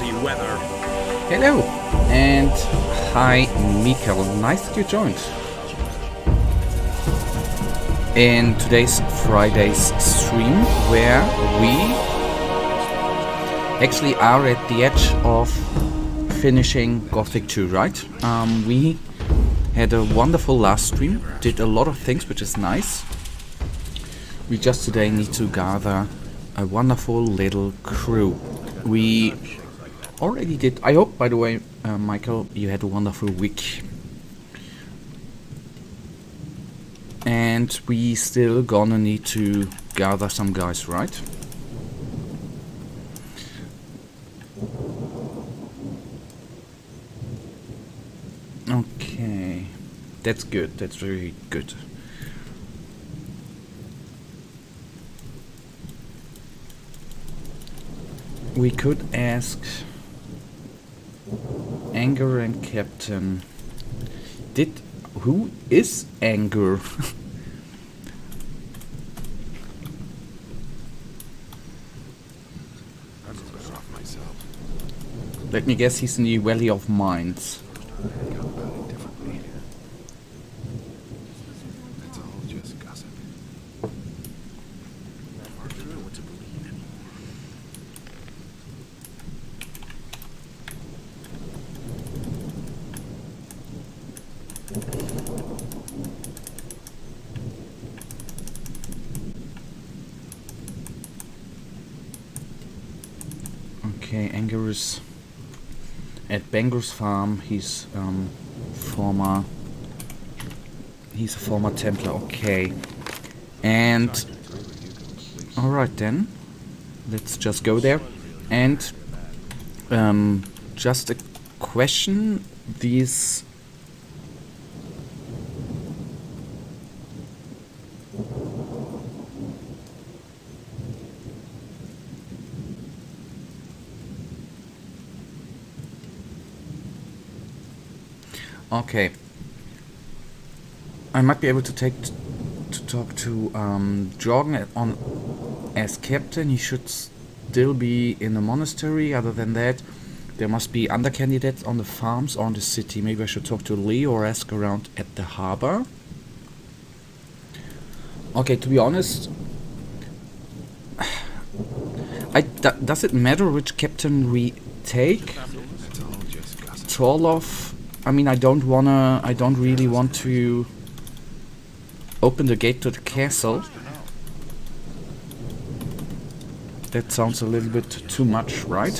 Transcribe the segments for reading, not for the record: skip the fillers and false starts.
lousy weather. Hello, and hi, Mikael. Nice that you joined. In today's Friday's stream, where we actually are at the edge of finishing Gothic 2, right? We had a wonderful last stream, did a lot of things, which is nice. We just today need to gather a wonderful little crew. We already did. I hope, by the way, Michael, you had a wonderful week. And we still gonna need to gather some guys, right? Okay, that's good. That's very good. We could ask Anger and Captain. Who is Anger? Let me guess, he's in the Valley of Mines. Okay, Anger is at Bangor's farm. He's a former Templar. Okay, and all right then, let's just go there. And just a question: these okay. I might be able to talk to Jorgen as captain. He should still be in the monastery. Other than that, there must be other candidates on the farms or in the city. Maybe I should talk to Lee or ask around at the harbor. Okay, to be honest, does it matter which captain we take? Torloff. I mean, I don't really want to open the gate to the castle. That sounds a little bit too much, right?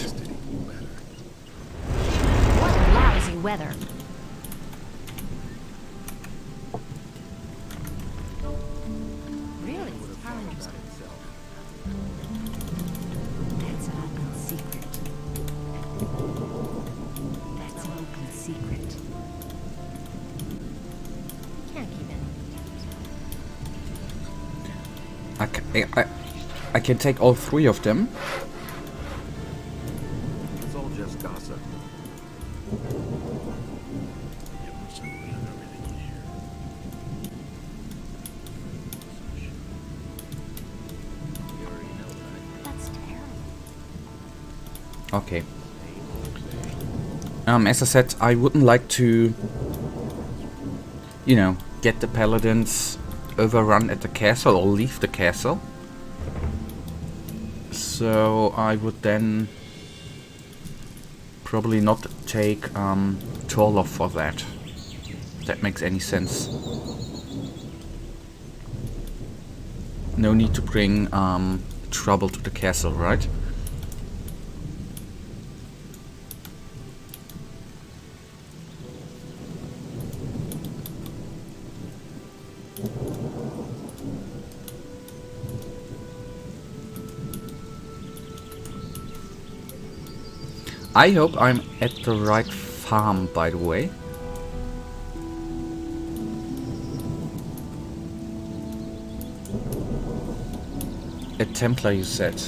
What lousy weather. Really? How interesting. That's an open secret. That's an open secret. Can't keep it. I can take all three of them. It's all just gossip. That's terrible. Okay. As I said, I wouldn't like to, get the paladins overrun at the castle or leave the castle. So I would then probably not take Torloff for that. If that makes any sense. No need to bring trouble to the castle, right? I hope I'm at the right farm, by the way. A Templar, you said.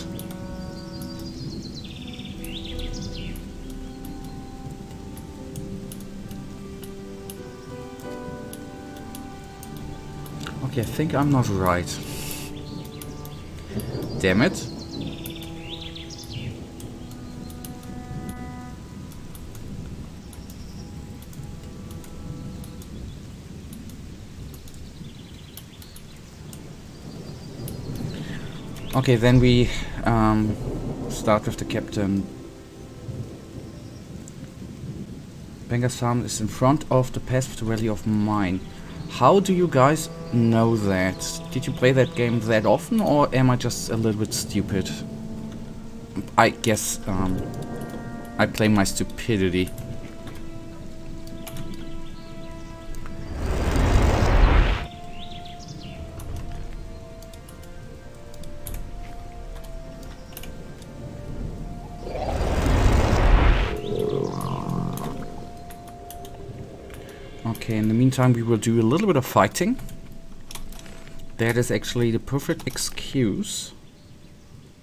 Okay, I think I'm not right. Damn it. Okay, then we start with the captain. Bengasam is in front of the path to Valley of Mine. How do you guys know that? Did you play that game that often, or am I just a little bit stupid? I guess I claim my stupidity. Okay, in the meantime we will do a little bit of fighting. That is actually the perfect excuse.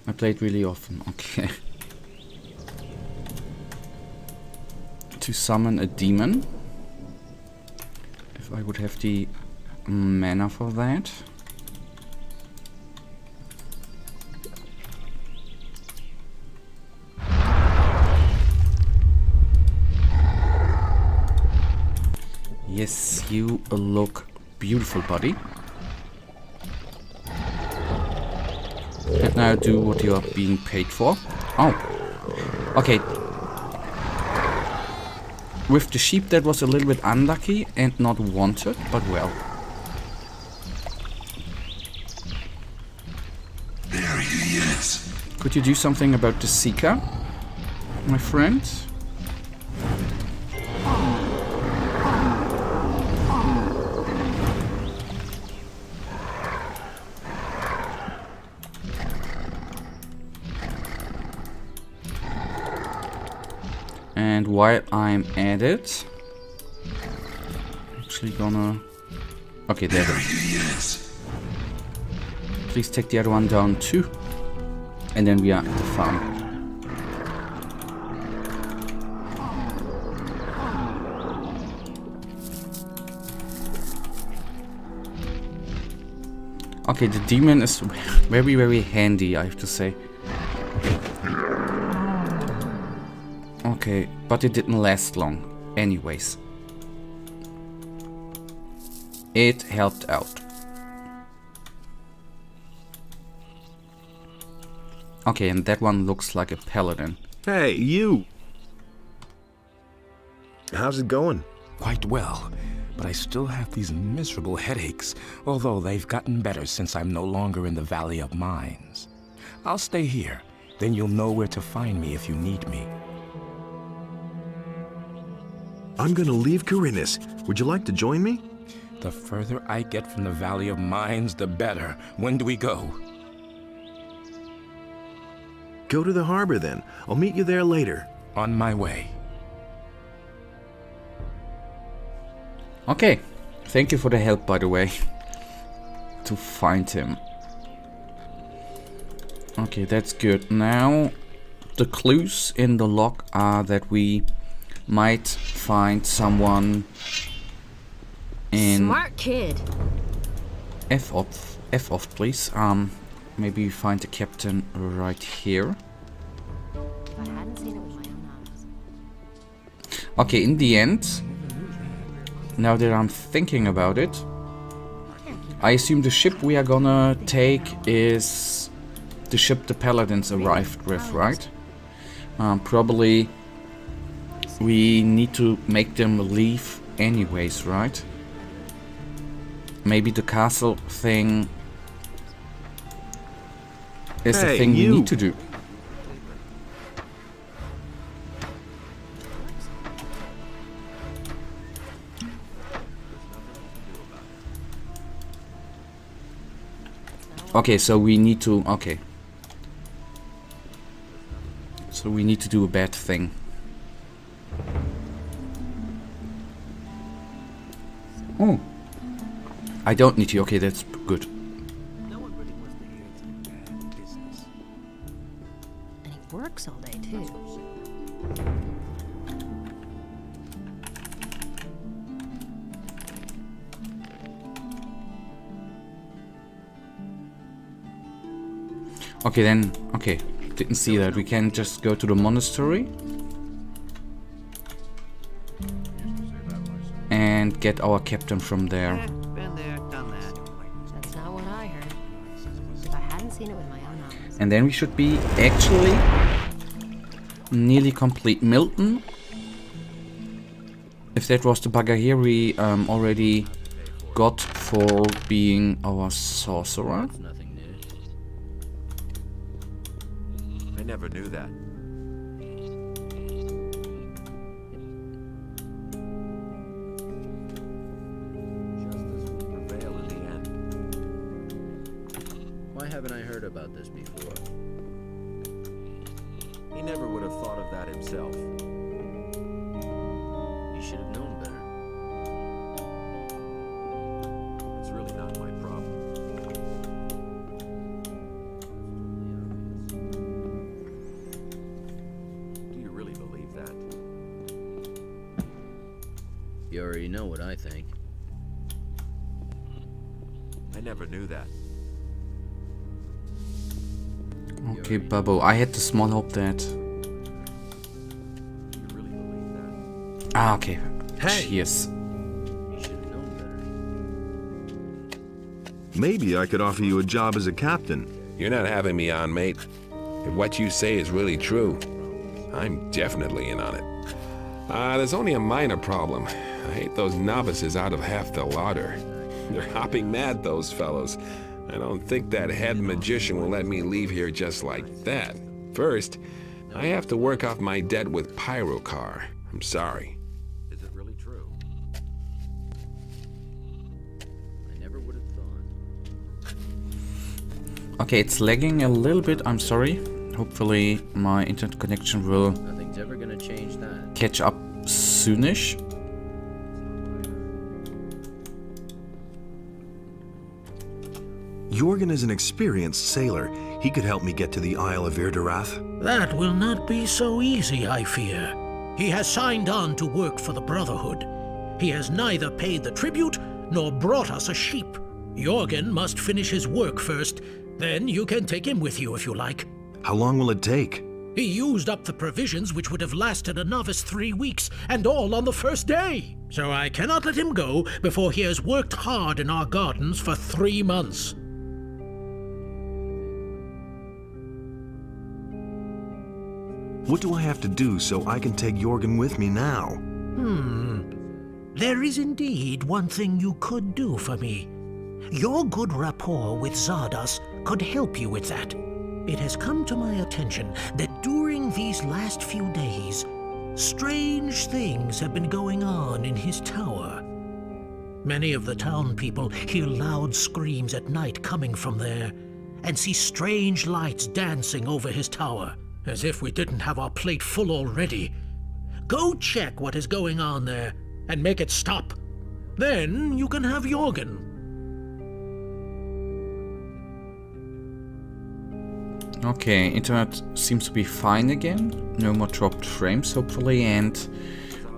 I play it really often, okay. To summon a demon. If I would have the mana for that. Yes, you look beautiful, buddy. And now do what you are being paid for. Oh, okay. With the sheep that was a little bit unlucky and not wanted, but well. There he is. Could you do something about the Seeker, my friend? And while I'm at it, actually gonna... Okay, there he is. Please take the other one down too. And then we are at the farm. Okay, the demon is very, very handy, I have to say. Okay, but it didn't last long. Anyways. It helped out. Okay, and that one looks like a paladin. Hey, you! How's it going? Quite well, but I still have these miserable headaches, although they've gotten better since I'm no longer in the Valley of Mines. I'll stay here, then you'll know where to find me if you need me. I'm gonna leave Corinus. Would you like to join me? The further I get from the Valley of Mines, the better. When do we go? Go to the harbor then. I'll meet you there later. On my way. Okay, thank you for the help, by the way. To find him. Okay, that's good. Now, the clues in the log are that we might find someone in Smart kid. F off, please. Maybe we find the captain right here. If I hadn't seen it with my own eyes. Okay, in the end, now that I'm thinking about it, I assume the ship we are gonna take is the ship the paladins arrived with, right? Probably we need to make them leave anyways, right? Maybe the castle thing is the Hey, thing we you. need to do. Okay, so we need to... Okay. So we need to do a bad thing. Oh. I don't need to. Okay, that's good. And he works all day, too. Okay, then. Okay. Didn't see that. We can just go to the monastery. And get our captain from there. Been there, done that. That's not what I heard. If I hadn't seen it with my own And then we should be actually nearly complete. Milton, if that was the bugger here, we already got for being our sorcerer. Nothing new. I never knew that. Justice will prevail in the end. Why haven't I heard about this before? He never would have thought of that himself. You should have known better. It's really not my problem. Do you really believe that? You already know what I think. I never knew that. Okay, Babbo, I had the small hope that... Do you really believe that? Ah, okay. Hey! Cheers. You should have known better. Maybe I could offer you a job as a captain. You're not having me on, mate. If what you say is really true, I'm definitely in on it. There's only a minor problem. I hate those novices out of half the larder. They're hopping mad, those fellows. I don't think that head magician will let me leave here just like that. First, I have to work off my debt with Pyrocar. I'm sorry. Is it really true? I never would have thought. Okay, it's lagging a little bit, I'm sorry. Hopefully my internet connection will Nothing's ever gonna change that. catch up soonish. Jorgen is an experienced sailor. He could help me get to the Isle of Erderath. That will not be so easy, I fear. He has signed on to work for the Brotherhood. He has neither paid the tribute nor brought us a sheep. Jorgen must finish his work first, then you can take him with you if you like. How long will it take? He used up the provisions which would have lasted a novice 3 weeks, and all on the first day. So I cannot let him go before he has worked hard in our gardens for 3 months. What do I have to do so I can take Jorgen with me now? There is indeed one thing you could do for me. Your good rapport with Zardos could help you with that. It has come to my attention that during these last few days, strange things have been going on in his tower. Many of the town people hear loud screams at night coming from there, and see strange lights dancing over his tower, as if we didn't have our plate full already. Go check what is going on there, and make it stop. Then you can have Jorgen. Okay, internet seems to be fine again. No more dropped frames, hopefully, and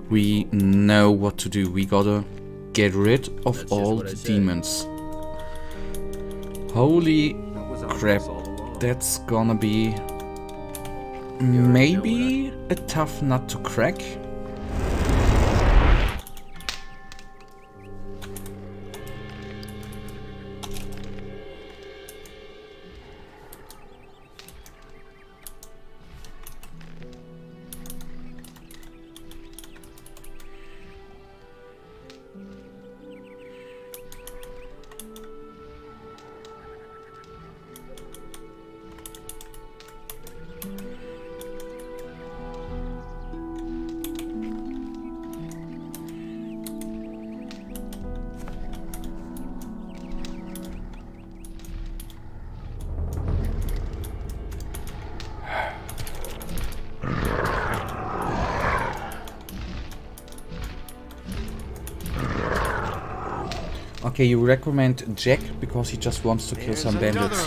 we know what to do. We gotta get rid of all the demons. Holy crap, that's gonna be maybe a tough nut to crack. Okay, you recommend Jack because he just wants to kill some bandits.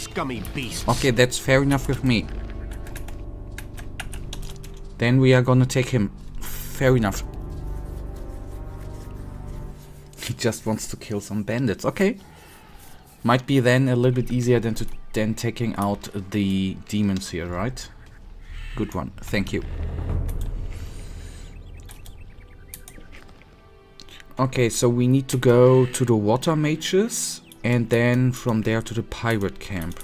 Scummy beast. Okay, that's fair enough with me. Then we are gonna take him. Fair enough. He just wants to kill some bandits. Okay. Might be then a little bit easier than taking out the demons here, right? Good one. Thank you. Okay, so we need to go to the water mages and then from there to the pirate camp.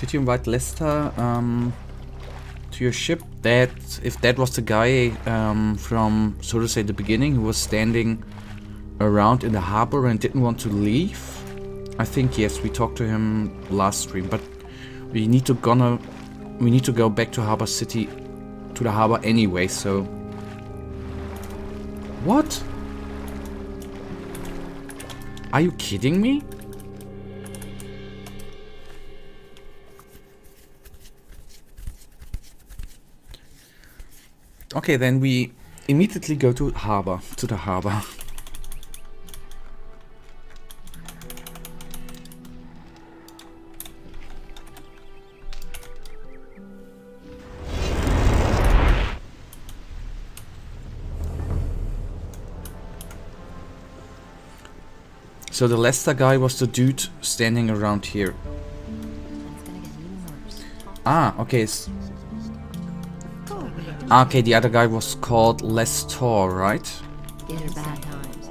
Did you invite Lester to your ship? That if that was the guy from, so to say, the beginning, who was standing around in the harbor and didn't want to leave. I think yes, we talked to him last stream, but we need to go back to Harbor City, to the harbor anyway. So what? Are you kidding me? Okay, then we immediately go to the harbor. So the Lester guy was the dude standing around here. It's gonna get even worse. Ah, okay. Okay, the other guy was called Lestor, right? These are bad times.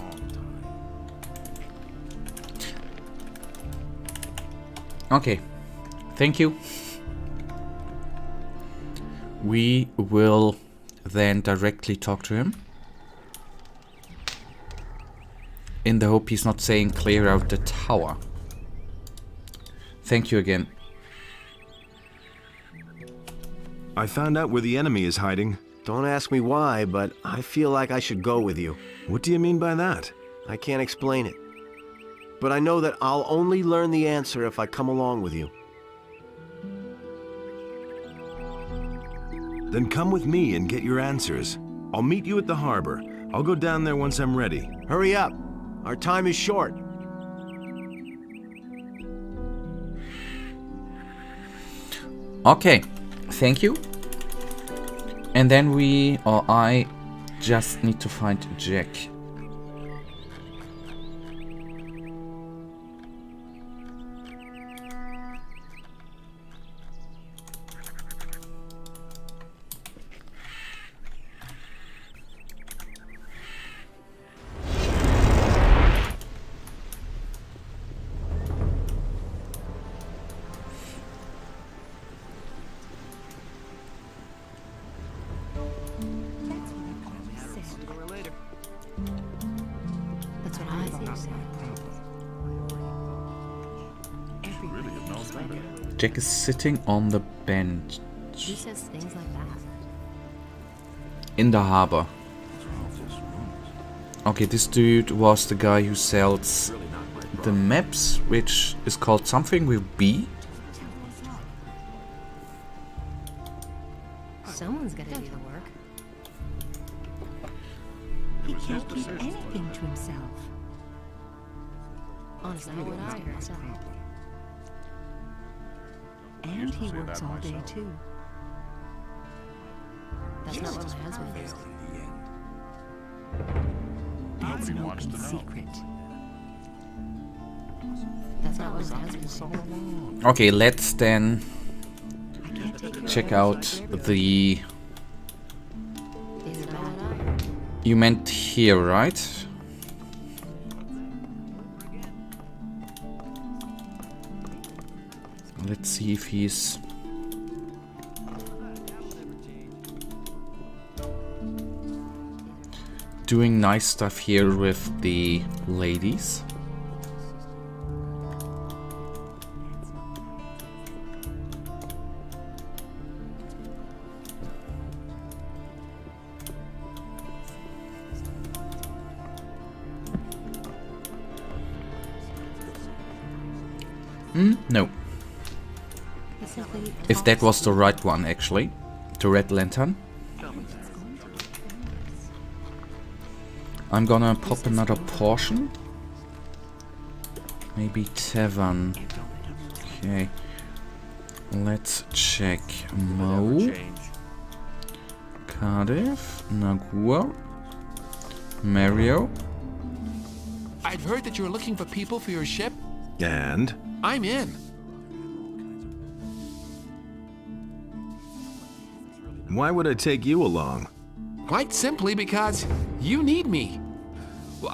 Okay, thank you. We will then directly talk to him. In the hope he's not saying clear out the tower. Thank you again. I found out where the enemy is hiding. Don't ask me why, but I feel like I should go with you. What do you mean by that? I can't explain it. But I know that I'll only learn the answer if I come along with you. Then come with me and get your answers. I'll meet you at the harbor. I'll go down there once I'm ready. Hurry up. Our time is short. Okay, thank you. And then I just need to find Jack. That's what I think. Jack is sitting on the bench He says things like that. in the harbor. Okay, this dude was the guy who sells the maps, which is called something with B. Someone's gonna do the work. He can't keep anything to himself. Honestly, I would hire myself. And he works all day too. That's not what my husband is. That's an open secret. That's not what my husband is. Okay, let's then I can't take it check away. out the... These are bad. You meant here, right? Let's see if he's... doing nice stuff here with the ladies. No. If that was the right one, actually. The red lantern. I'm gonna pop another portion. Maybe tavern. Okay. Let's check Mo, Cardiff, Nagua, Mario. I've heard that you're looking for people for your ship. And? I'm in. Why would I take you along? Quite simply because you need me. Well,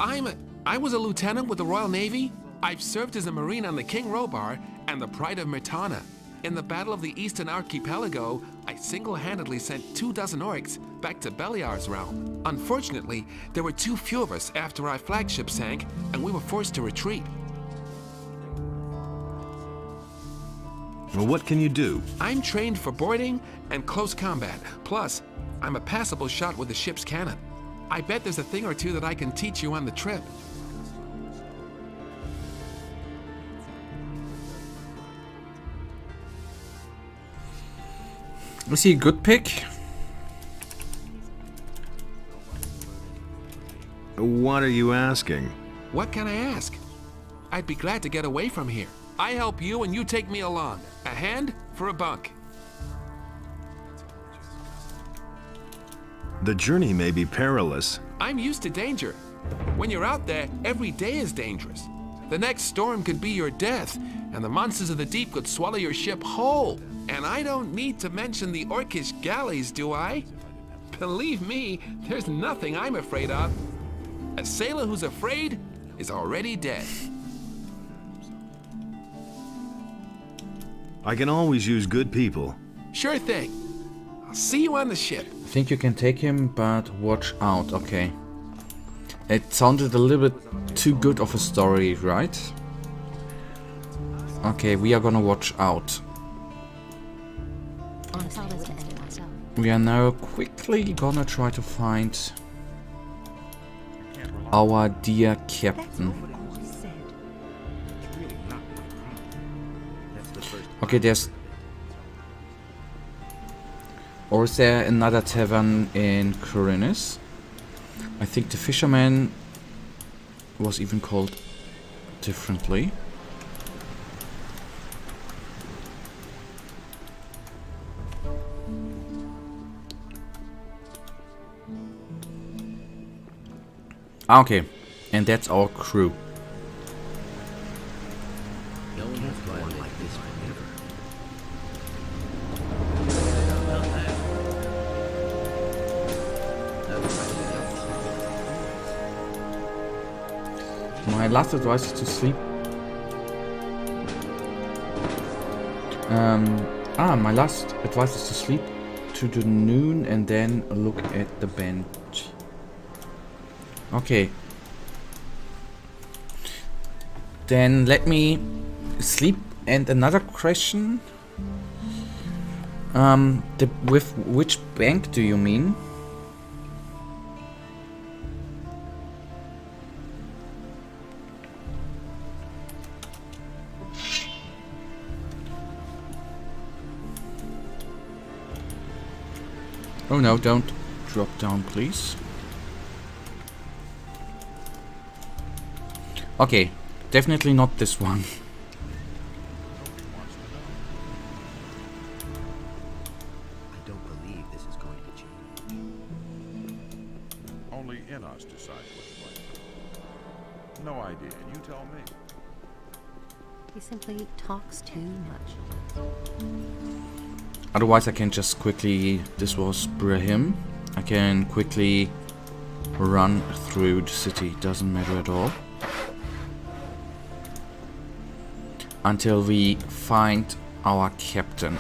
I was a lieutenant with the Royal Navy. I've served as a Marine on the King Robar and the Pride of Mirtana. In the Battle of the Eastern Archipelago, I single-handedly sent 24 orcs back to Beliar's realm. Unfortunately, there were too few of us after our flagship sank, and we were forced to retreat. Well, what can you do? I'm trained for boarding and close combat. Plus, I'm a passable shot with the ship's cannon. I bet there's a thing or two that I can teach you on the trip. Is he a good pick? What are you asking? What can I ask? I'd be glad to get away from here. I help you and you take me along. A hand for a bunk. The journey may be perilous. I'm used to danger. When you're out there, every day is dangerous. The next storm could be your death, and the monsters of the deep could swallow your ship whole. And I don't need to mention the orcish galleys, do I? Believe me, there's nothing I'm afraid of. A sailor who's afraid is already dead. I can always use good people. Sure thing. I'll see you on the ship. I think you can take him, but watch out. Okay. It sounded a little bit too good of a story, right? Okay, we are gonna watch out. I'll tell this to Eddie myself. We are now quickly gonna try to find our dear captain. Okay, there's... Or is there another tavern in Corinis? I think the fisherman was even called differently. Okay, and that's our crew. No one has one like this forever. My last advice is to sleep. My last advice is to sleep to the noon and then look at the bench. Okay. Then let me sleep. And another question. With which bank do you mean? Oh no, don't drop down, please. Okay, definitely not this one. I don't believe this is going to change. Only in us decide what's right. No idea. You tell me. He simply talks too much. Otherwise I can just quickly... This was Brahim. I can quickly run through the city. Doesn't matter at all. Until we find our captain.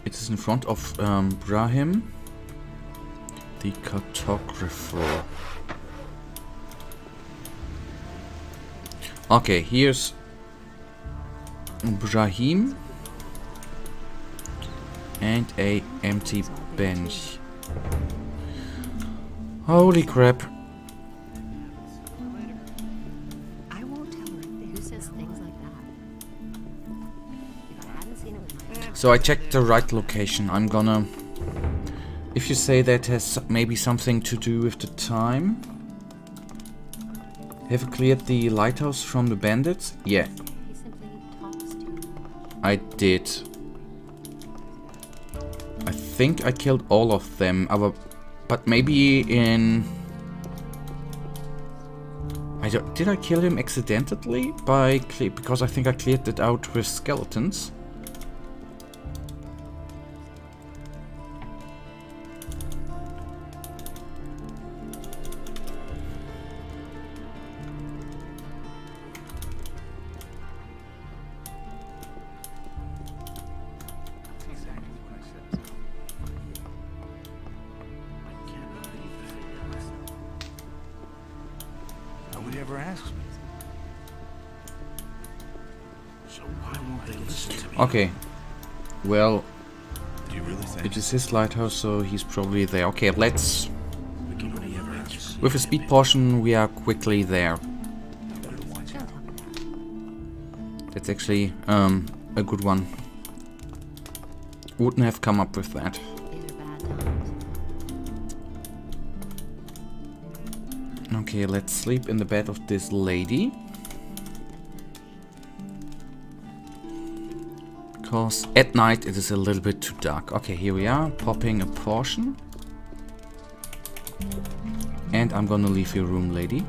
It is in front of Brahim, the cartographer. Okay, here's Brahim and a empty bench. Holy crap. I won't tell her who says things like that. If I hadn't seen it with my So I checked the right location. I'm gonna... If you say that has maybe something to do with the time. Have you cleared the lighthouse from the bandits? Yeah. He simply talks too much. I did. I think I killed all of them, but maybe in... Did I kill him accidentally? Because I think I cleared it out with skeletons. ever asks me. So why won't they listen to me? Okay. Well, Do you really think? it is his lighthouse, so he's probably there. Okay, let's... Nobody ever asks. With a speed potion, we are quickly there. That's actually a good one. Wouldn't have come up with that. These are bad times. Okay, let's sleep in the bed of this lady. Because at night it is a little bit too dark. Okay, here we are, popping a potion. And I'm gonna leave your room, lady.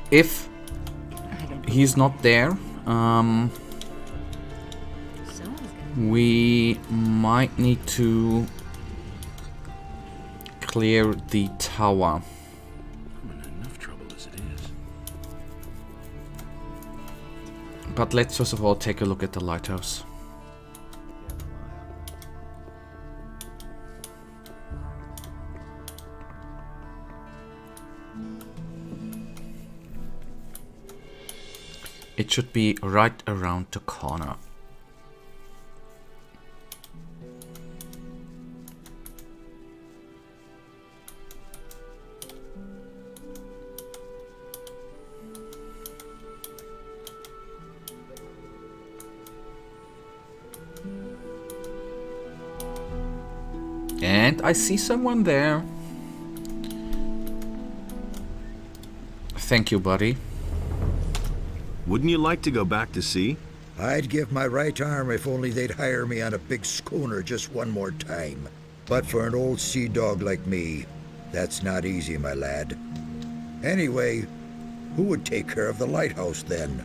If he's not there, we might need to clear the tower. I'm in enough trouble as it is. But let's first of all take a look at the lighthouse. It should be right around the corner. And I see someone there. Thank you, buddy. Wouldn't you like to go back to sea? I'd give my right arm if only they'd hire me on a big schooner just one more time. But for an old sea dog like me, that's not easy, my lad. Anyway, who would take care of the lighthouse then?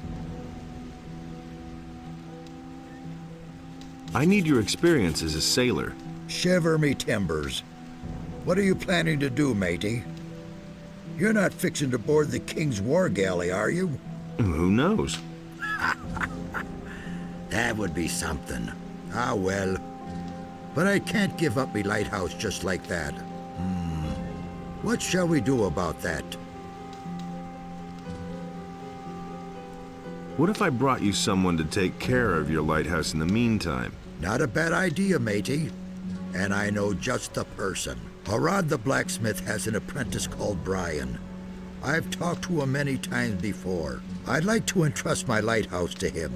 I need your experience as a sailor. Shiver me timbers. What are you planning to do, matey? You're not fixing to board the King's War Galley, are you? Who knows? That would be something. Ah, well. But I can't give up me lighthouse just like that. What shall we do about that? What if I brought you someone to take care of your lighthouse in the meantime? Not a bad idea, matey. And I know just the person. Harad the blacksmith has an apprentice called Brian. I've talked to him many times before. I'd like to entrust my lighthouse to him.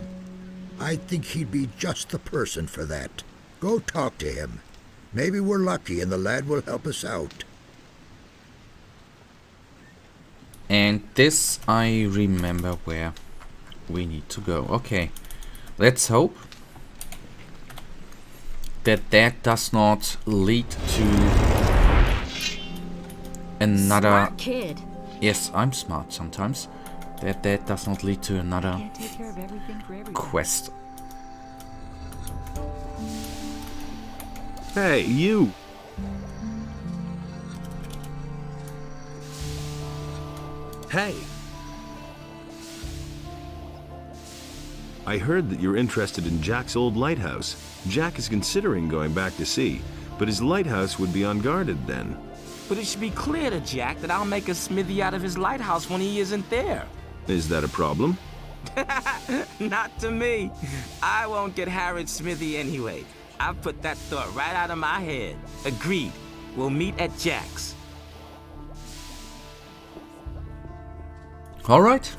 I think he'd be just the person for that. Go talk to him. Maybe we're lucky and the lad will help us out. And this I remember where we need to go. Okay, let's hope that that does not lead to another... Smart kid. Yes, I'm smart sometimes. That does not lead to another Can't take care of everything for everyone. quest. Hey, you! Hey, I heard that you're interested in Jack's old lighthouse. Jack is considering going back to sea, but his lighthouse would be unguarded then. But it should be clear to Jack that I'll make a smithy out of his lighthouse when he isn't there. Is that a problem? Not to me. I won't get Harrod's smithy anyway. I've put that thought right out of my head. Agreed. We'll meet at Jack's. All right.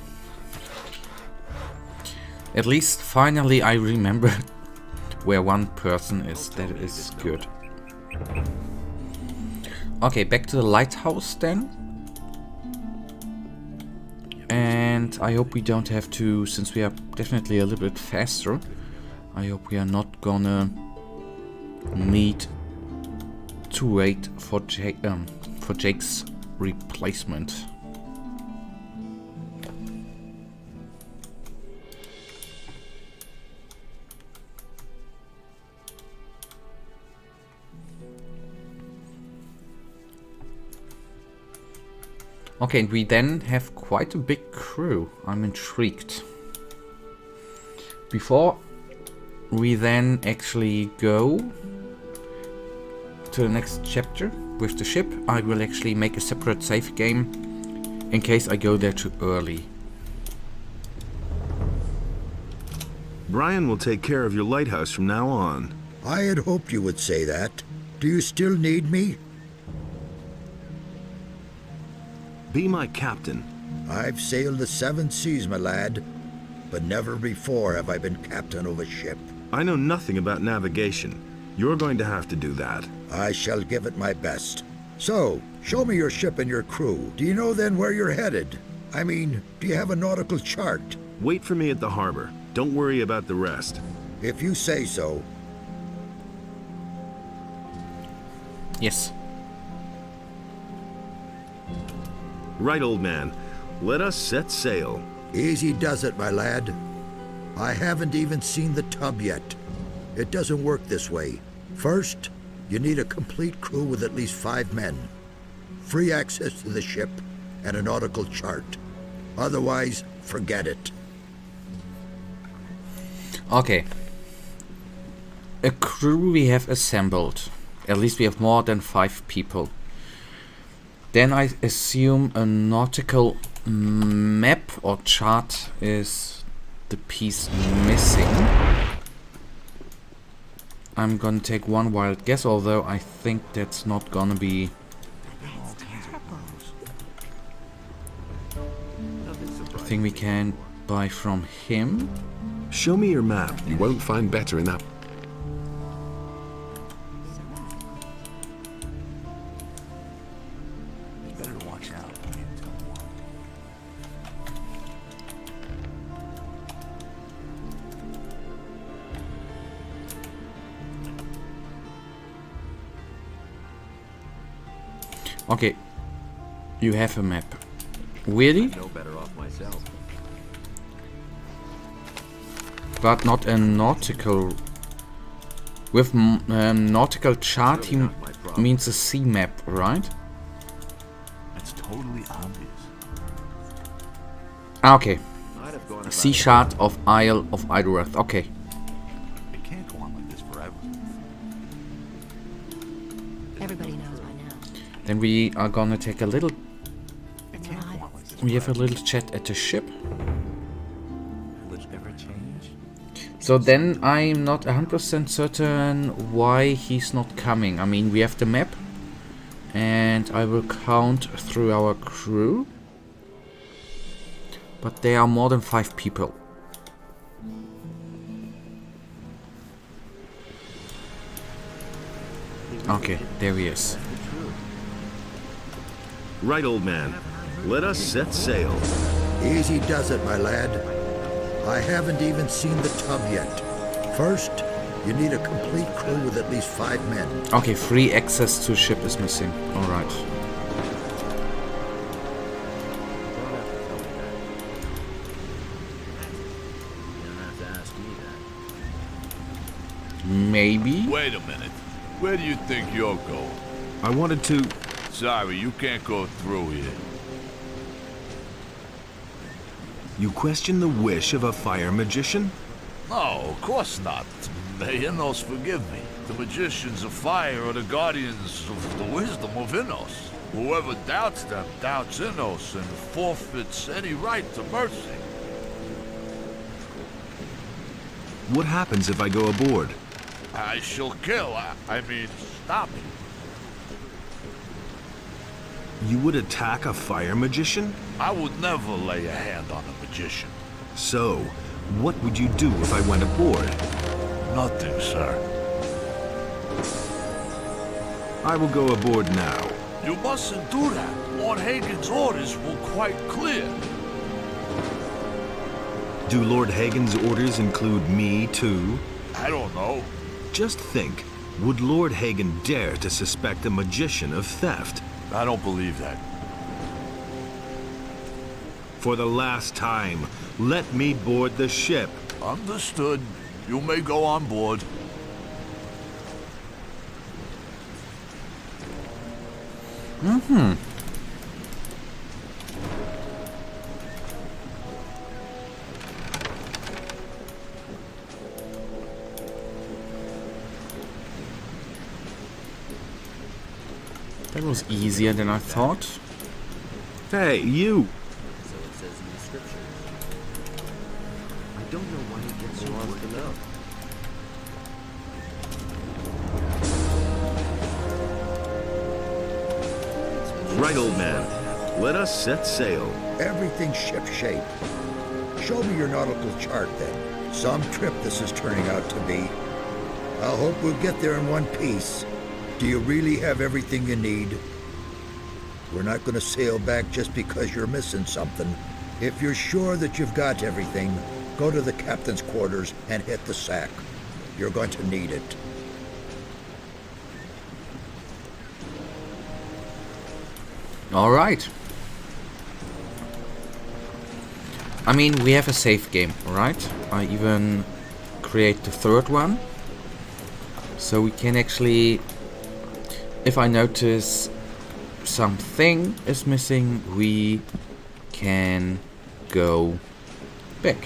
At least finally I remember where one person is. That is good. Okay, back to the lighthouse then. And I hope we don't have to, since we are definitely a little bit faster, I hope we are not gonna need to wait for Jake's replacement. Okay, we then have quite a big crew. I'm intrigued. Before we then actually go to the next chapter with the ship. I will actually make a separate save game in case I go there too early. Brian will take care of your lighthouse from now on. I had hoped you would say that. Do you still need me? Be my captain. I've sailed the 7 seas, my lad, but never before have I been captain of a ship. I know nothing about navigation. You're going to have to do that. I shall give it my best. So, show me your ship and your crew. Do you know then where you're headed? I mean, do you have a nautical chart? Wait for me at the harbor. Don't worry about the rest. If you say so. Yes. Right, old man. Let us set sail. Easy does it, my lad. I haven't even seen the tub yet. It doesn't work this way. First, you need a complete crew with at least 5 men, free access to the ship, and a nautical chart. Otherwise, forget it. Okay. A crew we have assembled. At least we have more than 5 people. Then I assume a nautical map or chart is the piece missing. I'm gonna take one wild guess, although I think that's not gonna be... a thing we can buy from him. Show me your map. You won't find better in that. Okay, you have a map. Really? No better off myself. But not a nautical. With nautical chart, he means a sea map, right? That's totally obvious. Ah, okay. Sea chart of Isle of Erderath. Okay. It can't go on like this forever. Everybody knows by now. Then we are gonna take a little... It can't go on like this We have a little chat at the ship. Will it ever change? So then I'm not 100% certain why he's not coming. I mean, we have the map. And I will count through our crew. But there are more than 5 people. Okay, there he is. Right, old man. Let us set sail. Easy does it, my lad. I haven't even seen the tub yet. First, you need a complete crew with at least 5 men. Okay, free access to ship is missing. Alright. Maybe? Wait a minute. Where do you think you're going? I wanted to... Sorry, you can't go through here. You question the wish of a fire magician? No, of course not. May Innos forgive me. The magicians of fire are the guardians of the wisdom of Innos. Whoever doubts them doubts Innos and forfeits any right to mercy. What happens if I go aboard? I shall kill, I mean, stop you. You would attack a fire magician? I would never lay a hand on a magician. So, what would you do if I went aboard? Nothing, sir. I will go aboard now. You mustn't do that. Lord Hagen's orders were quite clear. Do Lord Hagen's orders include me, too? I don't know. Just think, would Lord Hagen dare to suspect a magician of theft? I don't believe that. For the last time, let me board the ship. Understood. You may go on board. Mm-hmm. That was easier than I thought. Hey, you! So it says in the scriptures. I don't know why he gets so wants to know. Right, old man. Let us set sail. Everything's ship-shape. Show me your nautical chart, then. Some trip this is turning out to be. I hope we'll get there in one piece. Do you really have everything you need? We're not going to sail back just because you're missing something. If you're sure that you've got everything, go to the captain's quarters and hit the sack. You're going to need it. All right. I mean, we have a save game, right? I even create the third one. So we can actually, if I notice something is missing, we can go back.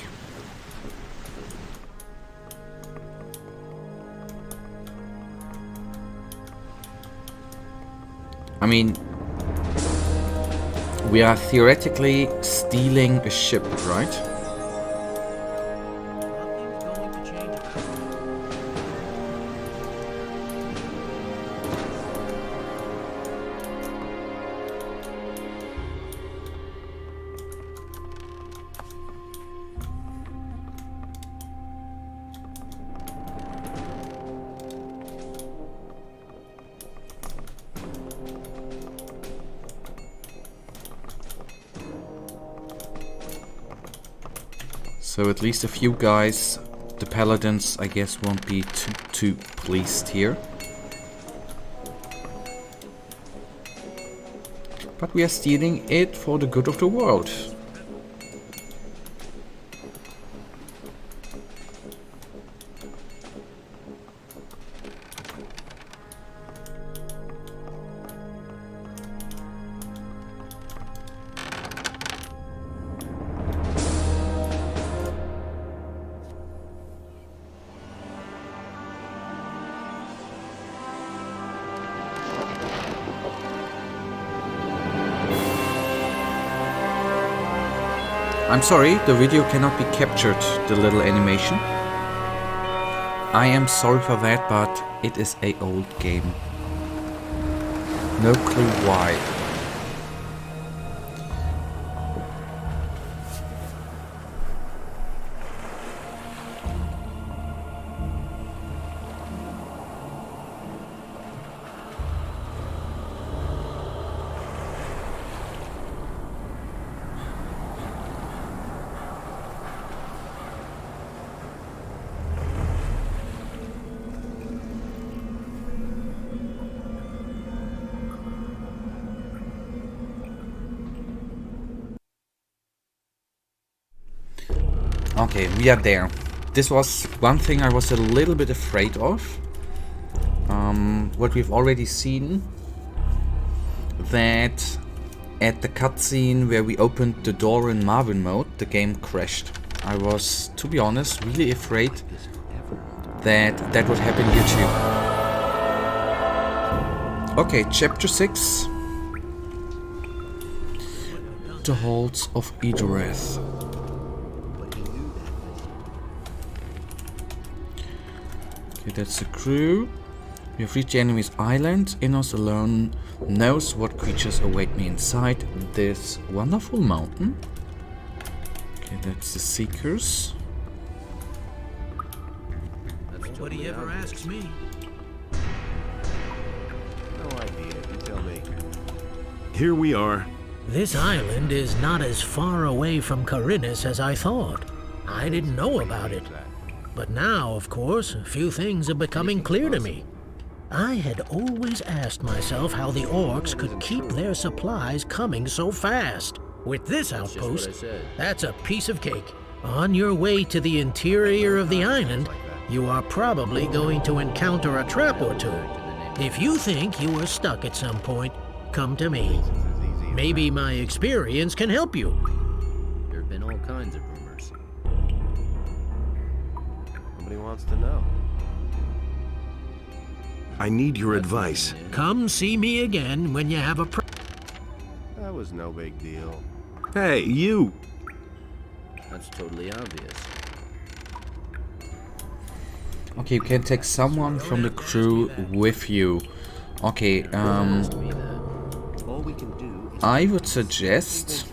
I mean, we are theoretically stealing a ship, right? So at least a few guys, the paladins, I guess, won't be too pleased here. But we are stealing it for the good of the world. I'm sorry, the video cannot be captured, the little animation. I am sorry for that, but it is an old game. No clue why. Okay, we are there. This was one thing I was a little bit afraid of. What we've already seen, that at the cutscene where we opened the door in Marvin mode, the game crashed. I was, to be honest, really afraid that that would happen here too. Okay, chapter 6. The Halls of Erderath. Okay, that's the crew. We have reached the enemy's island. Innos alone knows what creatures await me inside this wonderful mountain. Okay, that's the Seekers. Nobody ever asks me. No idea, you tell me. Here we are. This island is not as far away from Carinus as I thought. I didn't know about it. But now, of course, a few things are becoming clear to me. I had always asked myself how the orcs could keep their supplies coming so fast. With this outpost, that's a piece of cake. On your way to the interior of the island, you are probably going to encounter a trap or two. If you think you are stuck at some point, come to me. Maybe my experience can help you. There have been all kinds of rumors. Nobody wants to know. I need your advice. Come see me again when you have a That was no big deal. Hey, you! That's totally obvious. Okay, you can take someone from the crew with you. Okay, All we can do is I would suggest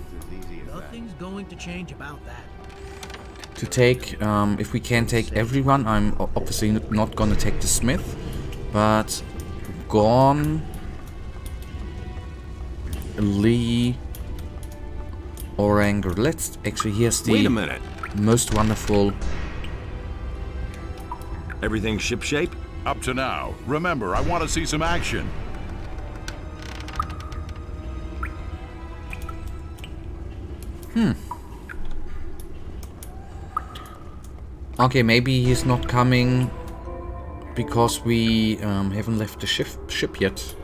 Nothing's going to change about that. to take, if we can take everyone, I'm obviously not gonna take the Smith, but Gorn, Lee, Oranger. Let's actually, here's the Wait a minute. most wonderful. Everything shipshape? Up to now. Remember, I want to see some action. Okay, maybe he's not coming because we haven't left the ship yet.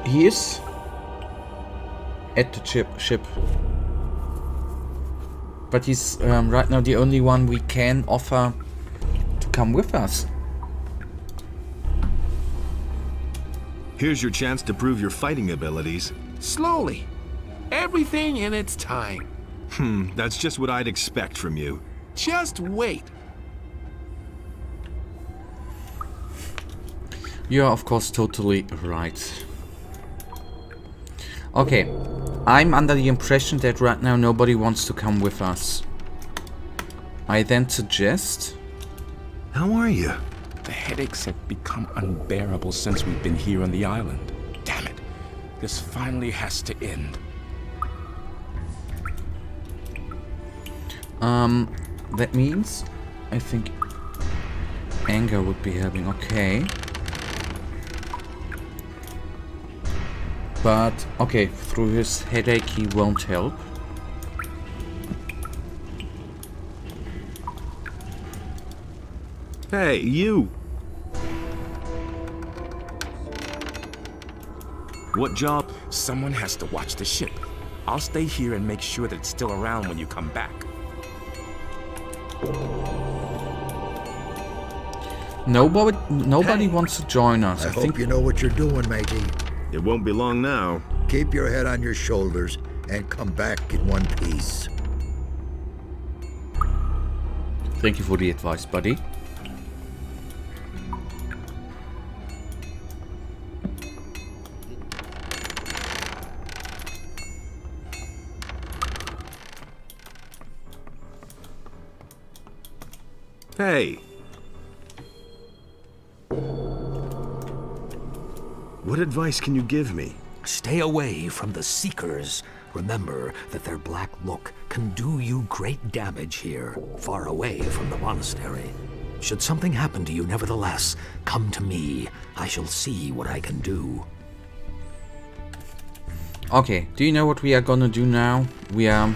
He is at the ship. But he's right now the only one we can offer to come with us. Here's your chance to prove your fighting abilities. Slowly. Everything in its time. That's just what I'd expect from you. Just wait. You're of course totally right. Okay, I'm under the impression that right now nobody wants to come with us. I then suggest... How are you? The headaches have become unbearable since we've been here on the island. Damn it. This finally has to end. That means I think anger would be helping. Okay. But, okay, through his headache he won't help. Hey, you! What job? Someone has to watch the ship. I'll stay here and make sure that it's still around when you come back. Nobody wants to join us. I hope you know what you're doing, matey. It won't be long now. Keep your head on your shoulders and come back in one piece. Thank you for the advice, buddy. Hey! What advice can you give me? Stay away from the Seekers. Remember that their black look can do you great damage here, far away from the monastery. Should something happen to you, nevertheless, come to me. I shall see what I can do. Okay, do you know what we are gonna do now? We are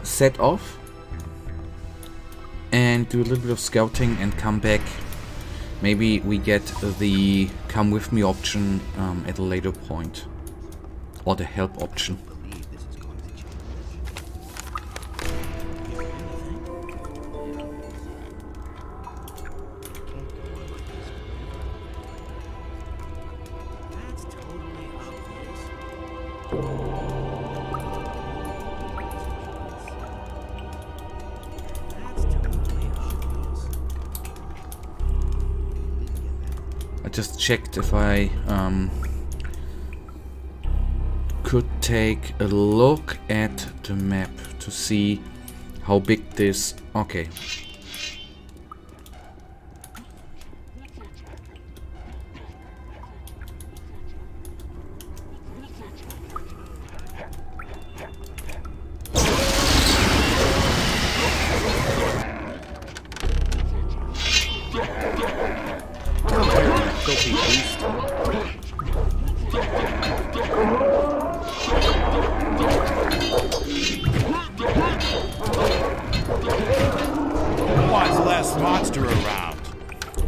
set off and do a little bit of scouting and come back. Maybe we get the come with me option at a later point, or the help option. I just checked if I could take a look at the map to see how big this... Okay.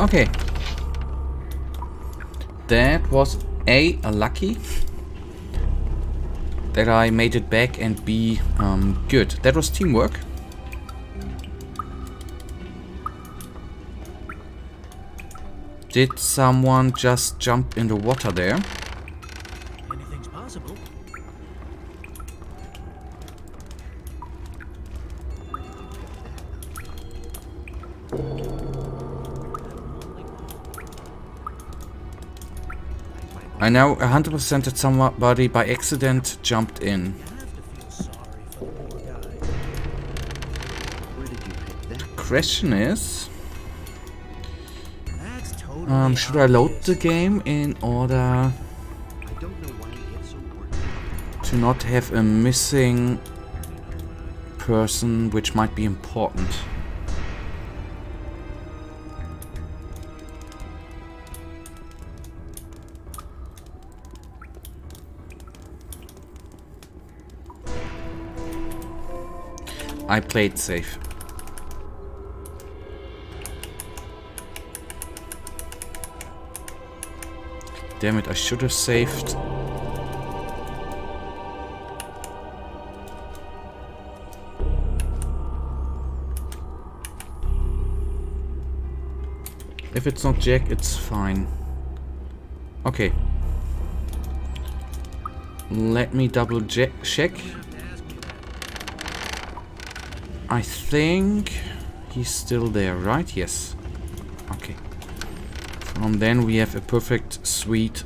Okay. That was a lucky. that I made it back and be good. That was teamwork. Did someone just jump in the water there? Anything's possible. I know 100% that somebody by accident jumped in. The question is, should I load the game in order to not have a missing person, which might be important? I played safe. Damn it, I should have saved. If it's not Jack, it's fine. Okay. Let me double check. I think he's still there, right? Yes. Okay. From then we have a perfect, sweet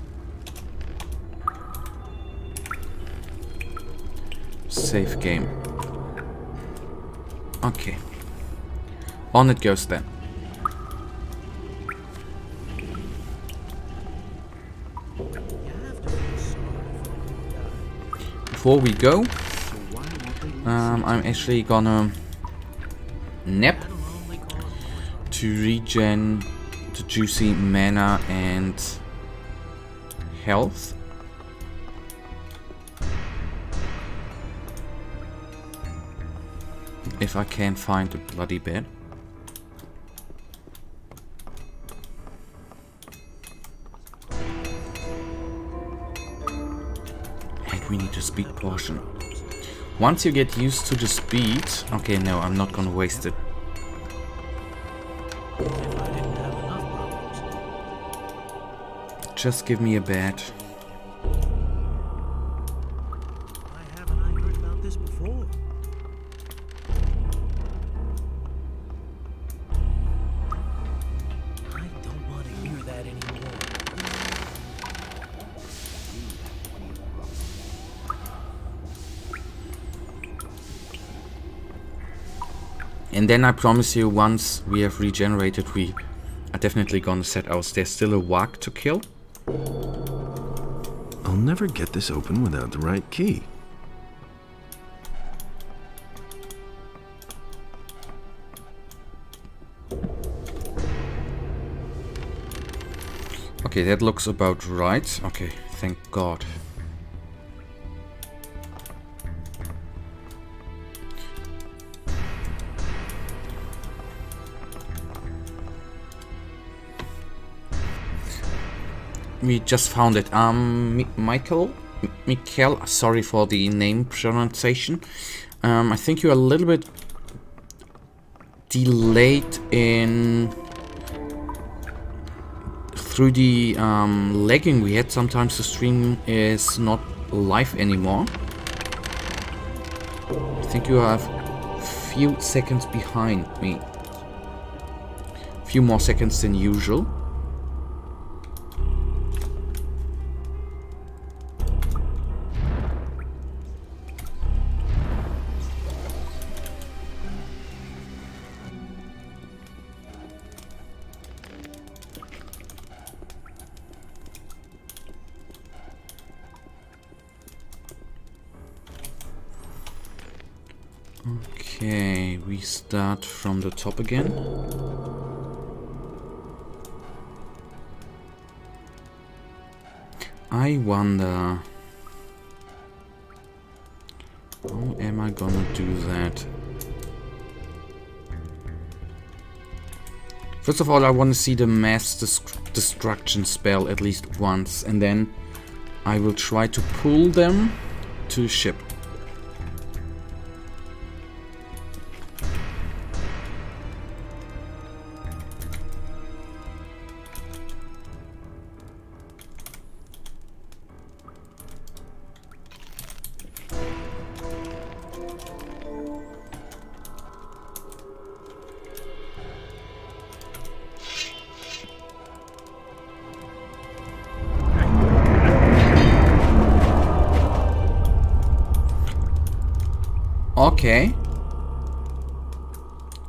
safe game. Okay. On it goes then. Before we go, I'm actually gonna nap to regen the juicy mana and health. If I can find a bloody bed. And we need a speed potion. Once you get used to the speed... Okay, no, I'm not gonna waste it. Just give me a bed. Why haven't I heard about this before? I don't want to hear that anymore. And then I promise you, once we have regenerated, we are definitely gonna set out. There's still a warg to kill. I'll never get this open without the right key. Okay, that looks about right. Okay, thank God. We just found it. Michael, sorry for the name pronunciation. I think you're a little bit delayed in through the lagging we had. Sometimes the stream is not live anymore. I think you are a few seconds behind me. A few more seconds than usual. Okay, we start from the top again. I wonder, how am I gonna do that? First of all, I want to see the mass destruction spell at least once, and then I will try to pull them to the ship. Okay.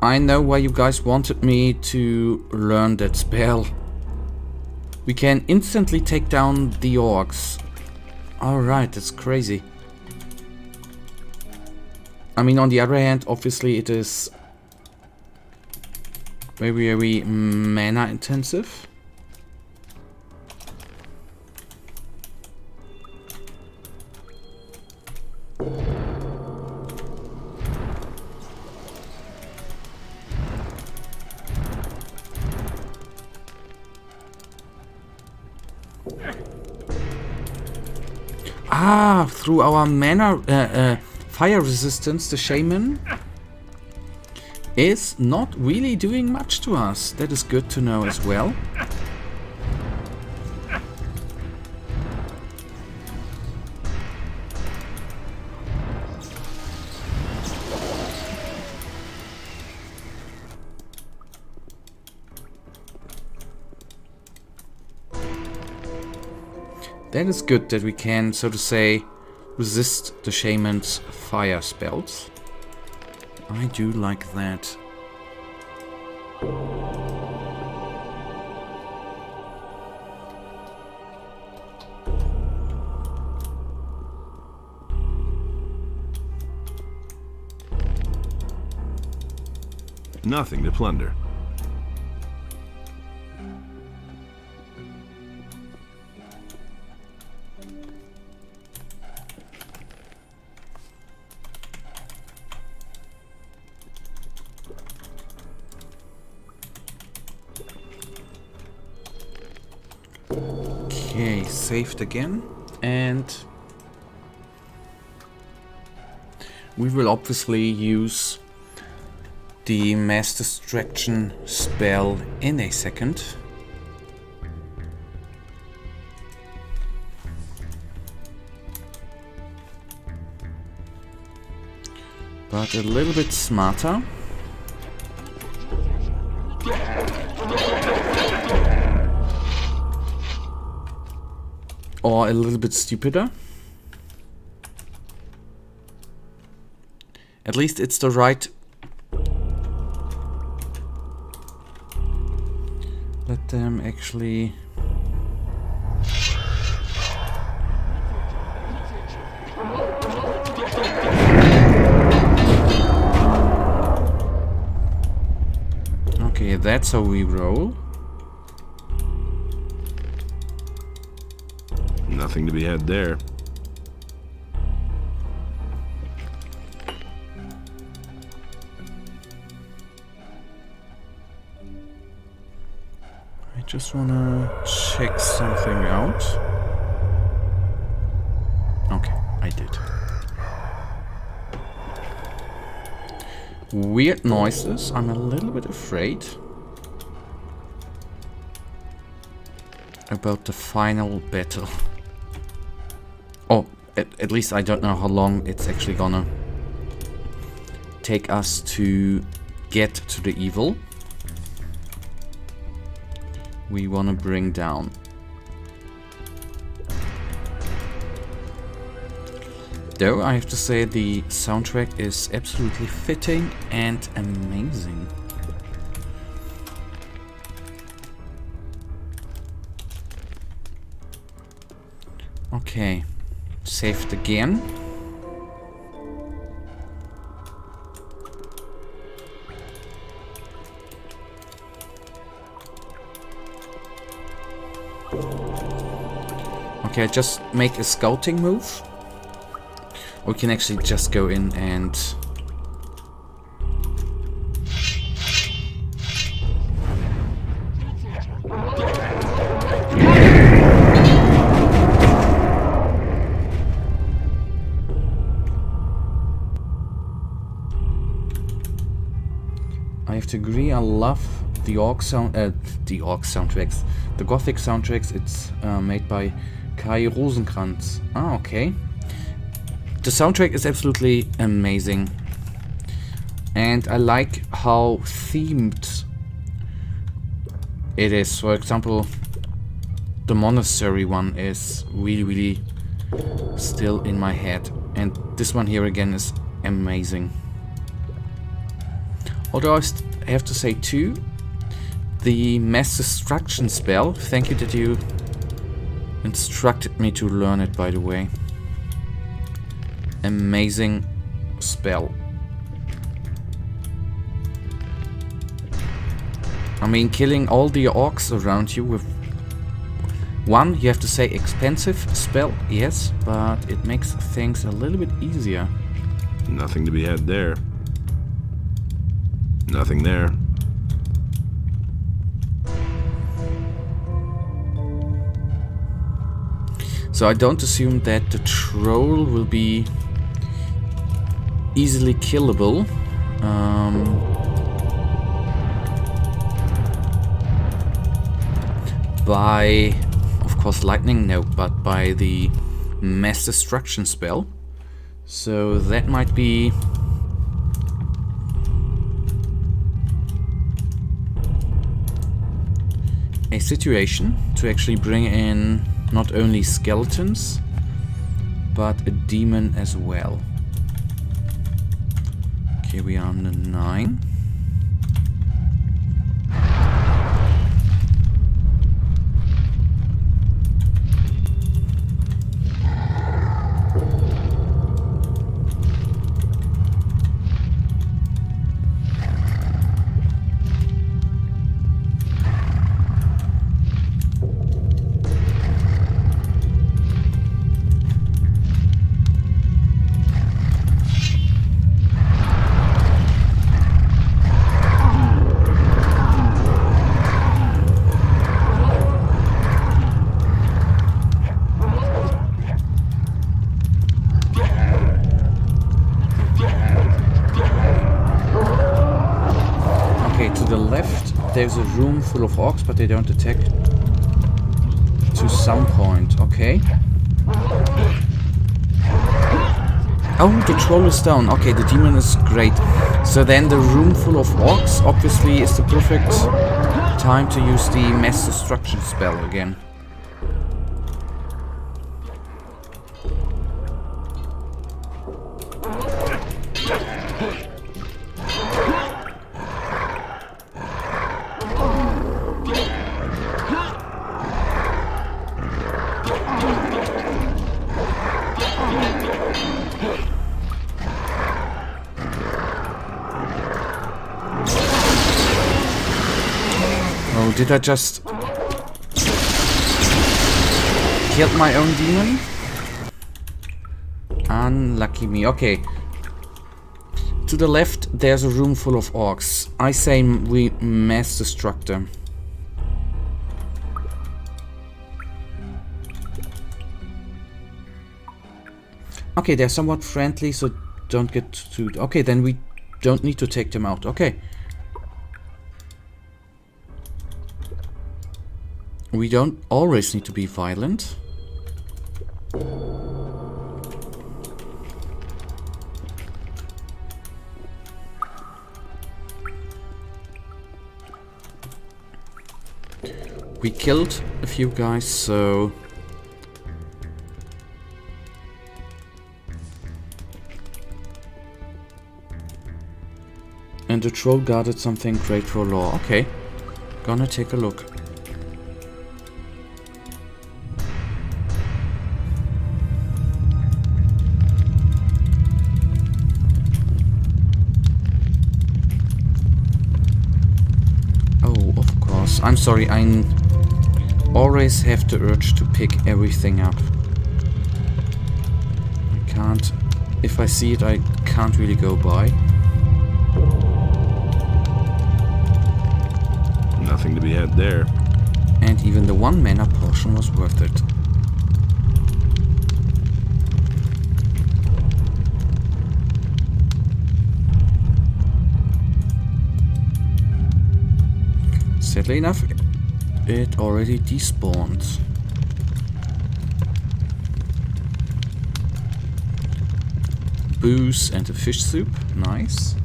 I know why you guys wanted me to learn that spell. We can instantly take down the orcs. Alright, that's crazy. I mean, on the other hand, obviously it is very, very mana intensive. Ah, through our mana fire resistance, the shaman is not really doing much to us. That is good to know as well. That is good that we can, so to say, resist the shaman's fire spells. I do like that. Nothing to plunder. Okay, saved again, and we will obviously use the mass distraction spell in a second. But a little bit smarter. Or a little bit stupider. At least it's the right. Let them actually. Okay, that's how we roll. Nothing to be had there. I just wanna check something out. Okay, I did. Weird noises. I'm a little bit afraid about the final battle. Oh, at least I don't know how long it's actually gonna take us to get to the evil we wanna bring down. Though I have to say the soundtrack is absolutely fitting and amazing. Okay, saved again. Okay, just make a scouting move. We can actually just go in and might agree. I love the Orc soundtracks. The Gothic soundtracks. It's made by Kai Rosenkrantz. Ah, okay. The soundtrack is absolutely amazing. And I like how themed it is. For example, the monastery one is really, really still in my head. And this one here again is amazing. Although I have to say too, the mass destruction spell, thank you that you instructed me to learn it, by the way. Amazing spell. I mean, killing all the orcs around you with one, you have to say, expensive spell, yes, but it makes things a little bit easier. Nothing to be had there. Nothing there. So I don't assume that the troll will be easily killable. By, of course, lightning, no, but by the mass destruction spell. So that might be a situation to actually bring in not only skeletons, but a demon as well. Okay, we are on the 9. There's a room full of orcs, but they don't attack to some point. Okay. Oh, the troll is down. Okay, the demon is great. So then the room full of orcs obviously is the perfect time to use the mass destruction spell again. Did I just kill my own demon? Unlucky me. Okay. To the left, there's a room full of orcs. I say we mass destruct them. Okay, they're somewhat friendly, so don't get too... Okay, then we don't need to take them out. Okay. We don't always need to be violent. We killed a few guys, so... And the troll guarded something great for lore. Okay, gonna take a look. I'm sorry, I always have the urge to pick everything up. I can't... If I see it, I can't really go by. Nothing to be had there. And even the 1 mana portion was worth it. Sadly enough, it already despawned. Booze and a fish soup. Nice.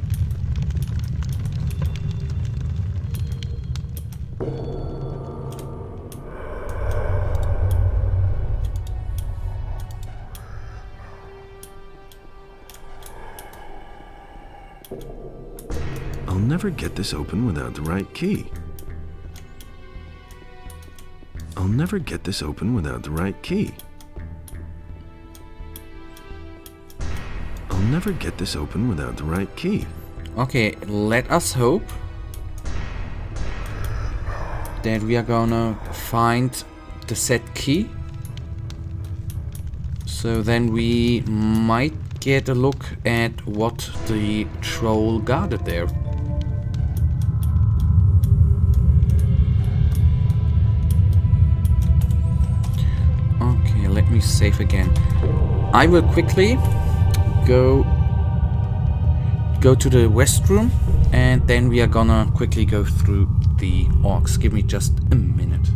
I'll never get this open without the right key. I'll never get this open without the right key. I'll never get this open without the right key. Okay, let us hope that we are gonna find the set key. So then we might get a look at what the troll guarded there. Okay, let me save again. I will quickly go to the west room, and then we are gonna quickly go through the orcs. Give me just a minute.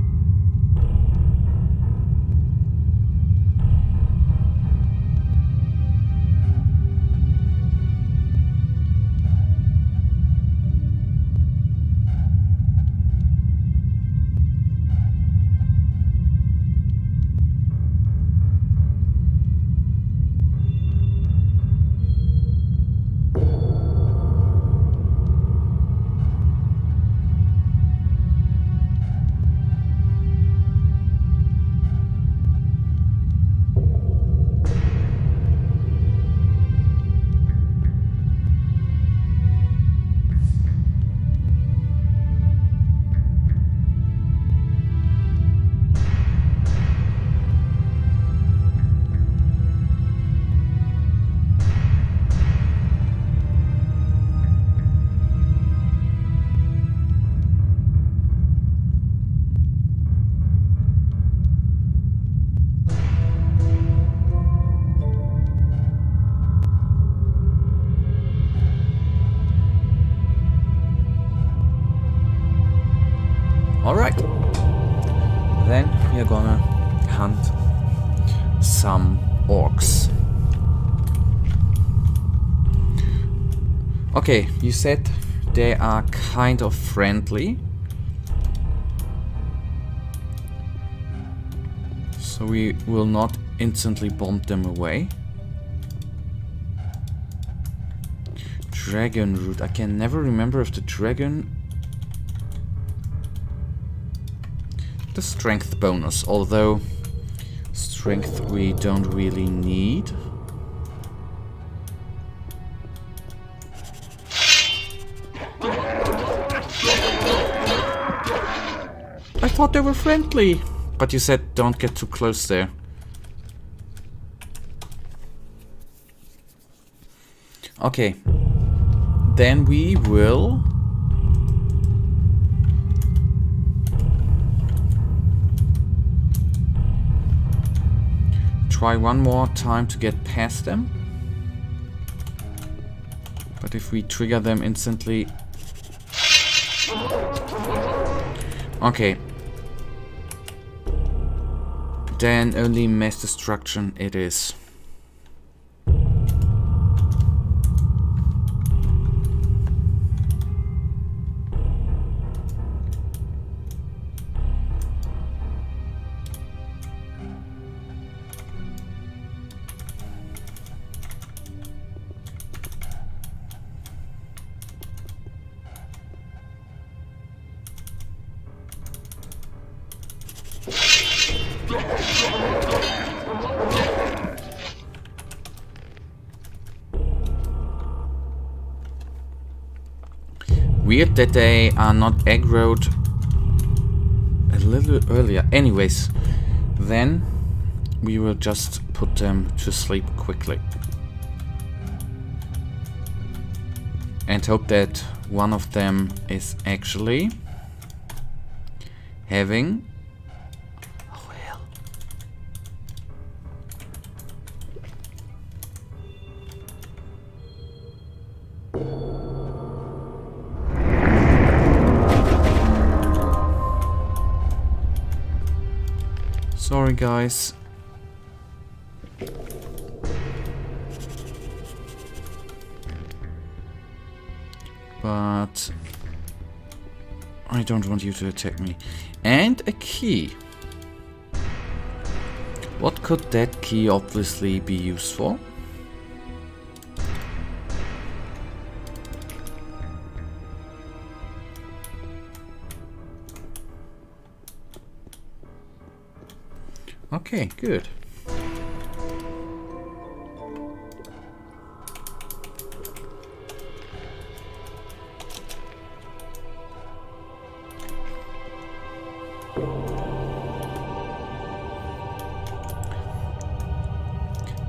Alright, then we are gonna hunt some orcs. Okay, you said they are kind of friendly. So we will not instantly bomb them away. Dragon root. I can never remember if the dragon... The strength bonus, although strength we don't really need. I thought they were friendly, but you said don't get too close there. Okay, then we will try one more time to get past them. But if we trigger them instantly... Okay. Then only mass destruction it is. Weird that they are not aggroed a little earlier. Anyways, then we will just put them to sleep quickly. And hope that one of them is actually having... Oh hell. Sorry, guys. But I don't want you to attack me. And a key. What could that key obviously be used for? Okay, good.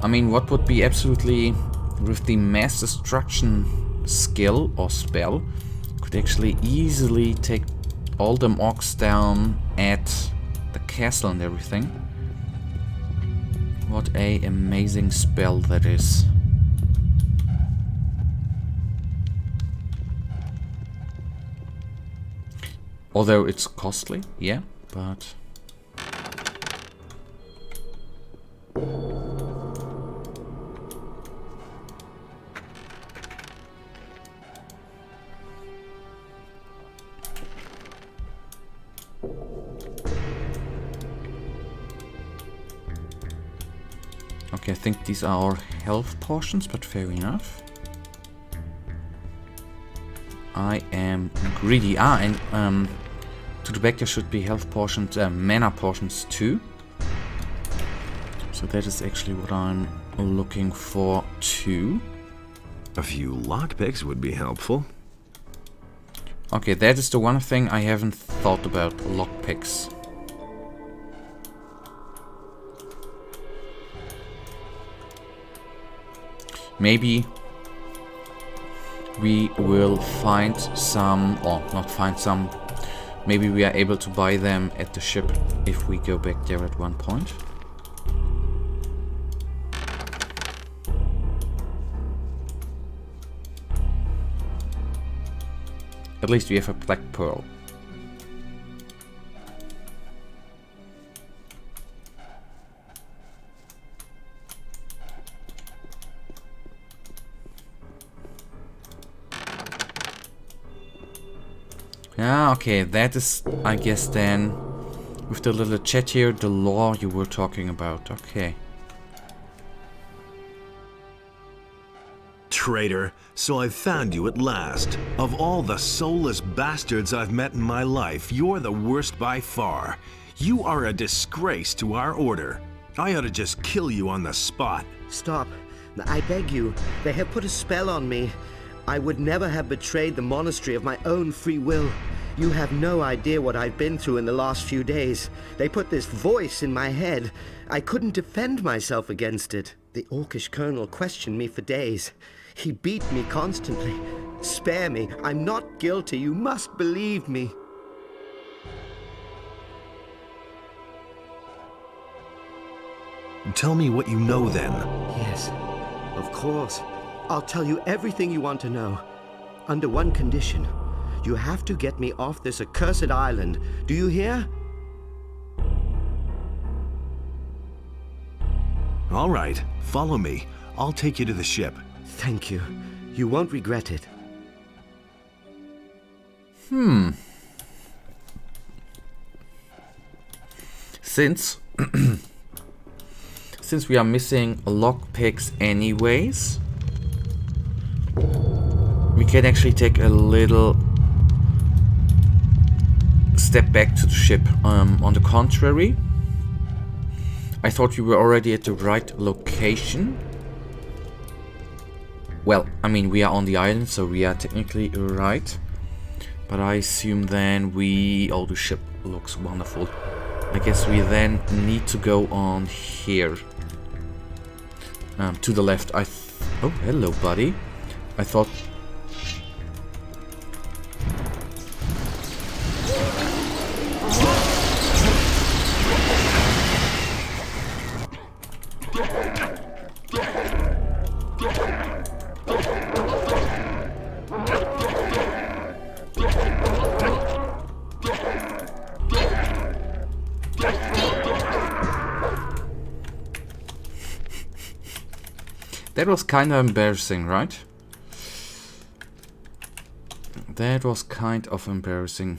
I mean, what would be absolutely, with the mass destruction skill or spell, could actually easily take all them orcs down at the castle and everything. What a amazing spell that is. Although it's costly, yeah, but... Okay, I think these are our health potions, but fair enough. I am greedy. And to the back there should be health potions, mana potions too. So that is actually what I'm looking for too. A few lockpicks would be helpful. Okay, that is the one thing I haven't thought about, lockpicks. Maybe we will find some, or not find some, maybe we are able to buy them at the ship if we go back there at one point. At least we have a black pearl. Yeah, okay, that is, I guess then, with the little chat here, the lore you were talking about, okay. Traitor, so I've found you at last. Of all the soulless bastards I've met in my life, you're the worst by far. You are a disgrace to our order. I ought to just kill you on the spot. Stop. I beg you. They have put a spell on me. I would never have betrayed the monastery of my own free will. You have no idea what I've been through in the last few days. They put this voice in my head. I couldn't defend myself against it. The Orcish colonel questioned me for days. He beat me constantly. Spare me. I'm not guilty. You must believe me. Tell me what you know then. Yes, of course. I'll tell you everything you want to know. Under one condition. You have to get me off this accursed island. Do you hear? All right, follow me. I'll take you to the ship. Thank you. You won't regret it. Since we are missing lockpicks anyways, we can actually take a little step back to the ship. On the contrary, I thought we were already at the right location. Well, I mean, we are on the island, so we are technically right. But I assume then oh, the ship looks wonderful. I guess we then need to go on here. To the left. Oh, hello, buddy. I thought... That was kind of embarrassing, right? That was kind of embarrassing.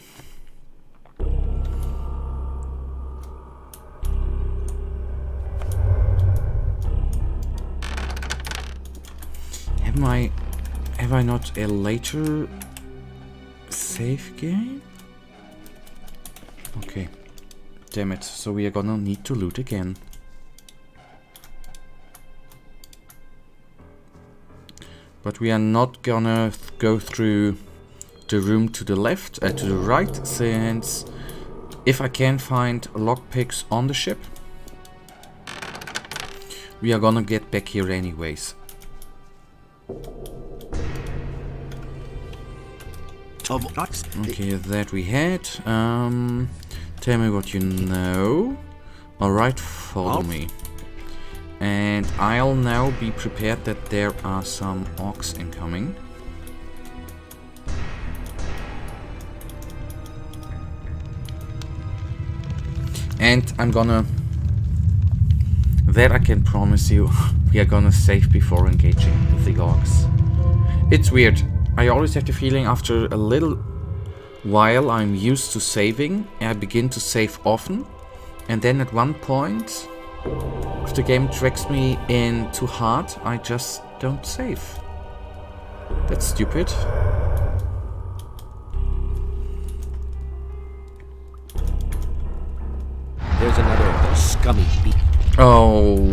Have I not a later save game? Okay. Damn it. So we are gonna need to loot again. But we are not gonna go through the room to the left, to the right, since if I can find lockpicks on the ship, we are gonna get back here anyways. Okay, that we had. Tell me what you know. Alright, follow me. And I'll now be prepared that there are some orcs incoming. And I'm gonna... That I can promise you, we are gonna save before engaging with the orcs. It's weird. I always have the feeling after a little while I'm used to saving, I begin to save often, and then at one point, if the game drags me in too hard, I just don't save. That's stupid. There's another scummy beast. Oh.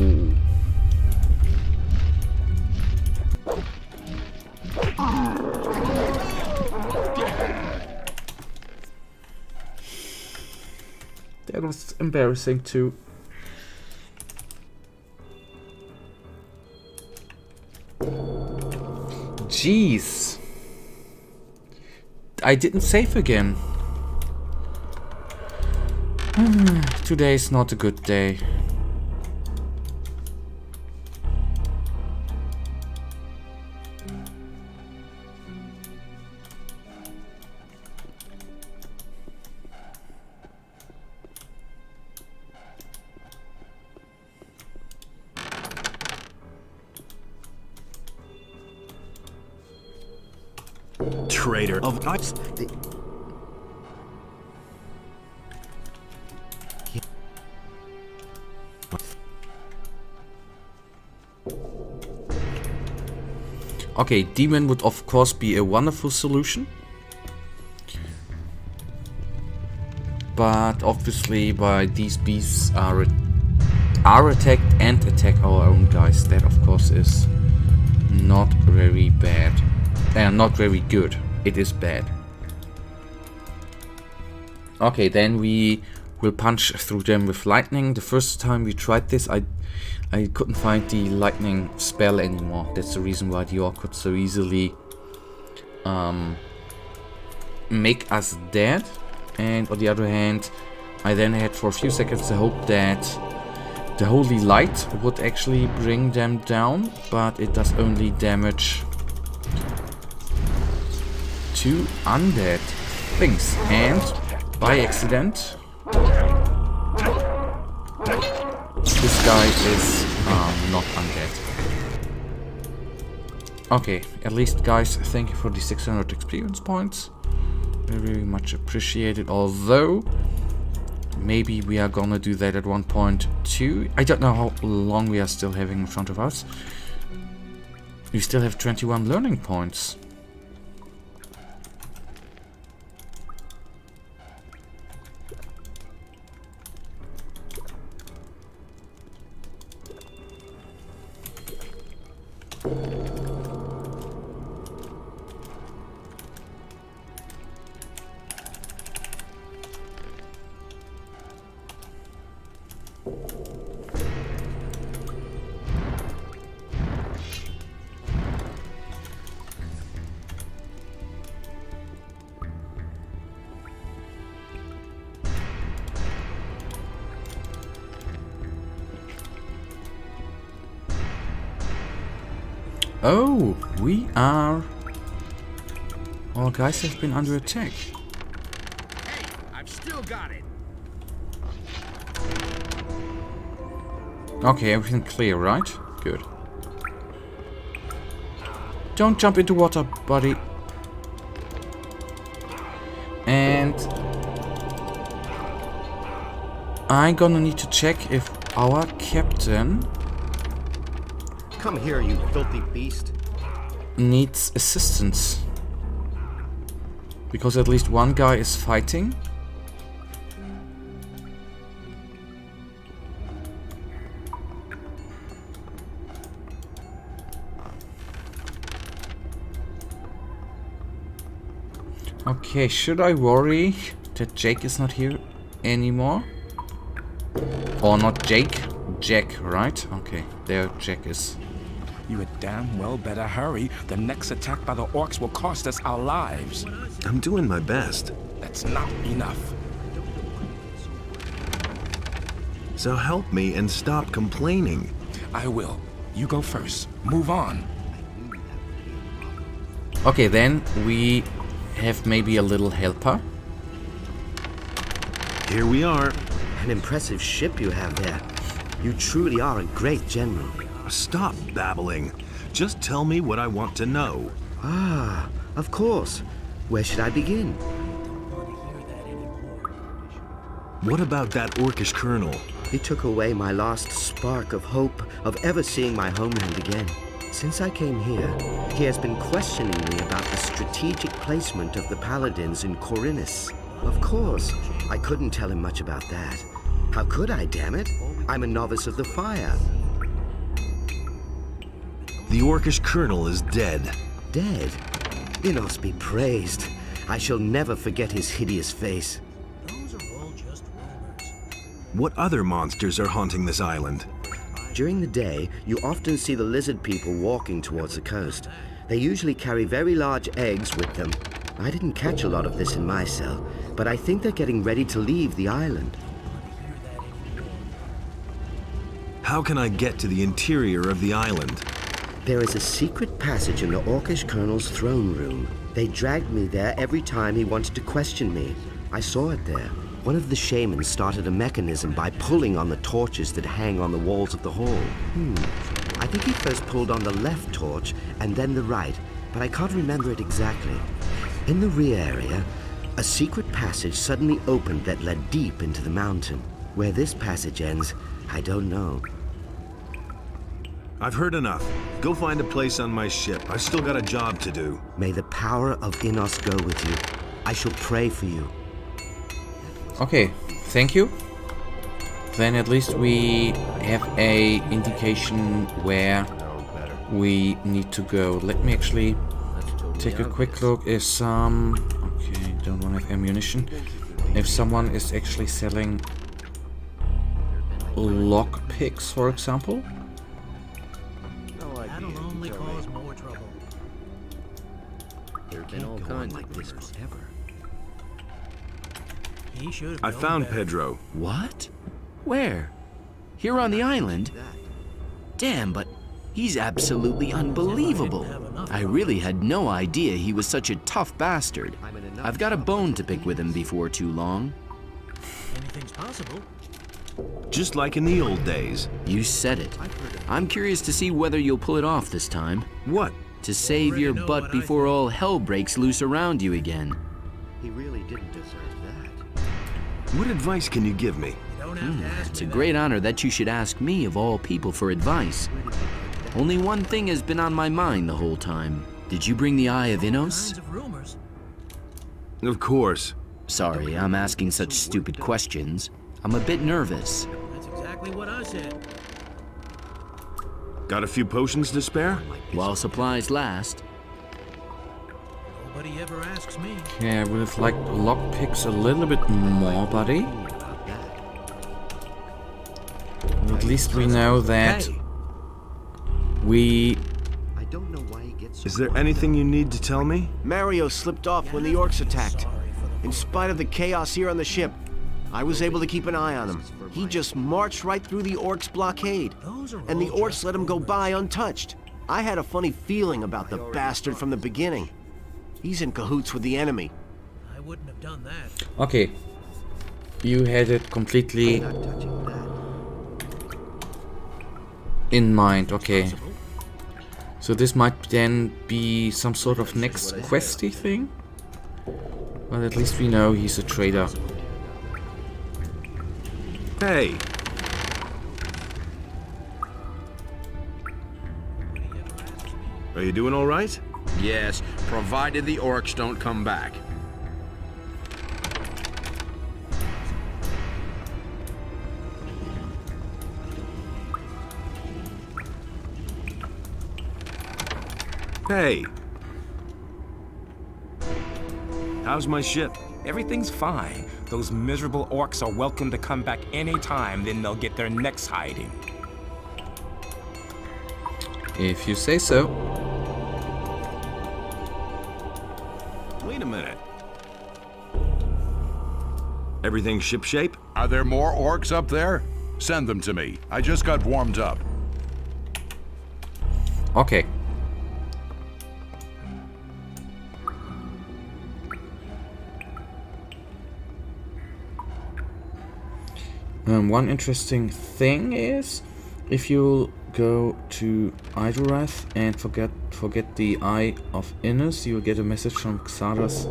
That was embarrassing too. Jeez. I didn't save again. Today is not a good day. Traitor of us. Okay, demon would of course be a wonderful solution. But obviously by these beasts are attacked and attack our own guys. That of course is not very bad. Not very good. It is bad. Okay, then we will punch through them with lightning. The first time we tried this, I couldn't find the lightning spell anymore. That's the reason why the orc could so easily make us dead. And on the other hand, I then had for a few seconds the hope that the holy light would actually bring them down, but it does only damage to undead things. And by accident, this guy is not undead. Okay, at least guys, thank you for the 600 experience points. Very much appreciated, although maybe we are gonna do that at one point too. I don't know how long we are still having in front of us. We still have 21 learning points. Oh, we are... Our guys have been under attack. Hey, I've still got it. Okay, everything clear, right? Good. Don't jump into water, buddy. And I'm gonna need to check if our captain Come here, you filthy beast. needs assistance. Because at least one guy is fighting. Okay, should I worry that Jake is not here anymore? Or not Jake? Jack, right? Okay, there Jack is. You had damn well better hurry. The next attack by the orcs will cost us our lives. I'm doing my best. That's not enough. So help me and stop complaining. I will. You go first. Move on. Okay, then we have maybe a little helper. Here we are. An impressive ship you have there. You truly are a great general. Stop babbling. Just tell me what I want to know. Ah, of course. Where should I begin? What about that orcish colonel? He took away my last spark of hope of ever seeing my homeland again. Since I came here, he has been questioning me about the strategic placement of the paladins in Corinus. Of course, I couldn't tell him much about that. How could I, damn it? I'm a novice of the fire. The orcish colonel is dead. Dead? Inos be praised. I shall never forget his hideous face. What other monsters are haunting this island? During the day, you often see the lizard people walking towards the coast. They usually carry very large eggs with them. I didn't catch a lot of this in my cell, but I think they're getting ready to leave the island. How can I get to the interior of the island? There is a secret passage in the Orcish Colonel's throne room. They dragged me there every time he wanted to question me. I saw it there. One of the shamans started a mechanism by pulling on the torches that hang on the walls of the hall. I think he first pulled on the left torch and then the right, but I can't remember it exactly. In the rear area, a secret passage suddenly opened that led deep into the mountain. Where this passage ends, I don't know. I've heard enough. Go find a place on my ship. I've still got a job to do. May the power of Inos go with you. I shall pray for you. Okay, thank you. Then at least we have a indication where we need to go. Let me actually take a quick look. If some... Okay, don't want to have ammunition. If someone is actually selling lock picks, for example. That'll only cause more trouble. There have been all kinds like this forever. I found Pedro. What? Where? Here on the island? Damn, but he's absolutely unbelievable. I really had no idea he was such a tough bastard. I've got a bone to pick with him before too long. Anything's possible. Just like in the old days. You said it. I'm curious to see whether you'll pull it off this time. What? To save your butt before all hell breaks loose around you again. He really didn't deserve that. What advice can you give me? It's a great honor that you should ask me of all people for advice. Only one thing has been on my mind the whole time. Did you bring the Eye of Inos? Of course. Sorry, I'm asking such stupid questions. I'm a bit nervous. That's exactly what I said. Got a few potions to spare? While supplies last. Nobody ever asks me. Okay, I would have liked lockpicks a little bit more, buddy. At least we know that we... I don't know why he gets so... Is there anything you need to tell me? Mario slipped off when the orcs attacked. In spite of the chaos here on the ship, I was able to keep an eye on him. He just marched right through the orcs' blockade, and the orcs let him go by untouched. I had a funny feeling about the bastard from the beginning. He's in cahoots with the enemy. I wouldn't have done that. Okay. You had it completely in mind, okay. So this might then be some sort of next questy thing. But at least we know he's a trader. Hey! Are you doing all right? Yes, provided the orcs don't come back. Hey! How's my ship? Everything's fine. Those miserable orcs are welcome to come back any time, then they'll get their necks hiding. If you say so. Wait a minute. Everything shipshape? Are there more orcs up there? Send them to me. I just got warmed up. Okay. One interesting thing is, if you go to Erderath and forget the Eye of Innes, you will get a message from Xardas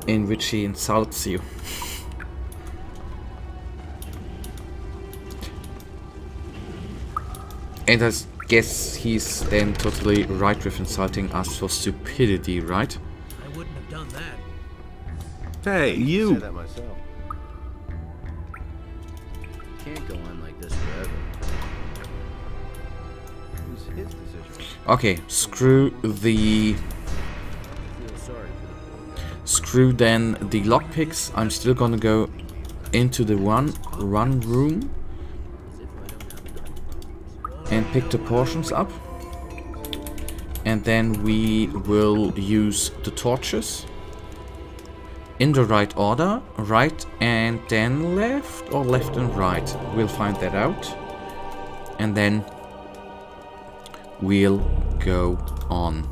in which he insults you. And I guess he's then totally right with insulting us for stupidity, right? I wouldn't have done that. Hey, you! I say that myself. Can't go on like this forever. It was his decision. Okay, screw then the lockpicks. I'm still gonna go into the run room and pick the portions up, and then we will use the torches in the right order, right and then left, or left and right. We'll find that out, and then we'll go on.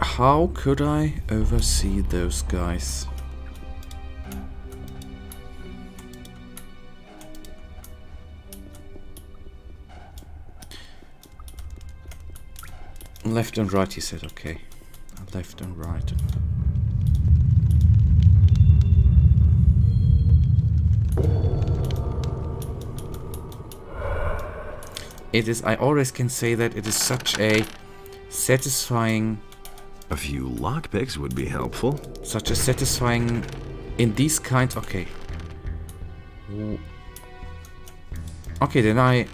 How could I oversee those guys? Left and right, he said, okay. Left and right. It is, I always can say that it is such a satisfying... A few lockpicks would be helpful. Such a satisfying... In these kinds... Okay. Okay, then I...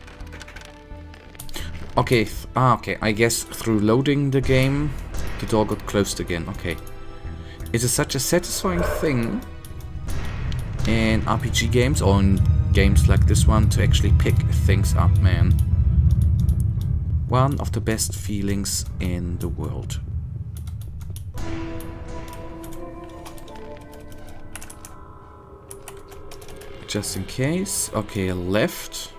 Okay, okay, I guess through loading the game, the door got closed again, okay. It is such a satisfying thing in RPG games, or in games like this one, to actually pick things up, man. One of the best feelings in the world. Just in case, okay, left.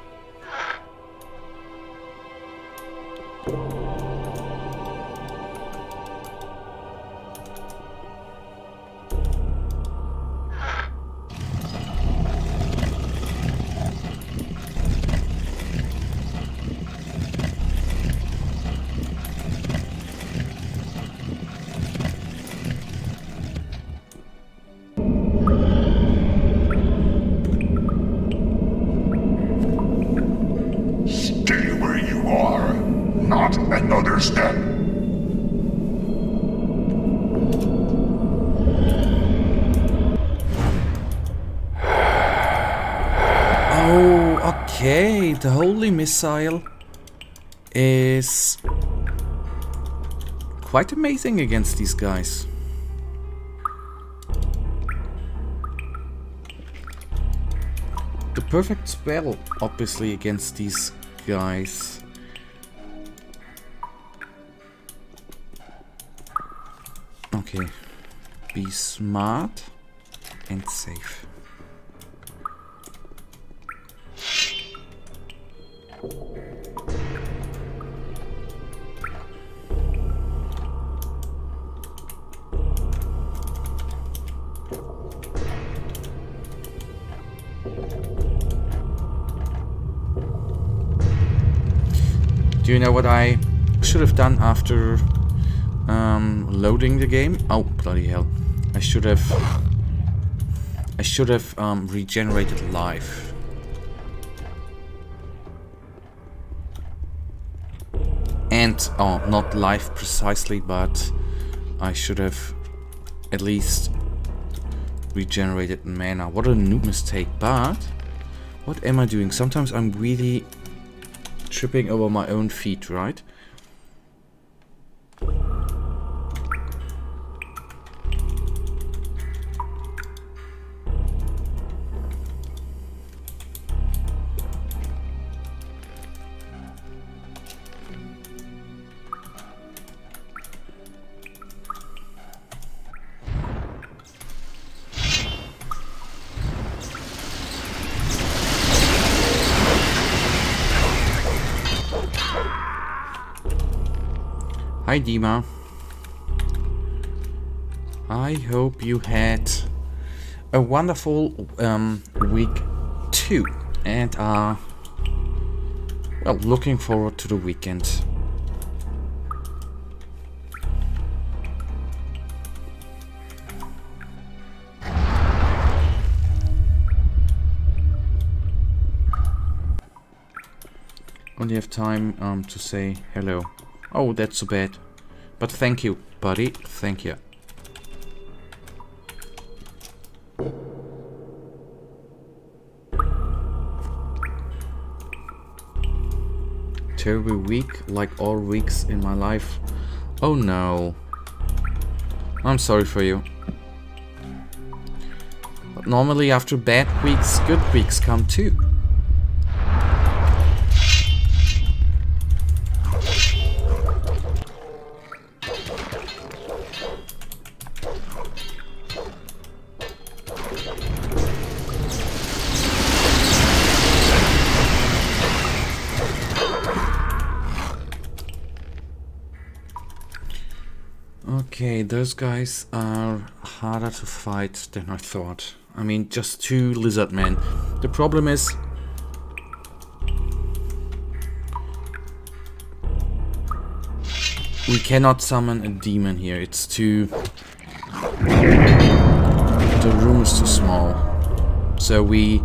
Stay where you are. Not another step. Oh, okay. The holy missile is quite amazing against these guys. The perfect spell, obviously, against these guys. Okay. Be smart and safe. Do you know what I should have done after loading the game? Oh, bloody hell. I should have regenerated life. And, oh, not life precisely, but I should have at least regenerated mana. What a noob mistake, but what am I doing? Sometimes I'm really tripping over my own feet, right? Hi Dima. I hope you had a wonderful week too, and are well looking forward to the weekend. Only have time to say hello. Oh, that's so bad. But thank you, buddy. Thank you. Terrible week, like all weeks in my life. Oh no. I'm sorry for you. But normally after bad weeks, good weeks come too. Okay, those guys are harder to fight than I thought. I mean, just 2 lizard men. The problem is we cannot summon a demon here. It's too... the room is too small. So we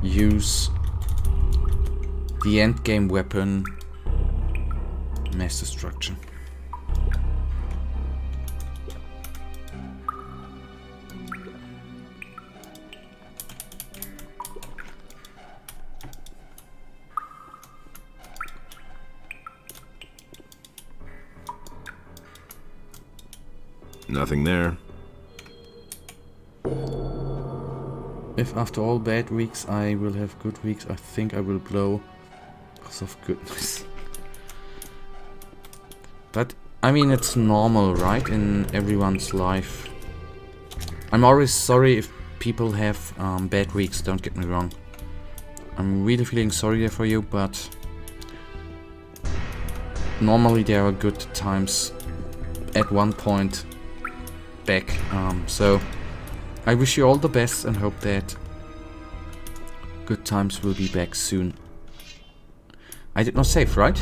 use the endgame weapon, mass destruction. Nothing there. If after all bad weeks I will have good weeks, I think I will blow because of goodness. But, I mean, it's normal, right? In everyone's life. I'm always sorry if people have bad weeks, don't get me wrong. I'm really feeling sorry for you, but normally there are good times at one point back. So I wish you all the best and hope that good times will be back soon. I did not save, right?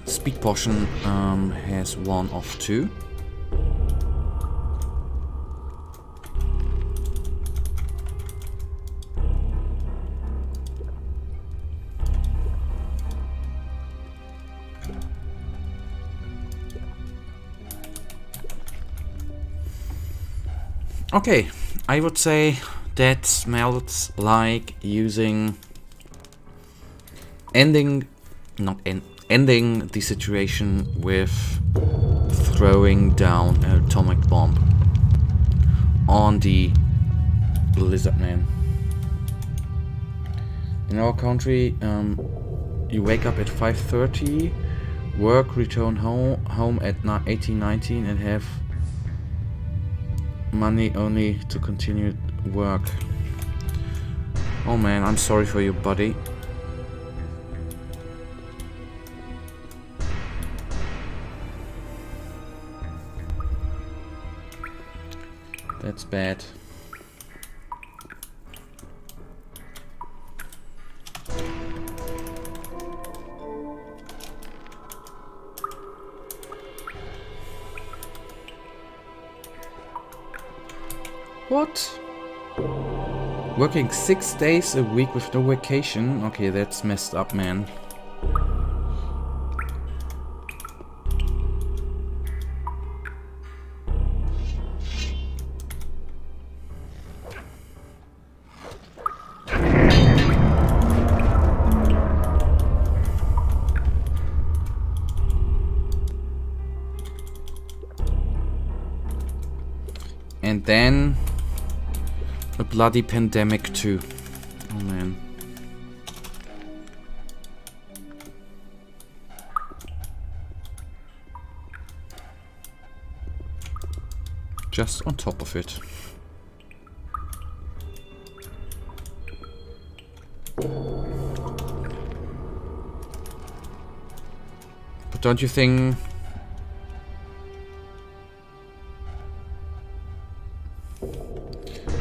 Speed potion has 1 of 2. Okay, I would say that smells like using ending the situation with throwing down an atomic bomb on the lizard man. In our country, you wake up at 5:30, work, return home at 18:19 and have money only to continue work. Oh man, I'm sorry for you, buddy. That's bad. What? Working 6 days a week with no vacation? Okay, that's messed up, man. And then a bloody pandemic too. Oh man. Just on top of it. But don't you think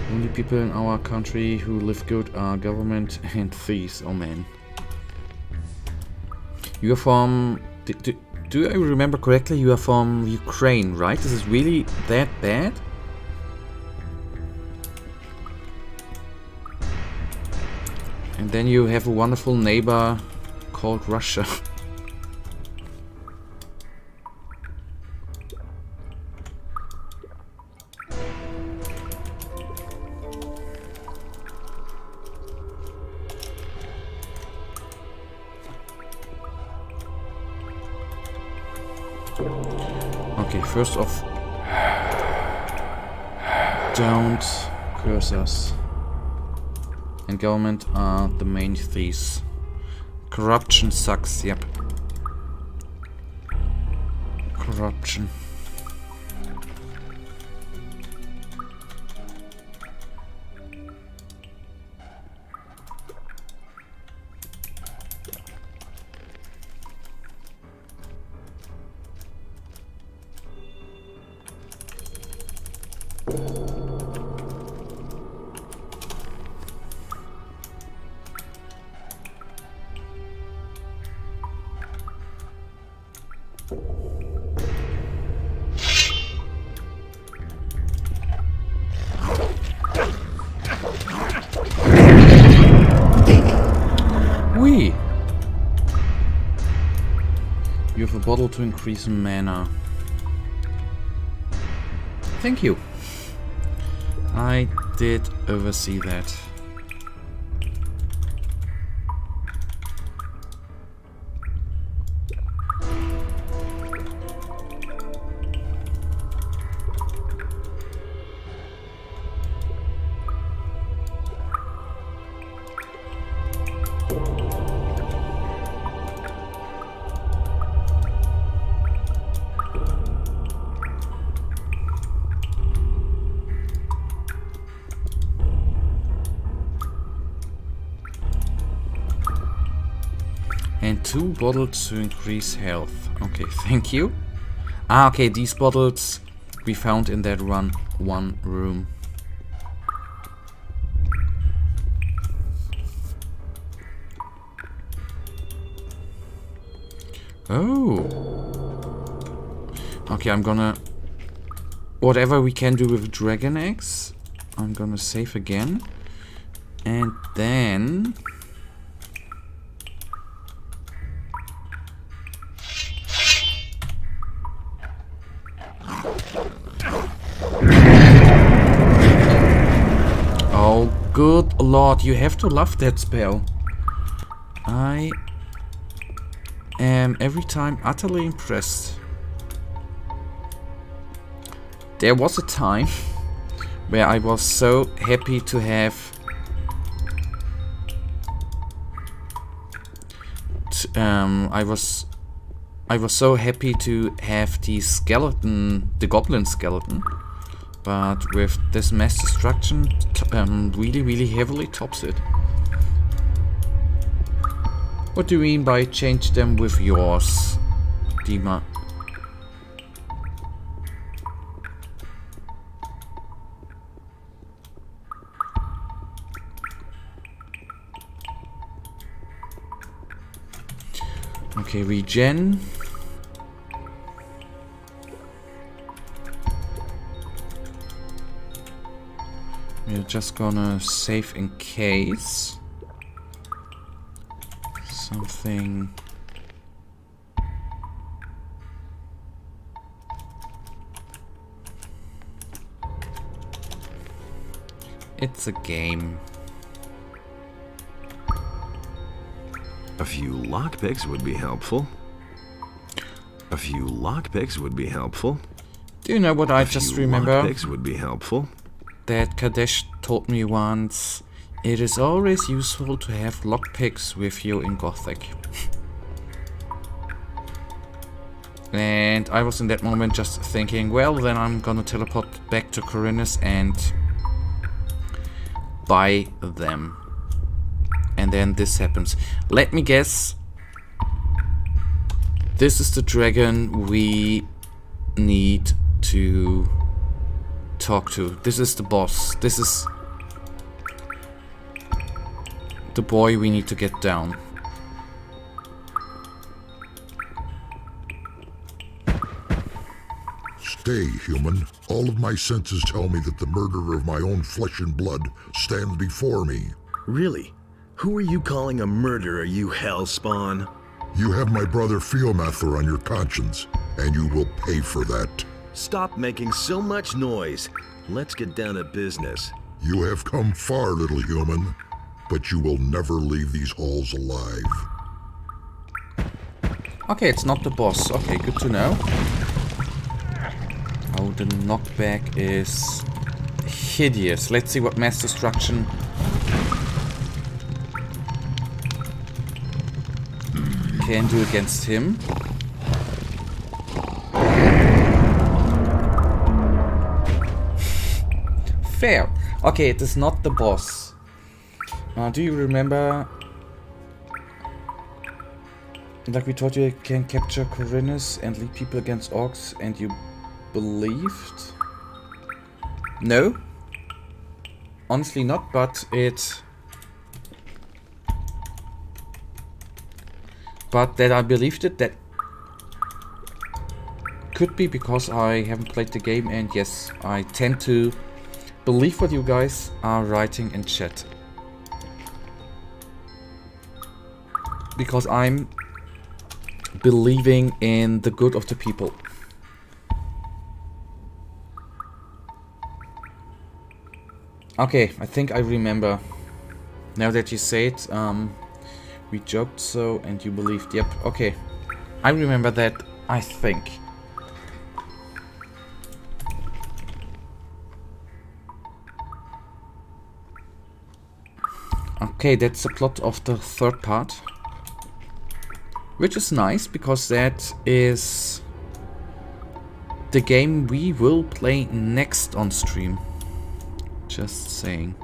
only people in our country who live good are government and thieves? Oh man. You are from... Do I remember correctly? You are from Ukraine, right? Is it really that bad? And then you have a wonderful neighbor called Russia. Okay, first off, don't curse us. And government are the main thieves. Corruption sucks, yep. Corruption. Wee! You have a bottle to increase mana. Thank you. I did oversee that. And 2 bottles to increase health. Okay, thank you. Ah, okay, these bottles we found in that one room. Oh. Okay, I'm gonna... Whatever we can do with dragon eggs, I'm gonna save again. And then... Oh, good lord, you have to love that spell. I am every time utterly impressed. There was a time where I was so happy to have I was so happy to have the skeleton, the goblin skeleton, but with this mass destruction really heavily tops it. What do you mean by change them with yours, Dima? Okay, regen. We're just gonna save in case something. It's a game. A few lockpicks would be helpful. A few lockpicks would be helpful. Do you know what I just remember? Lockpicks would be helpful. That Kadesh told me once. It is always useful to have lockpicks with you in Gothic. And I was in that moment just thinking, well, then I'm gonna teleport back to Corinus and buy them. And then this happens. Let me guess. This is the dragon we need to talk to. This is the boss. This is the boy we need to get down. Stay, human. All of my senses tell me that the murderer of my own flesh and blood stands before me. Really? Who are you calling a murderer, you hellspawn? You have my brother Fiomather on your conscience, and you will pay for that. Stop making so much noise. Let's get down to business. You have come far, little human, but you will never leave these halls alive. Okay, it's not the boss. Okay, good to know. Oh, the knockback is hideous. Let's see what mass destruction can do against him. Fair. Okay, it is not the boss. Do you remember? Like we told you, you can capture Corinus and lead people against orcs, and you believed? No. Honestly not, but it... But that I believed it, that could be because I haven't played the game, and yes, I tend to believe what you guys are writing in chat. Because I'm believing in the good of the people. Okay, I think I remember. Now that you say it, we joked so and you believed. Yep, okay. I remember that, I think. Okay, that's the plot of the third part. Which is nice, because that is the game we will play next on stream. Just saying.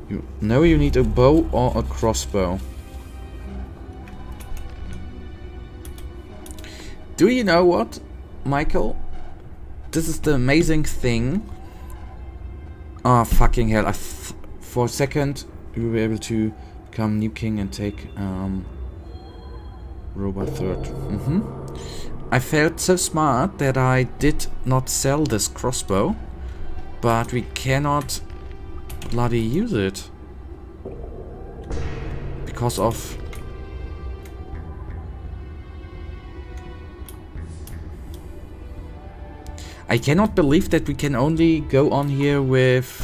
You know you need a bow or a crossbow. Do you know what, Michael? This is the amazing thing. Oh, fucking hell. For a second, we were able to become new king and take Robot third. I felt so smart that I did not sell this crossbow, but we cannot bloody use it because of I cannot believe that we can only go on here with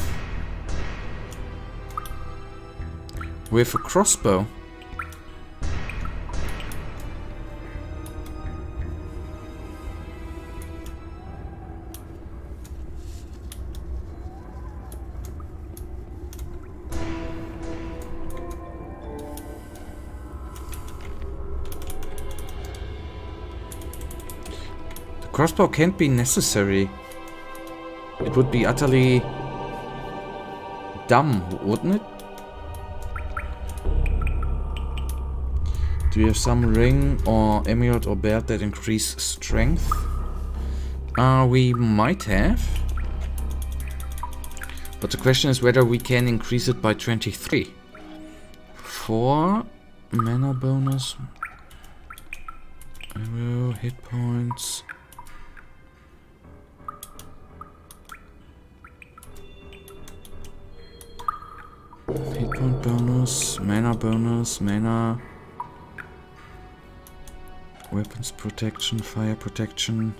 a crossbow. crossbow can't be necessary. It would be utterly dumb, wouldn't it? Do you have some ring or amulet or belt that increase strength? We might have. But the question is whether we can increase it by 23. 4 mana bonus. Arrow, hit points. Hit point bonus, mana. Weapons protection, fire protection.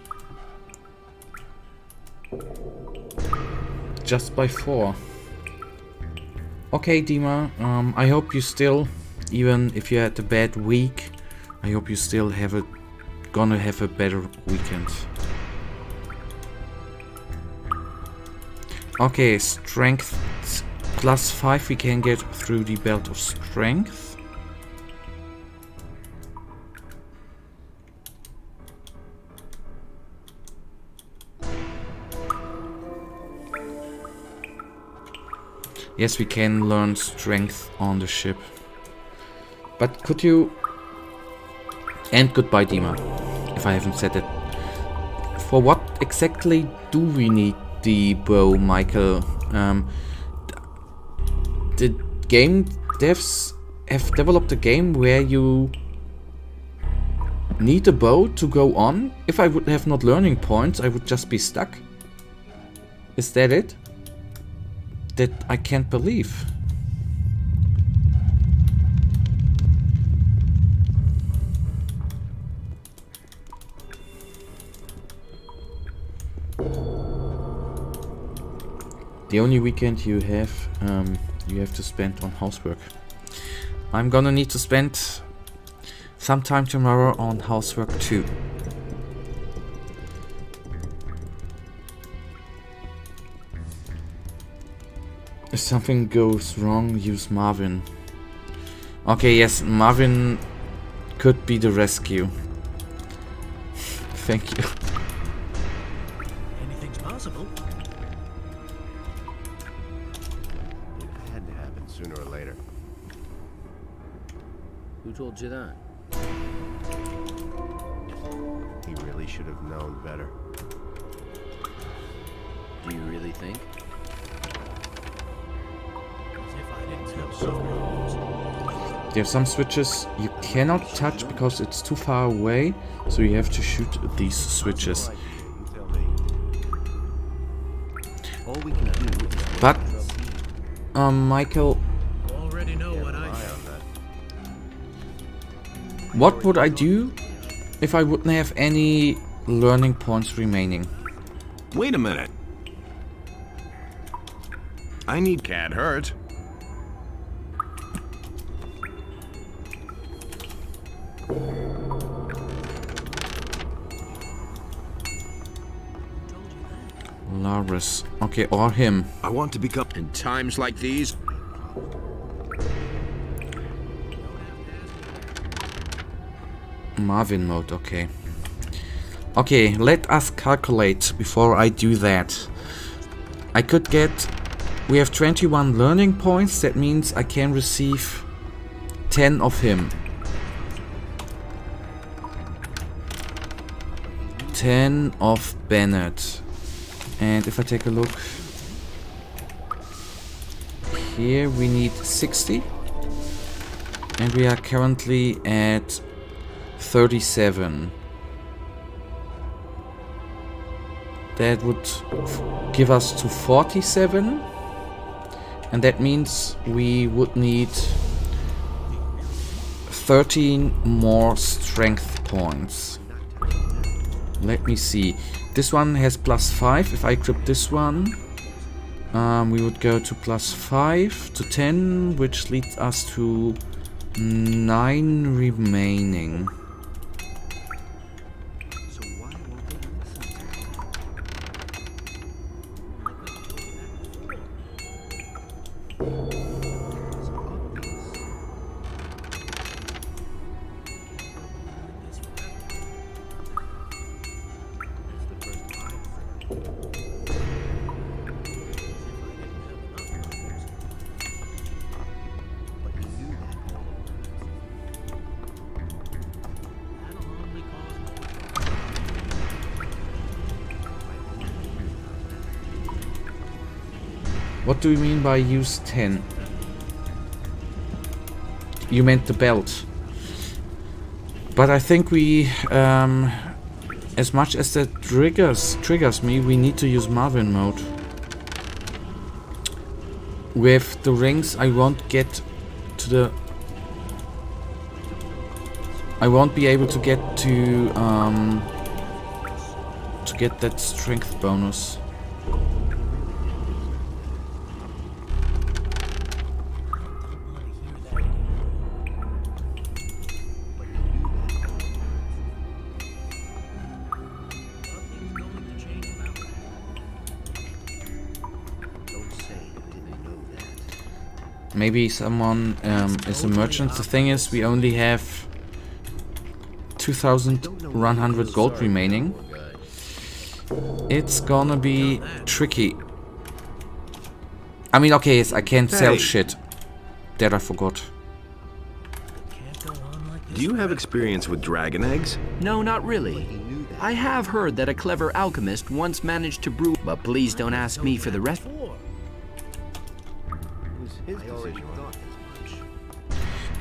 Just by 4. Okay, Dima, I hope you still, even if you had a bad week, I hope you still gonna have a better weekend. Okay, strength plus 5 we can get through the belt of strength. Yes, we can learn strength on the ship. But could you... And goodbye, Dima, if I haven't said it. For what exactly do we need the bow, Michael? The game devs have developed a game where you need a bow to go on. If I would have not learning points, I would just be stuck. Is that it? That I can't believe. The only weekend you have to spend on housework. I'm gonna need to spend some time tomorrow on housework too. If something goes wrong, use Marvin. Okay, yes, Marvin could be the rescue. Thank you. Anything's possible. It had to happen sooner or later. Who told you that? He really should have known better. Do you really think? There are some switches you cannot touch because it's too far away, so you have to shoot these switches. But, Michael, what would I do if I wouldn't have any learning points remaining? Wait a minute. I need... Can't hurt. Laris. Okay, or him. I want to become... In times like these... Marvin mode, okay. Okay, let us calculate before I do that. I could get... We have 21 learning points, that means I can receive 10 of him. 10 of Bennett. And if I take a look... Here we need 60. And we are currently at 37. That would give us to 47. And that means we would need 13 more strength points. Let me see. This one has +5. If I equip this one, we would go to +5 to 10, which leads us to 9 remaining. What do you mean by use 10? You meant the belt. But I think we, as much as that triggers me, we need to use Marvin mode. With the rings, I won't get to the... I won't be able to get to get that strength bonus. Maybe someone is a merchant. The thing is, we only have 2,100 gold remaining. It's gonna be tricky. I mean, okay, yes, I can't sell shit. That I forgot. Do you have experience with dragon eggs? No, not really. I have heard that a clever alchemist once managed to brew, but please don't ask me for the rest.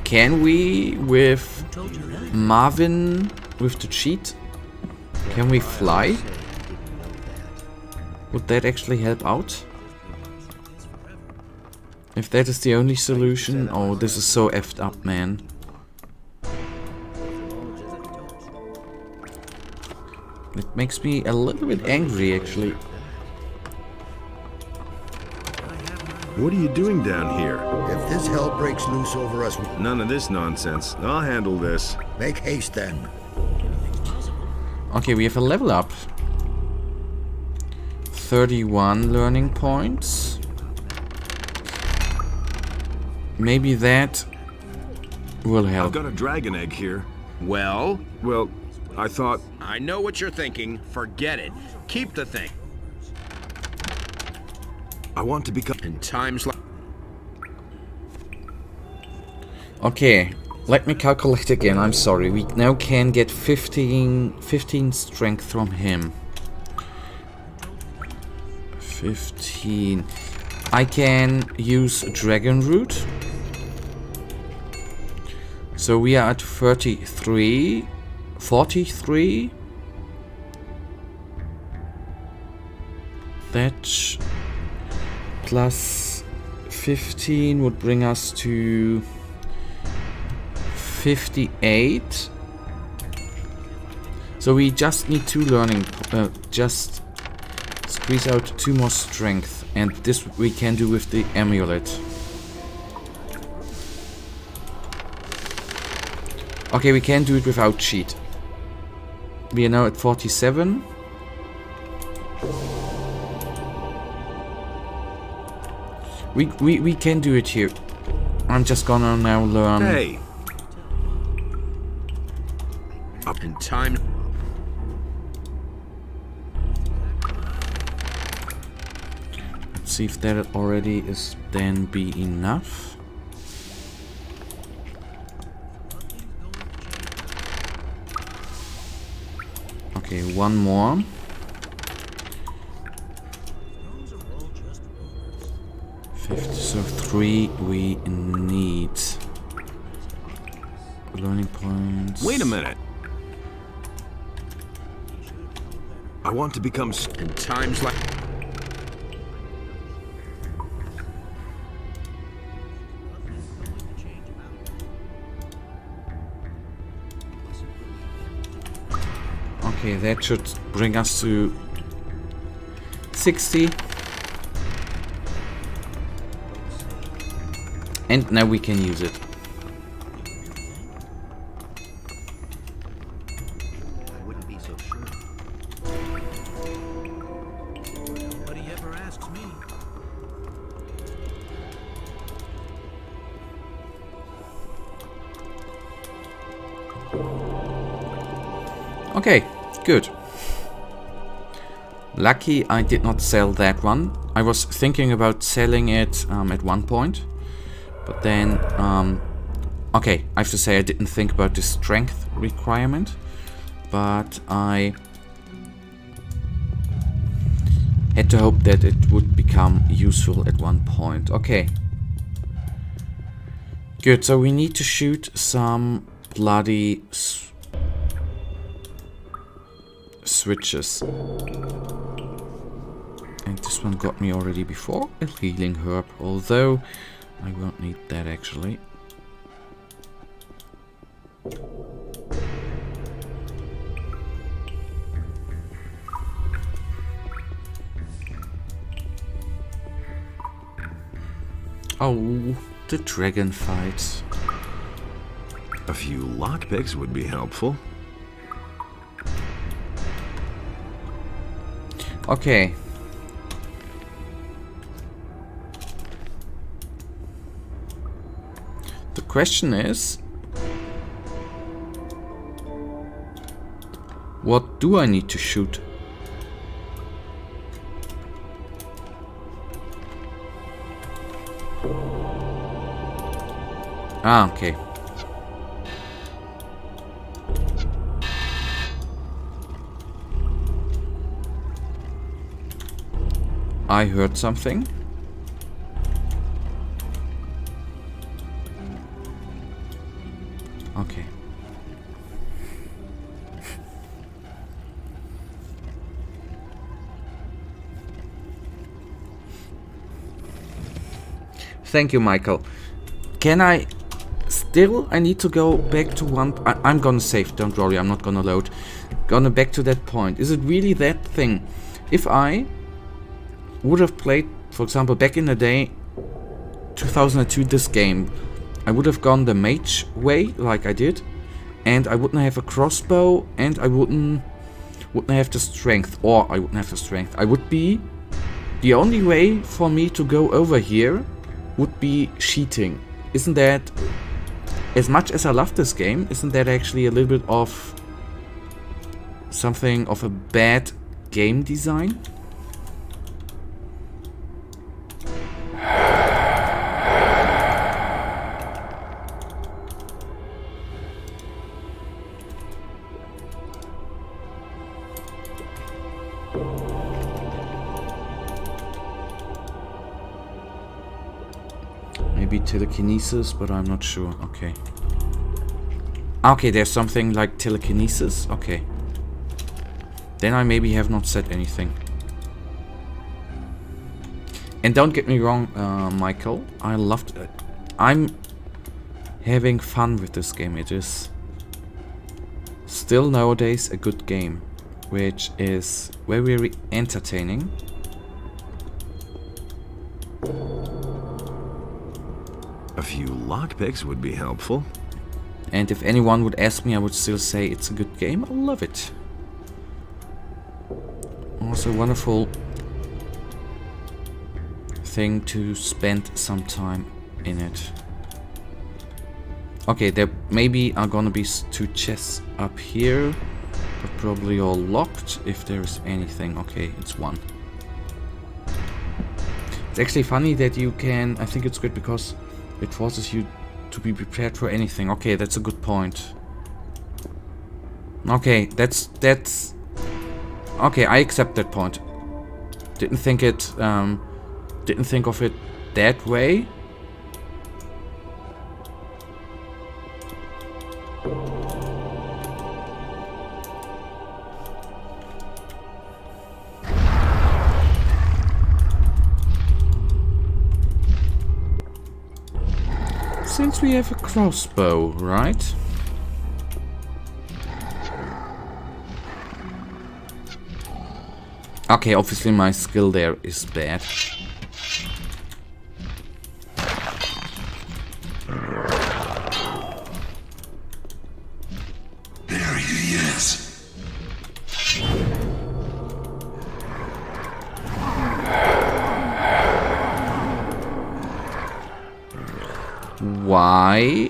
Can we, with Marvin, with the cheat, can we fly? Would that actually help out? If that is the only solution, oh, this is so effed up, man. It makes me a little bit angry, actually. What are you doing down here? If this hell breaks loose over us... None of this nonsense. I'll handle this. Make haste, then. Okay, we have a level up. 31 learning points. Maybe that will help. I've got a dragon egg here. Well? Well, I thought... I know what you're thinking. Forget it. Keep the thing. I want to become... In times like... Okay, let me calculate again. I'm sorry. We now can get 15 strength from him. 15. I can use Dragon Root. So we are at 33. 43. That plus 15 would bring us to 58. So we just need 2 learning, just squeeze out 2 more strength, and this we can do with the amulet. Okay, we can do it without cheat. We are now at 47. We can do it here. I'm just gonna now learn. Hey. Up in time. Let's see if that already is then be enough. Okay, 1 more. So 3 we need. Learning points. Wait a minute. I want to become... In times like... Okay, that should bring us to 60. And now we can use it. I wouldn't be so sure. Nobody ever asks me. Okay, good. Lucky I did not sell that one. I was thinking about selling it at one point. But then, okay, I have to say I didn't think about the strength requirement, but I Had to hope that it would become useful at one point. Okay. Good, so we need to shoot some bloody switches. And this one got me already before. A healing herb, although I won't need that actually. Oh, the dragon fight. A few lockpicks would be helpful. Okay. The question is, what do I need to shoot? Ah, okay. I heard something. Okay. Thank you, Michael. Can I... Still, I need to go back to one... I'm gonna save, don't worry, I'm not gonna load. Gonna back to that point. Is it really that thing? If I would have played, for example, back in the day, 2002, this game, I would have gone the mage way, like I did, and I wouldn't have a crossbow, and I wouldn't have the strength, or I wouldn't have the strength. I would be... The only way for me to go over here would be cheating. Isn't that... As much as I love this game, isn't that actually a little bit of something of a bad game design? Maybe telekinesis, but I'm not sure. Okay. Okay, there's something like telekinesis. Okay. Then I maybe have not said anything. And don't get me wrong, Michael. I loved it. I'm having fun with this game. It is still nowadays a good game, which is very entertaining. A few lockpicks would be helpful. And if anyone would ask me, I would still say it's a good game. I love it. Also a wonderful thing to spend some time in it. Okay, there maybe are gonna be two chests up here, but probably all locked if there is anything. Okay, it's one. It's actually funny that you can... I think it's good because it forces you to be prepared for anything. Okay, that's a good point. Okay, that's... Okay, I accept that point. Didn't think of it that way. Since we have a crossbow, right? Okay, obviously my skill there is bad. There he is. Why?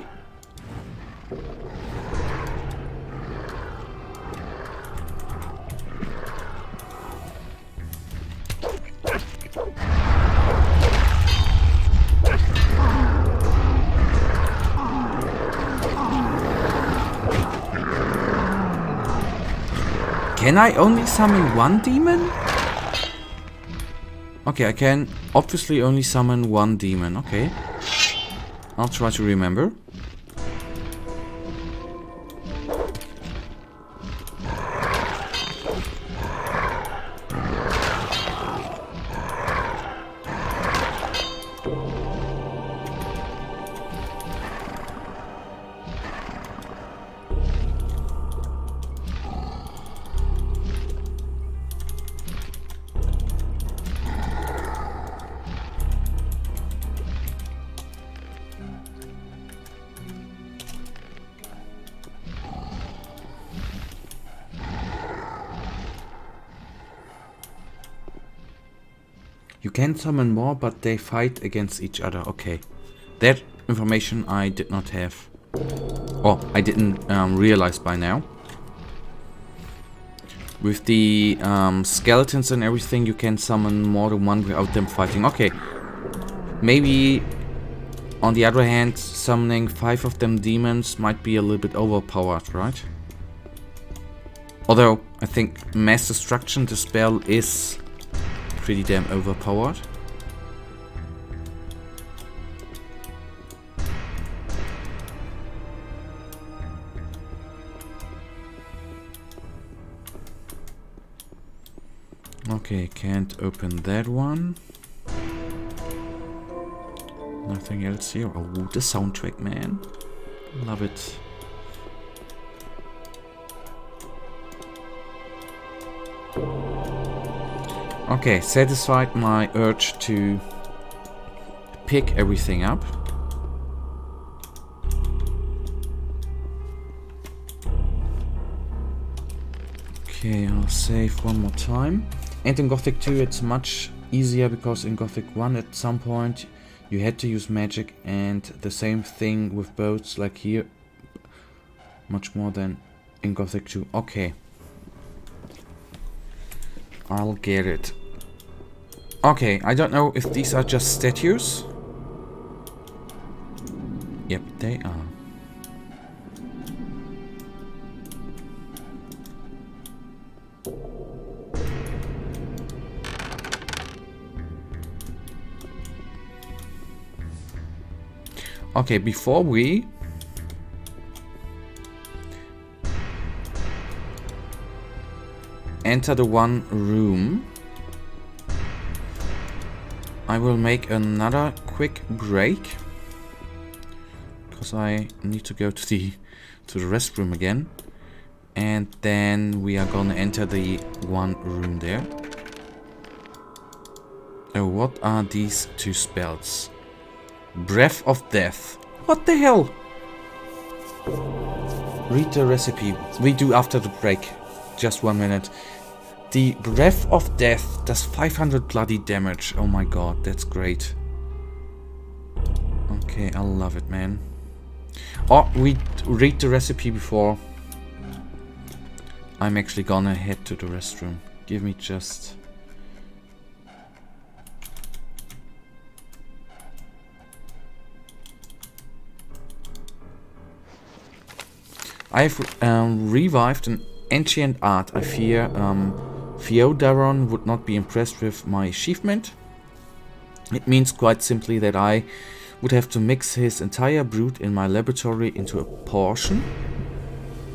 Can I only summon one demon? Okay, I can obviously only summon one demon. Okay. I'll try to remember. You can summon more, but they fight against each other. Okay. That information I did not have. Oh, I didn't realize by now. With the skeletons and everything, you can summon more than one without them fighting. Okay. Maybe, on the other hand, summoning 5 of them demons might be a little bit overpowered, right? Although, I think Mass Destruction, the spell, is pretty damn overpowered. Okay, can't open that one. Nothing else here. Oh, the soundtrack, man. Love it. Okay, satisfied my urge to pick everything up. Okay, I'll save one more time. And in Gothic 2 it's much easier because in Gothic 1 at some point you had to use magic, and the same thing with boats like here. Much more than in Gothic 2. Okay. I'll get it. Okay, I don't know if these are just statues. Yep, they are. Okay, before we enter the one room, I will make another quick break because I need to go to the restroom again, and then we are gonna enter the one room there. Oh, what are these 2 spells? Breath of Death. What the hell? Read the recipe. We do after the break. Just 1 minute. The Breath of Death does 500 bloody damage. Oh my god, that's great. Okay, I love it, man. Oh, we read the recipe before I'm actually gonna head to the restroom. Give me just... I've revived an ancient art. I fear Theodaron would not be impressed with my achievement. It means quite simply that I would have to mix his entire brood in my laboratory into a portion.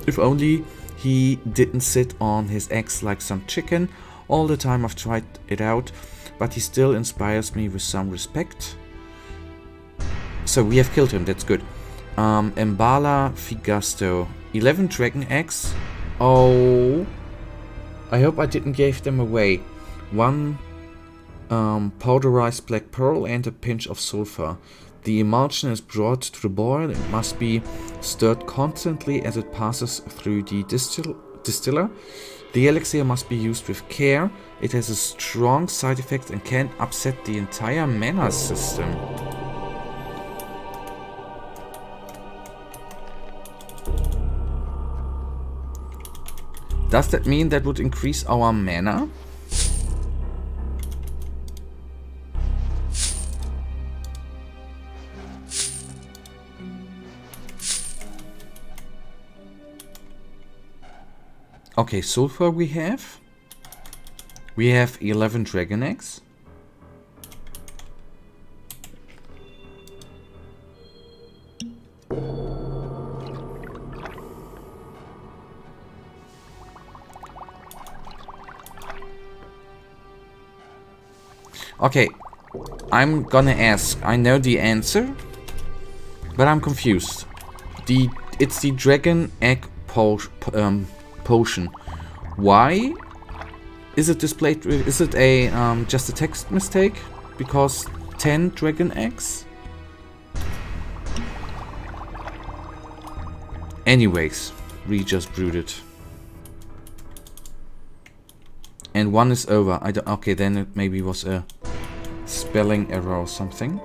If only he didn't sit on his eggs like some chicken all the time I've tried it out, but he still inspires me with some respect. So we have killed him, that's good. Mbala Figasto. 11 dragon eggs. Oh, I hope I didn't give them away. 1 powderized black pearl and a pinch of sulfur. The emulsion is brought to the boil. It must be stirred constantly as it passes through the distiller. The elixir must be used with care. It has a strong side effect and can upset the entire mana system. Does that mean that would increase our mana? Okay, sulfur we have. We have 11 dragon eggs. Okay, I'm gonna ask. I know the answer, but I'm confused. It's the dragon egg potion. Why is it displayed? Is it a just a text mistake? Because 10 dragon eggs? Anyways, we just brewed it. And one is over. I don't. Okay, then it maybe was a spelling error or something.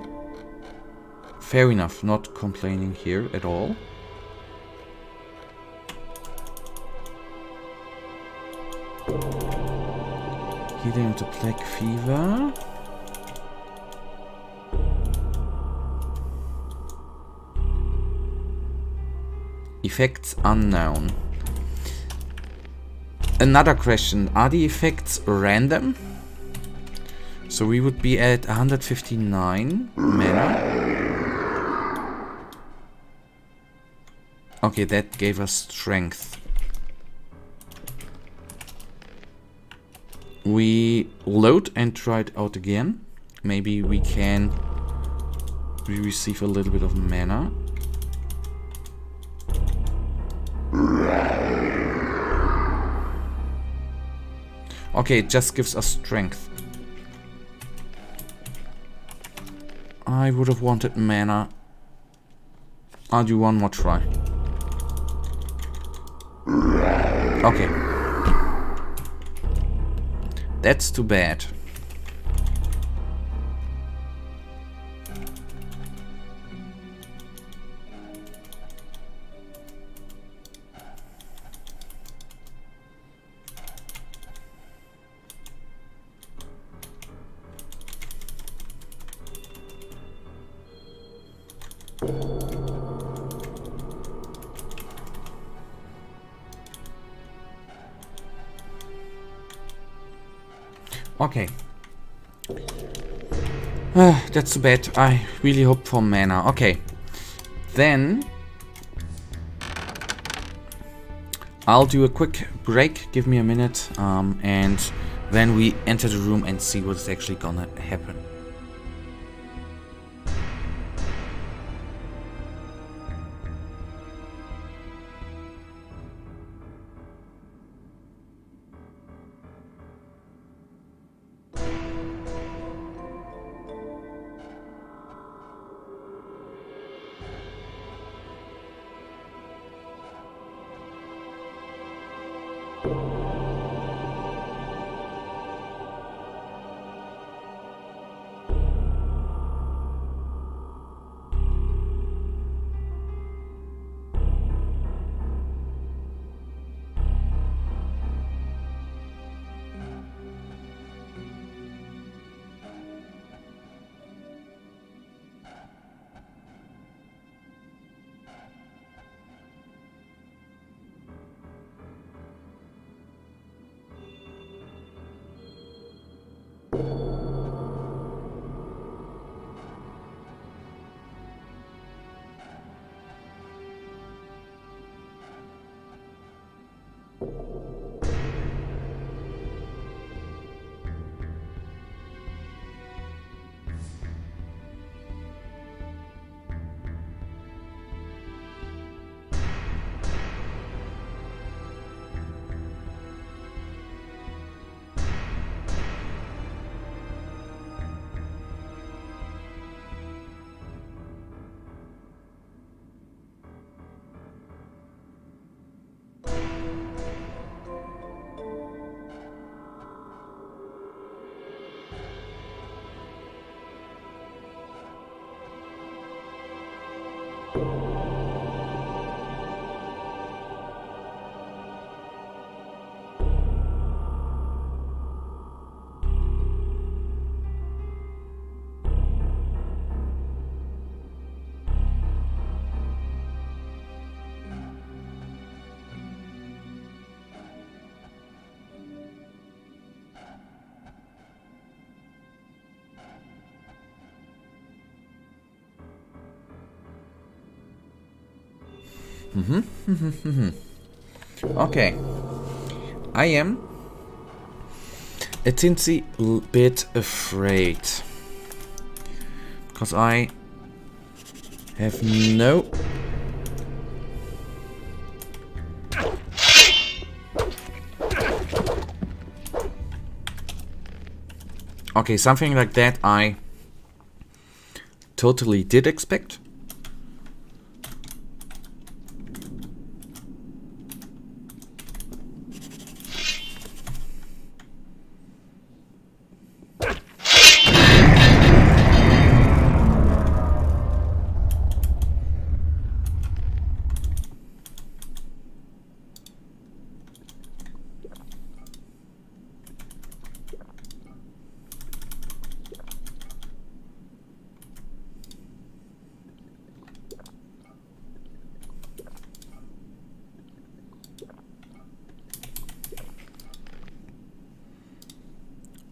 Fair enough. Not complaining here at all. Healing into plague fever. Effects unknown. Another question, are the effects random? So we would be at 159 mana. Okay, that gave us strength. We load and try it out again. Maybe we can receive a little bit of mana. Okay, it just gives us strength. I would have wanted mana. I'll do one more try. Okay. That's too bad. Okay. That's too bad. I really hope for mana. Okay. Then I'll do a quick break. Give me a minute. And then we enter the room and see what's actually gonna happen. Okay. I am a teensy bit afraid. Because I have no... Okay, something like that I totally did expect.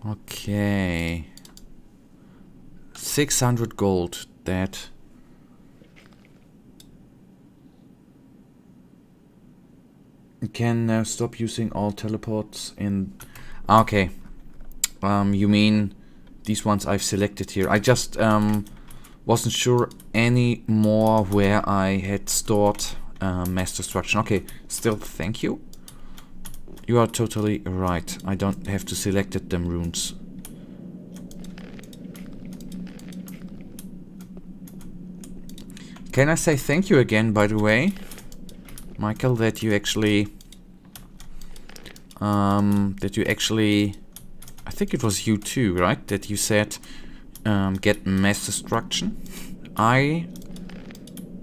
Okay, 600 gold. That you can now stop using all teleports in. Okay, you mean these ones I've selected here? I just wasn't sure anymore where I had stored mass destruction. Okay, still thank you. You are totally right. I don't have to select it, them runes. Can I say thank you again, by the way, Michael, that you actually... I think it was you too, right? That you said get mass destruction. I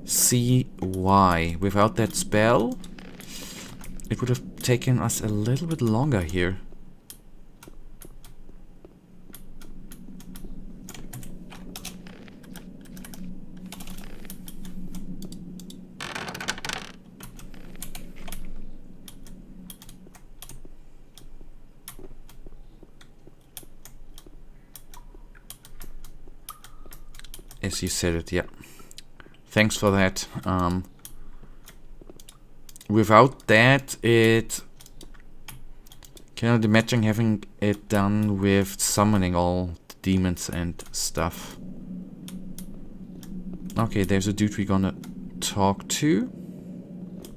see why. Without that spell, it would have taken us a little bit longer here. As you said it, yeah. Thanks for that. Without that, it... Cannot imagine having it done with summoning all the demons and stuff. Okay, there's a dude we're gonna talk to.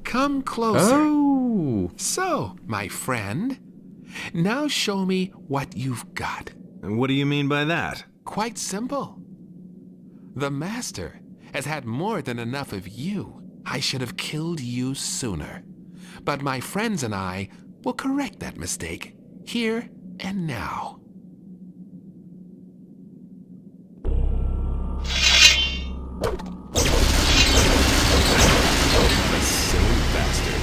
Come closer. Oh! So, my friend, now show me what you've got. And what do you mean by that? Quite simple. The Master has had more than enough of you. I should have killed you sooner. But my friends and I will correct that mistake, here and now. The silly bastard.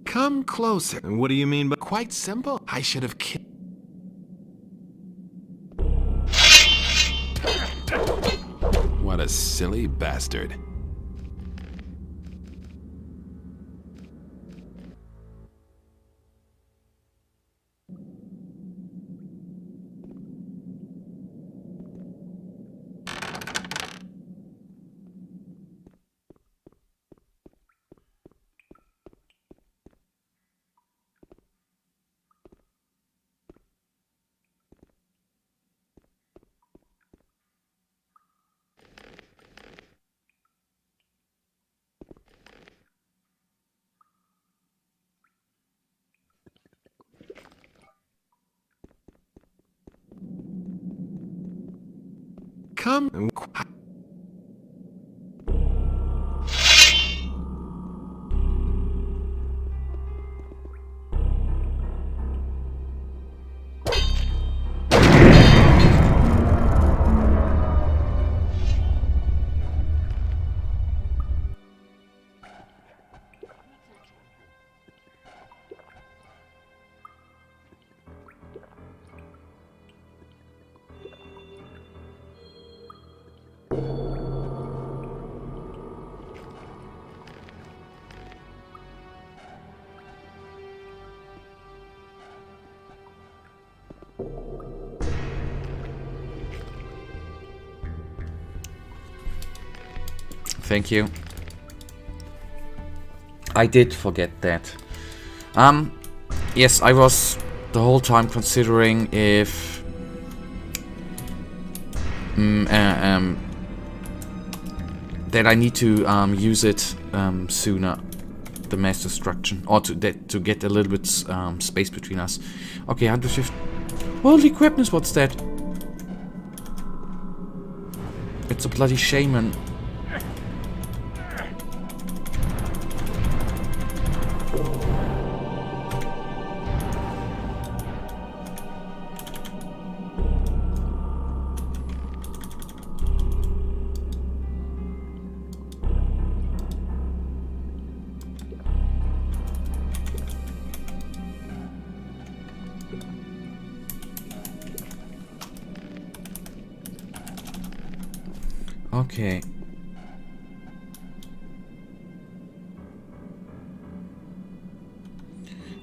Come closer. And what do you mean by... Quite simple. I should have killed... What a silly bastard. Come... Thank you. I did forget that. Yes, I was the whole time considering if that I need to use it sooner, the mass destruction, or to get a little bit space between us. Okay, 150. Holy crapness, what's that? It's a bloody shaman. Okay.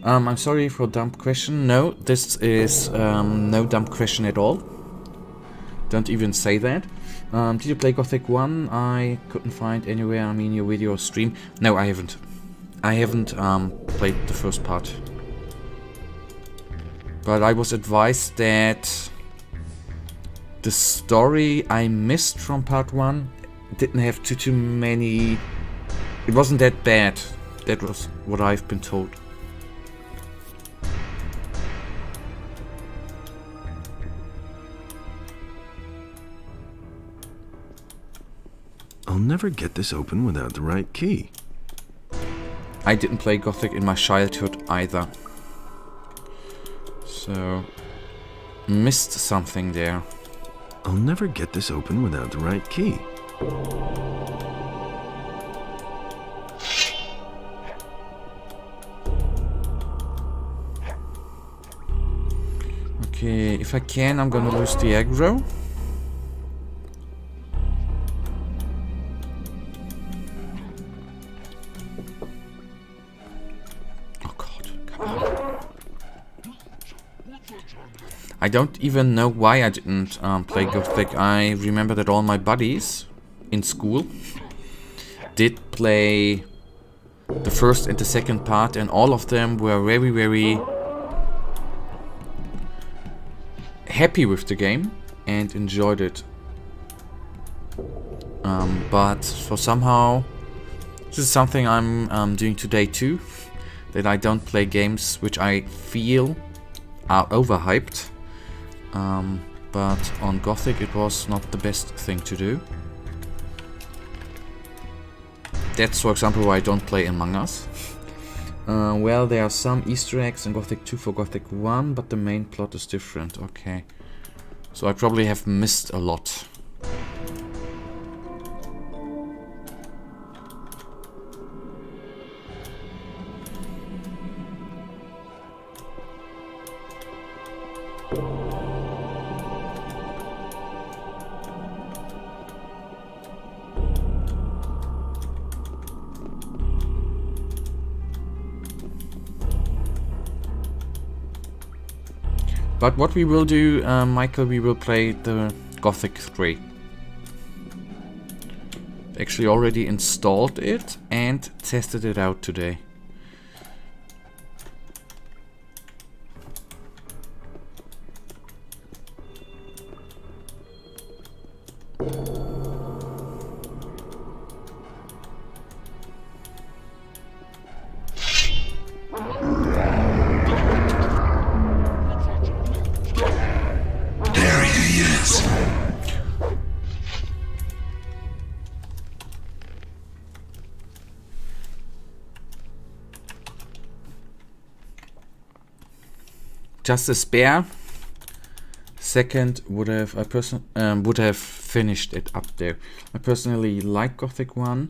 I'm sorry for dumb question. No, this is no dumb question at all. Don't even say that. Did you play Gothic 1? I couldn't find anywhere. I mean, your video or stream. No, I haven't. I haven't played the first part. But I was advised that the story I missed from part 1 didn't have too many... It wasn't that bad. That was what I've been told. I'll never get this open without the right key. I didn't play Gothic in my childhood either. So... missed something there. I'll never get this open without the right key. Okay, if I can, I'm gonna lose the aggro. Oh god, come on. I don't even know why I didn't play Gothic. I remember that all my buddies in school did play the first and the second part, and all of them were very, very happy with the game and enjoyed it. But for somehow, this is something I'm doing today too, that I don't play games which I feel are overhyped. But on Gothic it was not the best thing to do. That's, for example, why I don't play Among Us. Well, there are some Easter eggs in Gothic 2 for Gothic 1, but the main plot is different. Okay. So I probably have missed a lot. But what we will do, Michael, we will play the Gothic 3. Actually already installed it and tested it out today. Just a spare second would have finished it up there. I personally like Gothic 1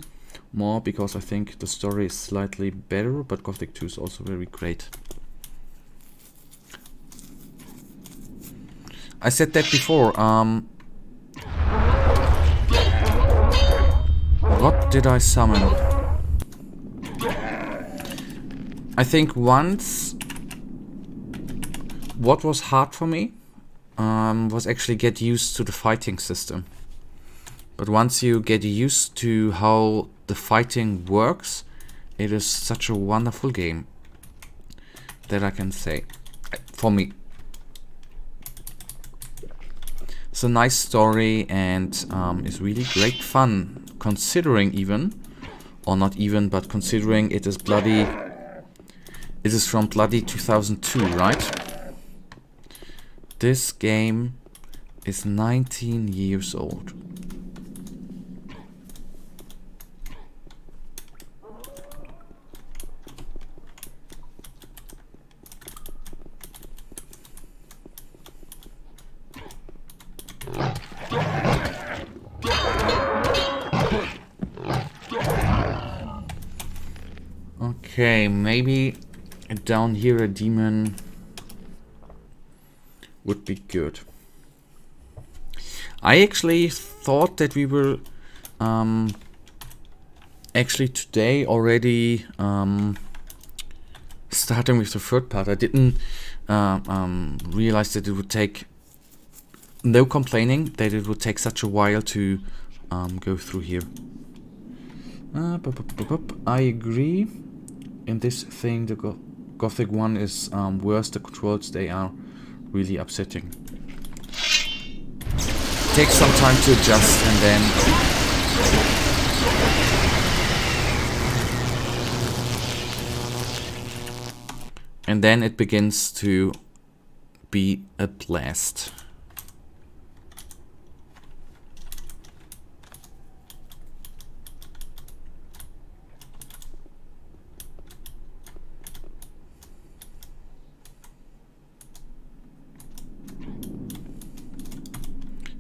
more because I think the story is slightly better, but Gothic 2 is also very great. I said that before. What did I summon? I think once what was hard for me was actually get used to the fighting system. But once you get used to how the fighting works, it is such a wonderful game that I can say, for me. It's a nice story and is really great fun, considering even, or not even, but considering it is bloody, it is from bloody 2002, right? This game is 19 years old. Okay, maybe down here a demon would be good. I actually thought that we were actually today already starting with the third part. I didn't realize that it would take, no complaining, that it would take such a while to go through here. I agree. In this thing, the Gothic 1 is worse. The controls, they are really upsetting. Takes some time to adjust, and then it begins to be a blast.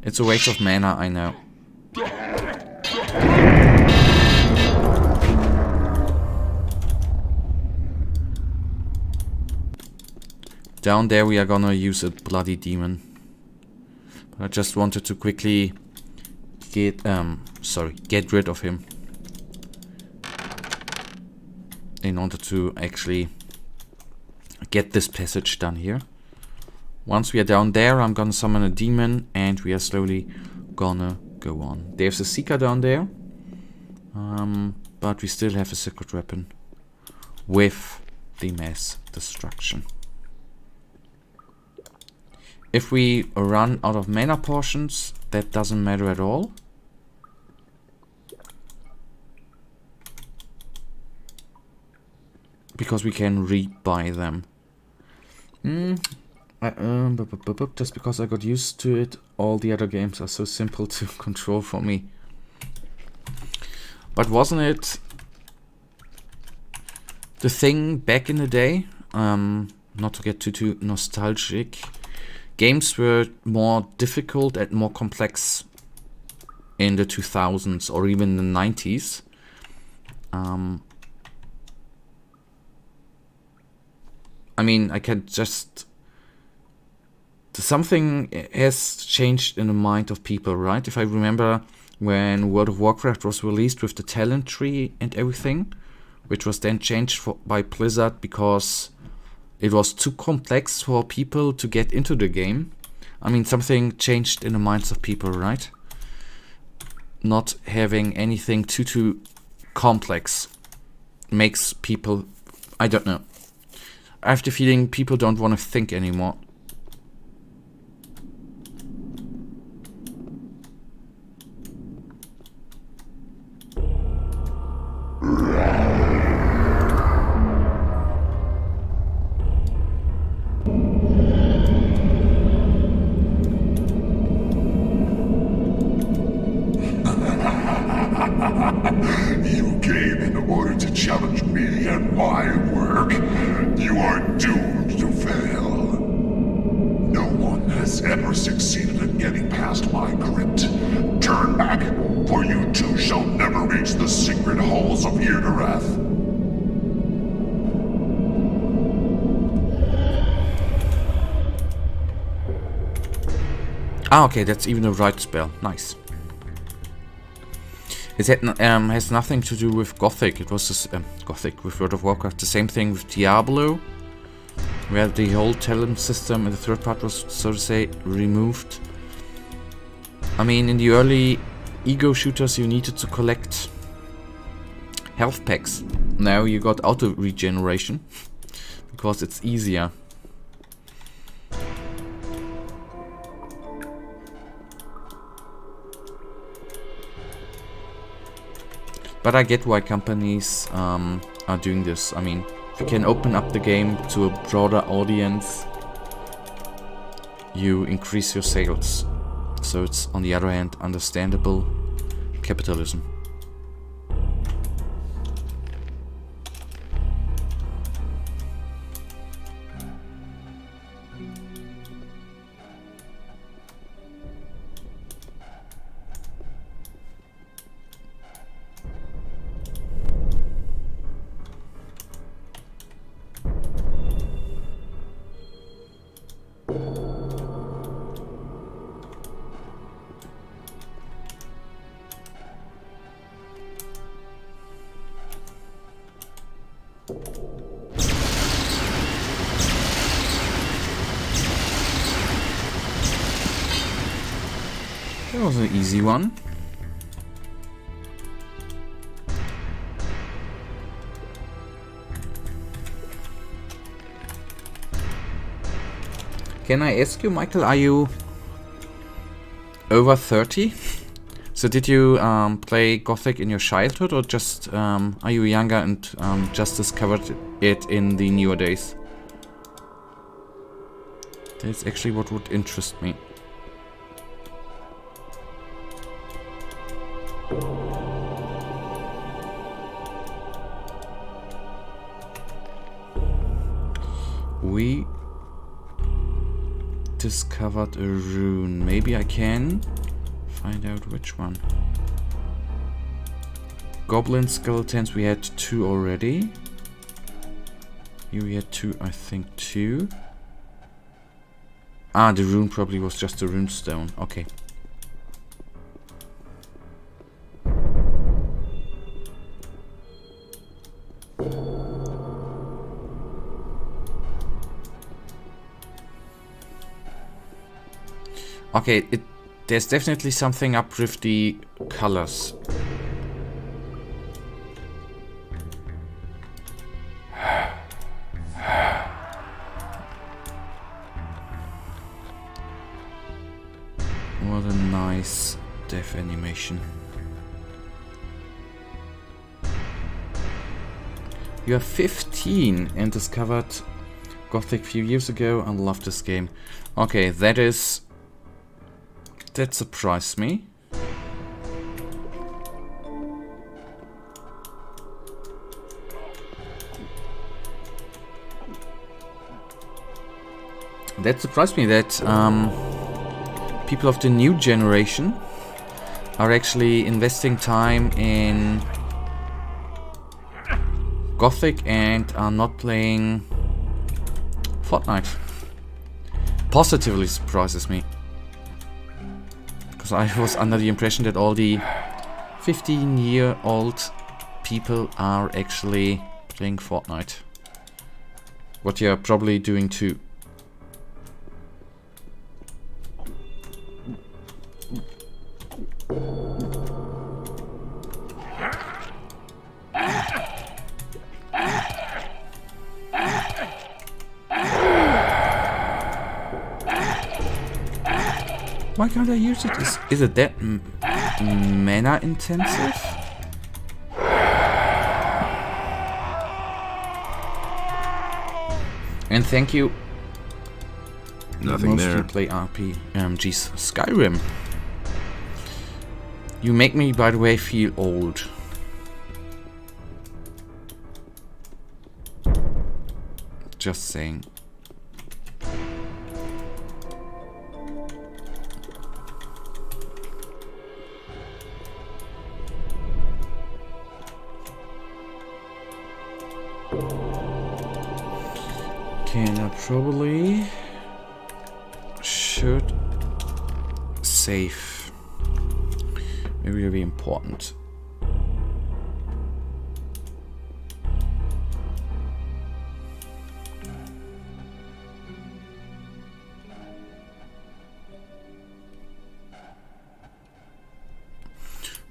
It's a waste of mana, I know. Down there we are gonna use a bloody demon. But I just wanted to quickly get rid of him. In order to actually get this passage done here. Once we are down there, I'm gonna summon a demon and we are slowly gonna go on. There's a seeker down there, but we still have a secret weapon with the mass destruction. If we run out of mana potions, that doesn't matter at all. Because we can rebuy them. Just because I got used to it, all the other games are so simple to control for me. But wasn't it the thing back in the day? Not to get too nostalgic. Games were more difficult and more complex in the 2000s or even the 90s. I mean, I can just... Something has changed in the mind of people, right? If I remember when World of Warcraft was released with the talent tree and everything, which was then changed by Blizzard because it was too complex for people to get into the game. I mean, something changed in the minds of people, right? Not having anything too complex makes people... I don't know. I have the feeling people don't want to think anymore. You came in order to challenge me and my work. You are doomed to fail. No one has ever succeeded in getting past my crypt. Turn back, for you too shall never reach the secret halls of Erderath. Ah, okay, that's even the right spell. Nice. It has nothing to do with Gothic. It was just, Gothic with World of Warcraft. The same thing with Diablo. where the whole talent system in the third part was, so to say, removed. I mean, in the early ego shooters you needed to collect health packs. Now you got auto regeneration because it's easier. But I get why companies are doing this. I mean, if you can open up the game to a broader audience, you increase your sales. So it's, on the other hand, understandable capitalism. That was an easy one. Can I ask you, Michael, are you over 30? So did you play Gothic in your childhood, or just are you younger and just discovered it in the newer days? That's actually what would interest me. We discovered a rune. Maybe I can find out which one. Goblin skeletons, we had 2 already. Here we had 2, I think 2. Ah, the rune probably was just a rune stone. Okay. Okay, there's definitely something up with the colors. What a nice death animation. You are 15 and discovered Gothic a few years ago and love this game. Okay, that surprised me. That surprised me that people of the new generation are actually investing time in Gothic and are not playing Fortnite. Positively surprises me. Because I was under the impression that all the 15-year-old people are actually playing Fortnite. What you're probably doing too. Why can't I use it? Is it that mana intensive? And thank you. Nothing there. Mostly play RPGs. Skyrim. You make me, by the way, feel old. Just saying. Can I probably should save. Maybe it'll be important.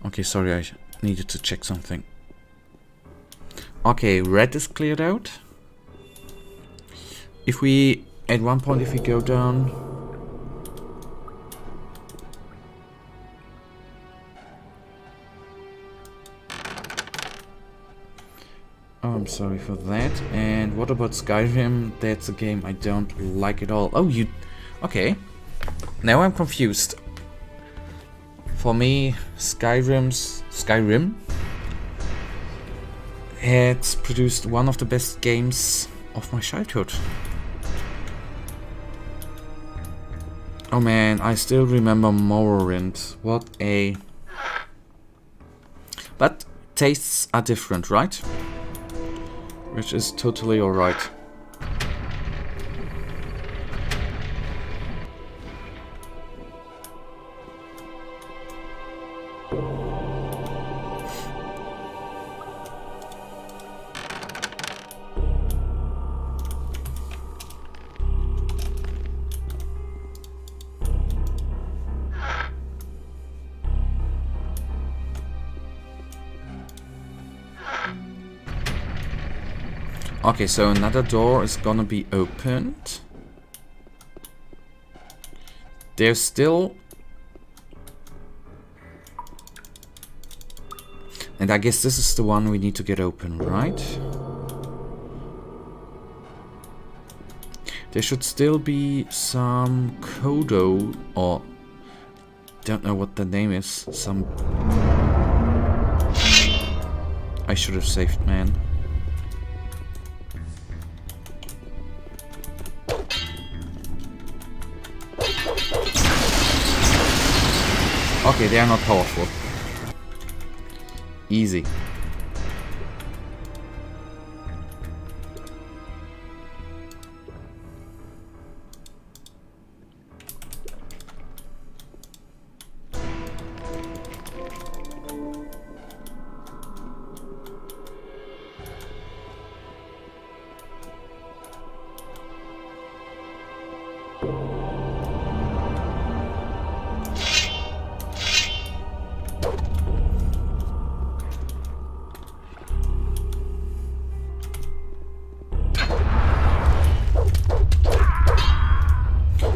Okay, sorry, I needed to check something. Okay, red is cleared out. If we, at one point, if we go down... Oh, I'm sorry for that. And what about Skyrim? That's a game I don't like at all. Oh, you... Okay. Now I'm confused. For me, Skyrim had produced one of the best games of my childhood. Oh man, I still remember Morrowind. What a... But tastes are different, right? Which is totally alright. Okay, so another door is gonna be opened. There's still... And I guess this is the one we need to get open, right? There should still be some Kodo, or... Don't know what the name is. Some... I should have saved, man. Okay, they are not powerful. Easy.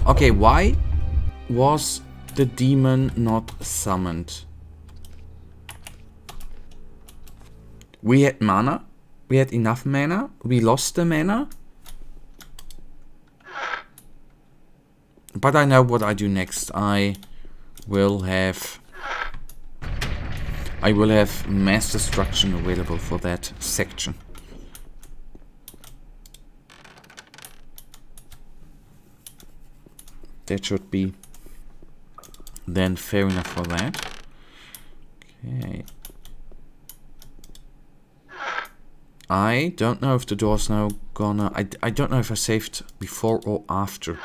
Okay, why was the demon not summoned? We had mana. We had enough mana. We lost the mana. But I know what I do next. I will have mass destruction available for that section. That should be then fair enough for that. Okay. I don't know if the door's now gonna... I don't know if I saved before or after.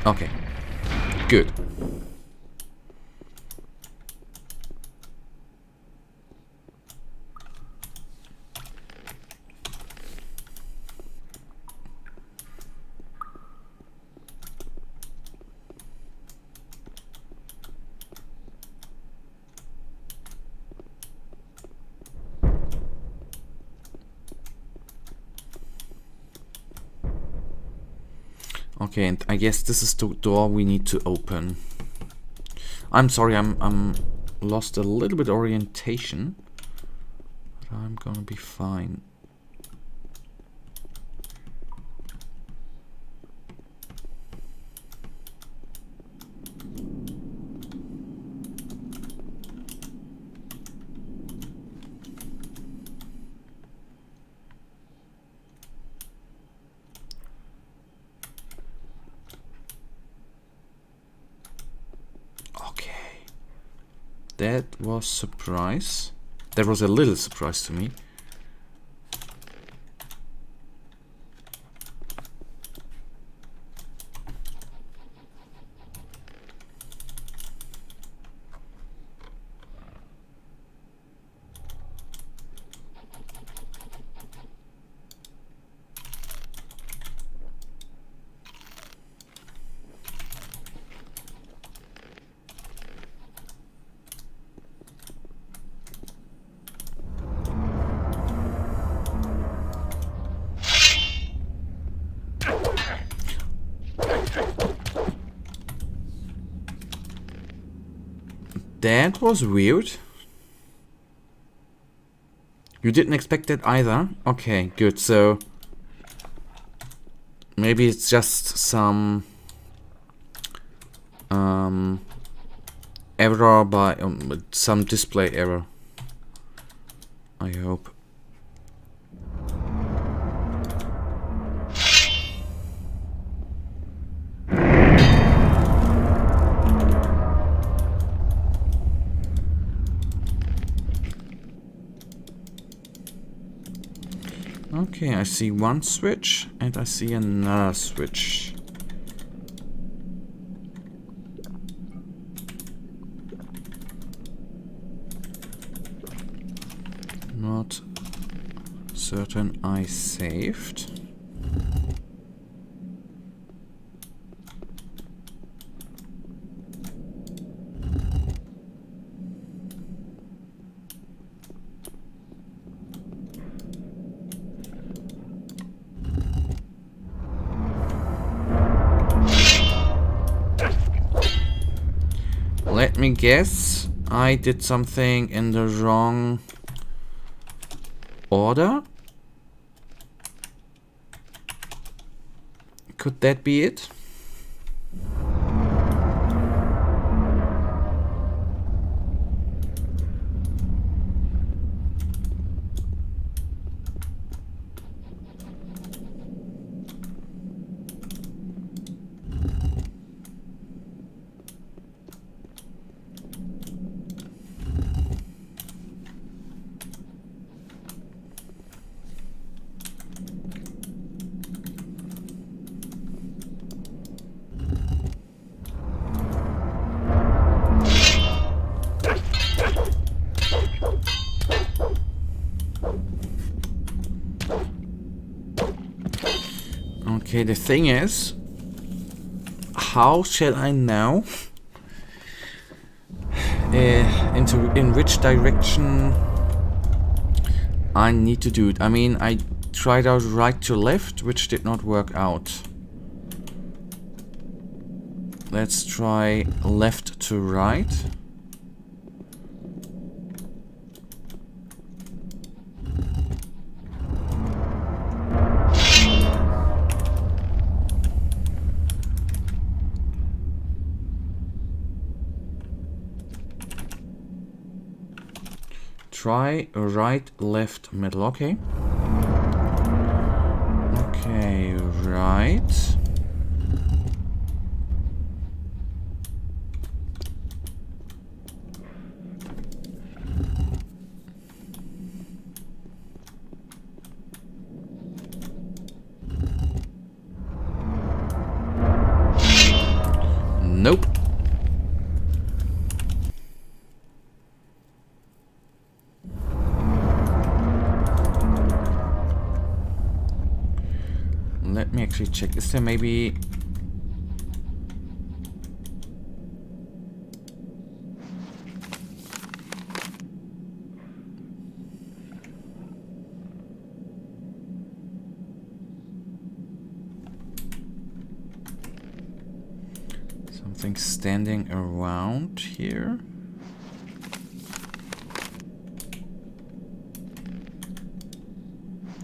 Okay. Good. Okay, and I guess this is the door we need to open. I'm sorry, I'm lost a little bit orientation, but I'm gonna be fine. That was surprise. That was a little surprise to me. That was weird. You didn't expect that either? Okay, good. So maybe it's just some error by some display error. I hope. Okay, I see one switch and I see another switch. Not certain I saved. Let me guess, I did something in the wrong order? Could that be it? Okay, the thing is, how shall I know in which direction I need to do it? I mean, I tried out right to left, which did not work out. Let's try left to right. Try right, left, middle. Okay. Okay, right. Nope. Let me actually check. Is there maybe... something standing around here?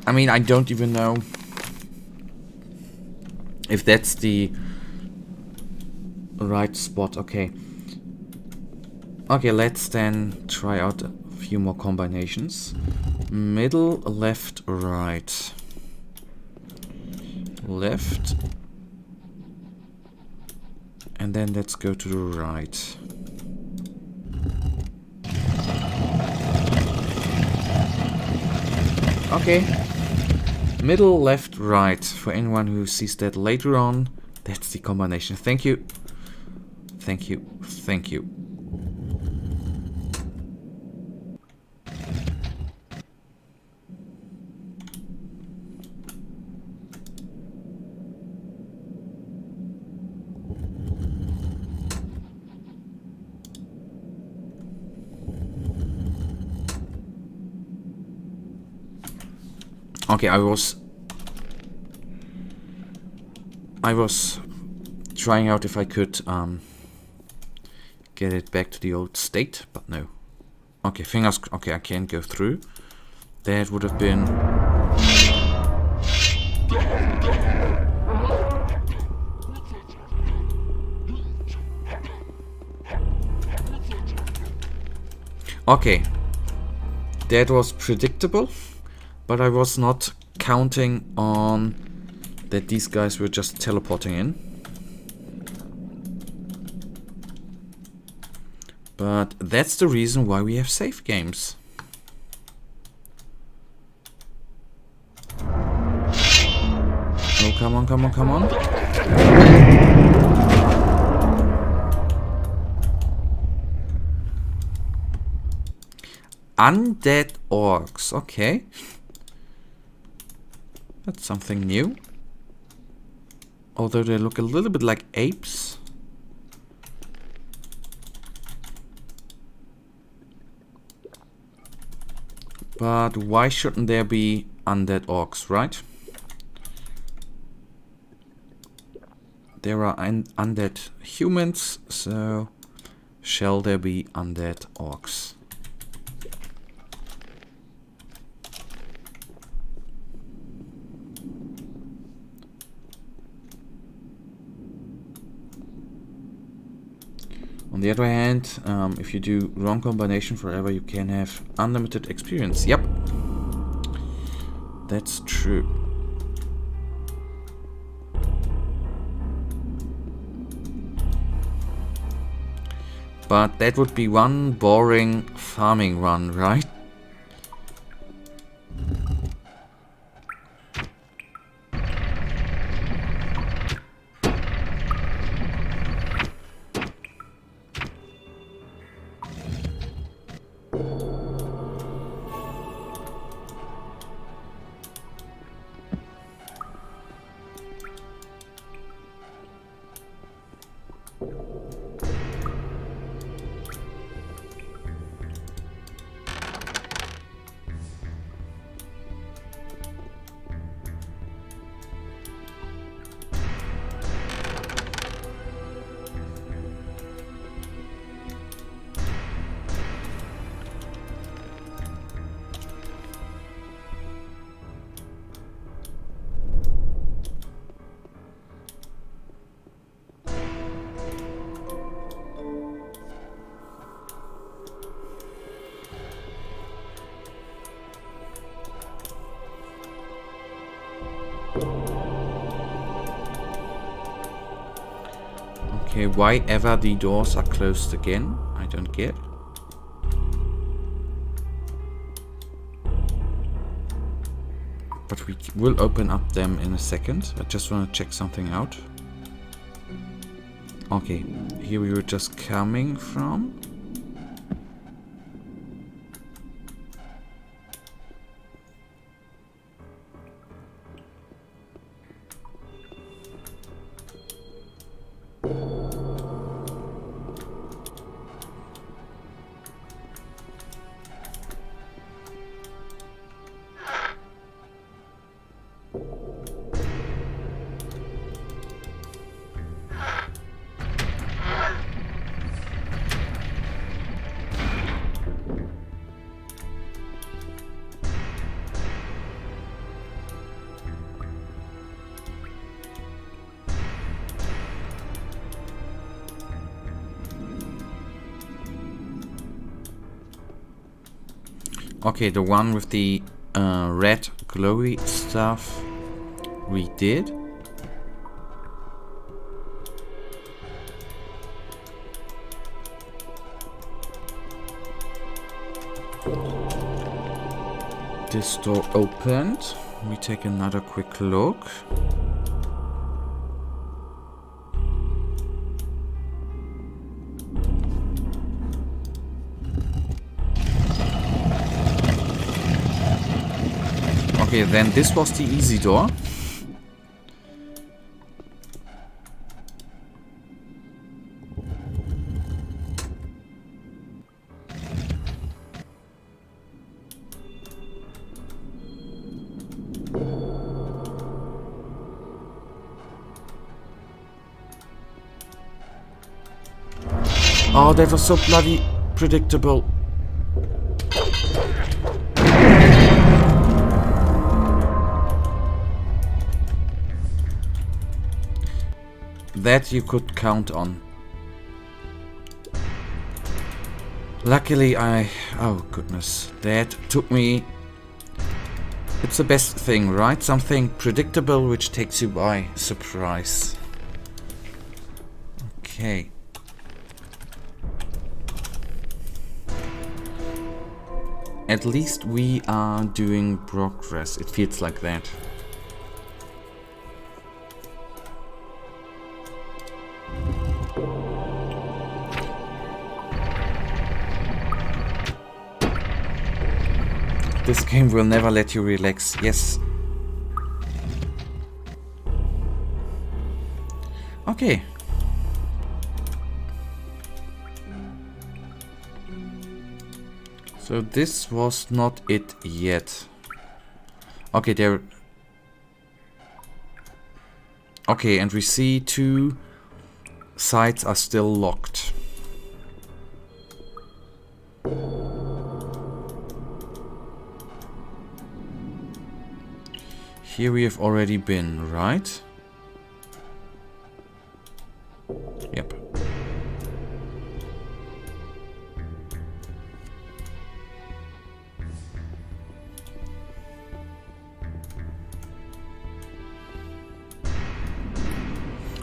I mean, I don't even know if that's the right spot. Okay. Okay, let's then try out a few more combinations. Middle, left, right. Left. And then let's go to the right. Okay. Middle, left, right. For anyone who sees that later on, that's the combination. Thank you. Thank you. Thank you. Okay, I was trying out if I could get it back to the old state, but no. Okay, fingers... Okay, I can't go through. That would have been... Okay. That was predictable, but I was not counting on that these guys were just teleporting in. But that's the reason why we have save games. Oh, come on, come on, come on. Undead Orcs, okay. That's something new. Although they look a little bit like apes. But why shouldn't there be undead orcs, right? There are undead humans, so shall there be undead orcs? On the other hand, if you do wrong combination forever, you can have unlimited experience. Yep, that's true. But that would be one boring farming run, right? Okay, why ever the doors are closed again? I don't get. But we will open up them in a second. I just want to check something out. Okay, here we were just coming from. Okay, the one with the red glowy stuff we did. This door opened. We take another quick look. Okay, then this was the easy door. Oh, that was so bloody predictable. That you could count on. Luckily oh goodness, that took me... It's the best thing, right? Something predictable which takes you by surprise. Okay. At least we are doing progress. It feels like that. This game will never let you relax. Yes. Okay. So this was not it yet. Okay, there. Okay, and we see 2 sides are still locked. Here we have already been, right? Yep.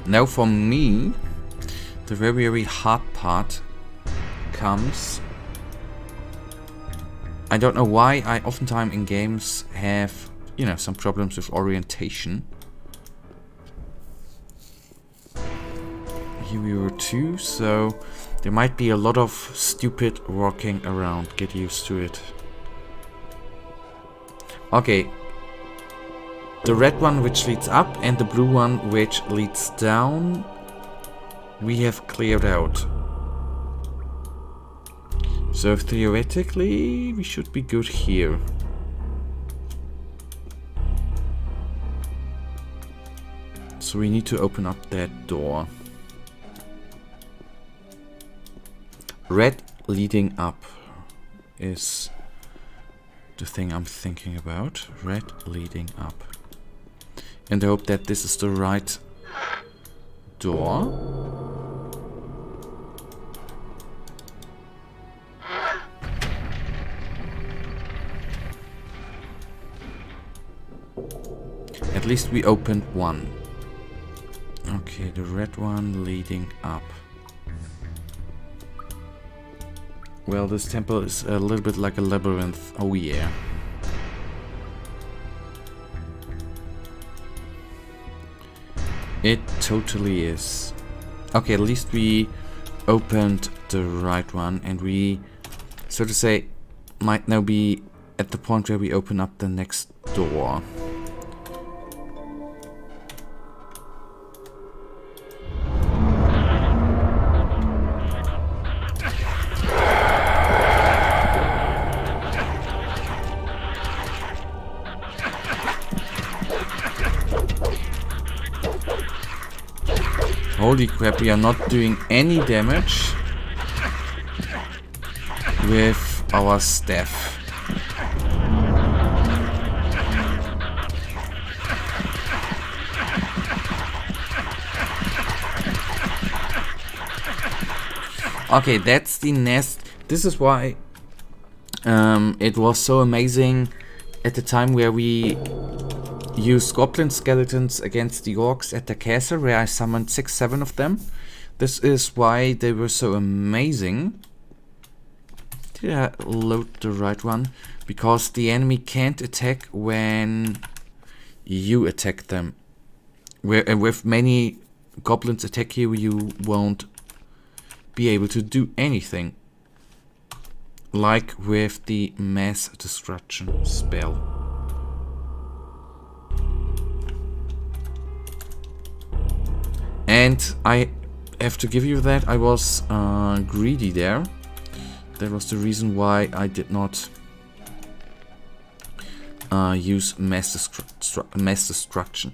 Now for me, the very hard part comes. I don't know why I oftentimes in games have, you know, some problems with orientation. Here we were 2, so there might be a lot of stupid walking around. Get used to it. Okay. The red one which leads up and the blue one which leads down, we have cleared out. So theoretically we should be good here. So we need to open up that door. Red leading up is the thing I'm thinking about. Red leading up. And I hope that this is the right door. At least we opened one. Okay, the red one leading up. Well, this temple is a little bit like a labyrinth. Oh yeah. It totally is. Okay, at least we opened the right one, and we, so to say, might now be at the point where we open up the next door. Holy crap, we are not doing any damage with our staff. Okay, that's the nest. This is why it was so amazing at the time where we used goblin skeletons against the orcs at the castle, where I summoned 6-7 of them. This is why they were so amazing. Did I load the right one? Because the enemy can't attack when you attack them. With many goblins attack you, you won't be able to do anything. Like with the mass destruction spell. And I have to give you that I was greedy there. That was the reason why I did not use mass destruction.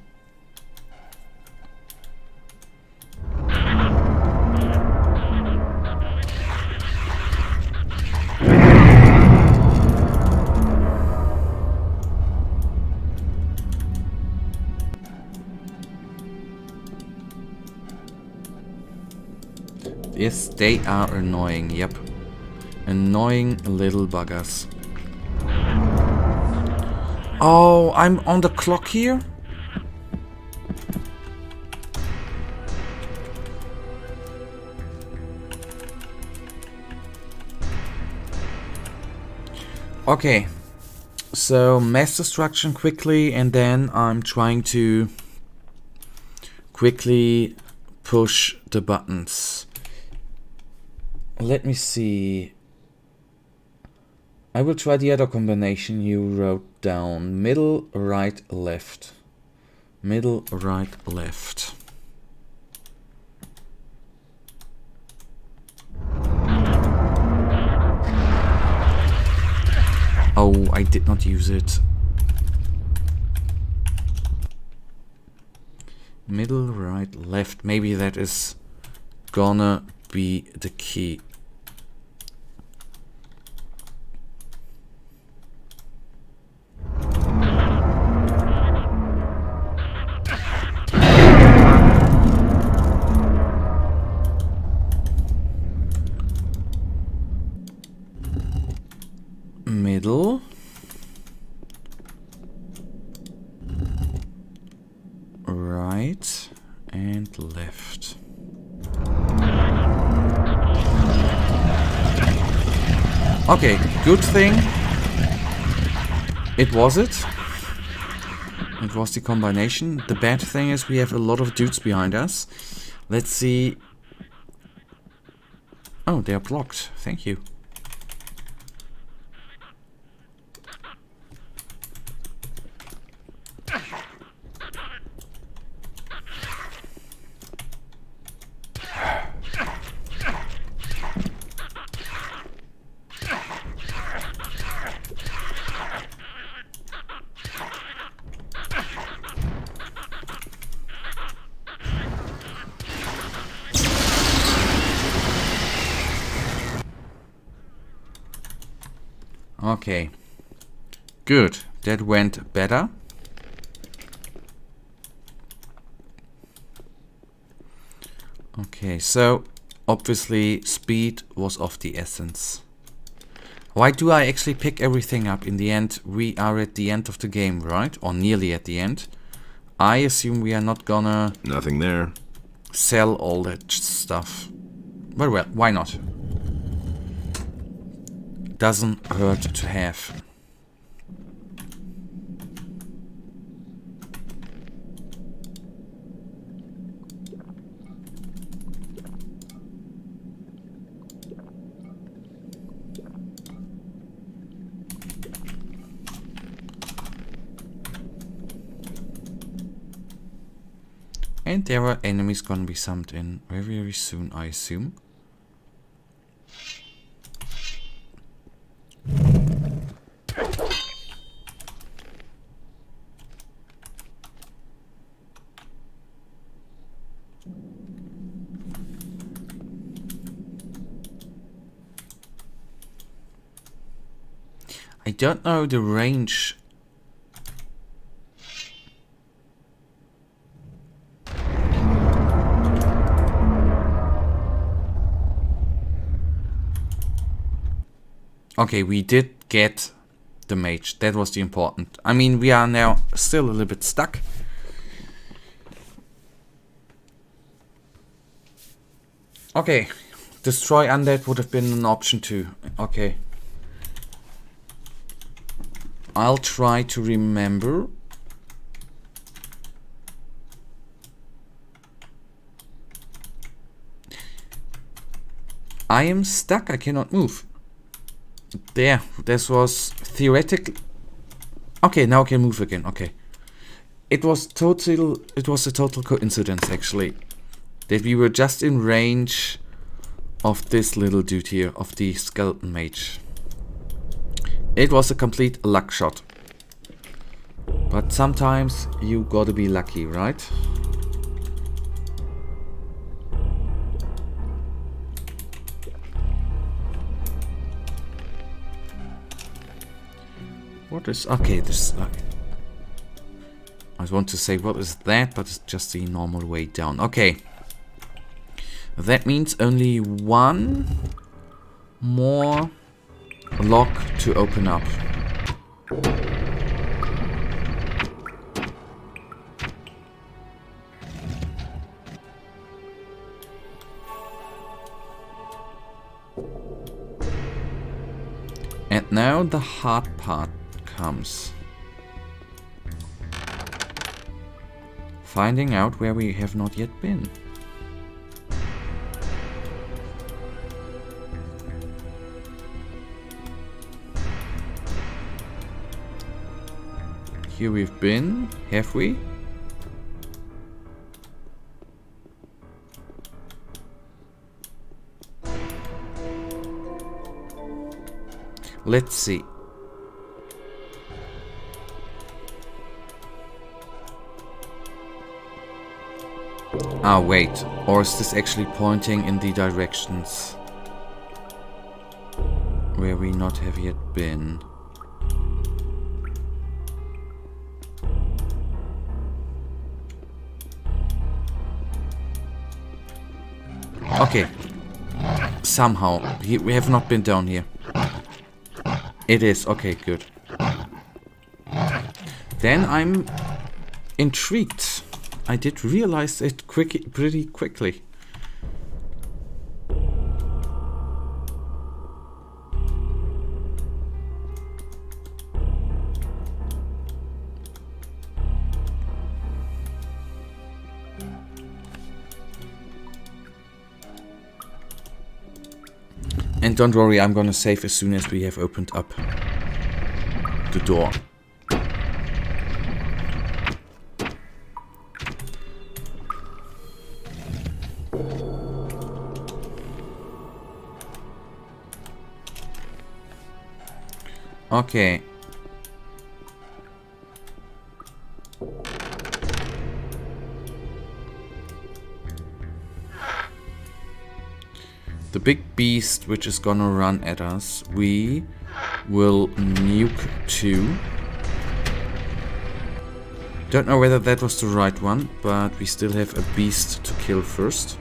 Yes, they are annoying, yep. Annoying little buggers. Oh, I'm on the clock here? Okay. So, mass destruction quickly, and then I'm trying to quickly push the buttons. Let me see. I will try the other combination you wrote down. Middle, right, left. Middle, right, left. Oh, I did not use it. Middle, right, left. Maybe that is gonna be the key. Middle. Right and left. Okay, good thing it was it. It was the combination. The bad thing is we have a lot of dudes behind us. Let's see. Oh, they are blocked. Thank you. Okay, good, that went better. Okay, so obviously speed was of the essence. Why do I actually pick everything up? In the end, we are at the end of the game, right? Or nearly at the end. I assume we are not gonna... Nothing there. Sell all that stuff. But well, why not? Doesn't hurt to have. And there are enemies gonna be summoned in very, very soon, I assume. I don't know the range. Okay, we did get the mage. That was the important. I mean, we are now still a little bit stuck. Okay, destroy undead would have been an option too. Okay. I'll try to remember. I am stuck, I cannot move. There, this was theoretically... Okay, now I can move again, okay. It was a total coincidence actually. That we were just in range of this little dude here, of the skeleton mage. It was a complete luck shot. But sometimes you gotta be lucky, right? What is... Okay, this... I want to say what is that, but it's just the normal way down. Okay. That means only one more lock to open up. And now the hard part comes. Finding out where we have not yet been. Here we've been, have we? Let's see. Ah, wait. Or is this actually pointing in the directions where we not have yet been? Okay. Somehow. We have not been down here. It is. Okay, good. Then I'm intrigued. I did realize it pretty quickly. And don't worry, I'm gonna save as soon as we have opened up the door. Okay. The big beast which is gonna run at us, we will nuke too. Don't know whether that was the right one, but we still have a beast to kill first.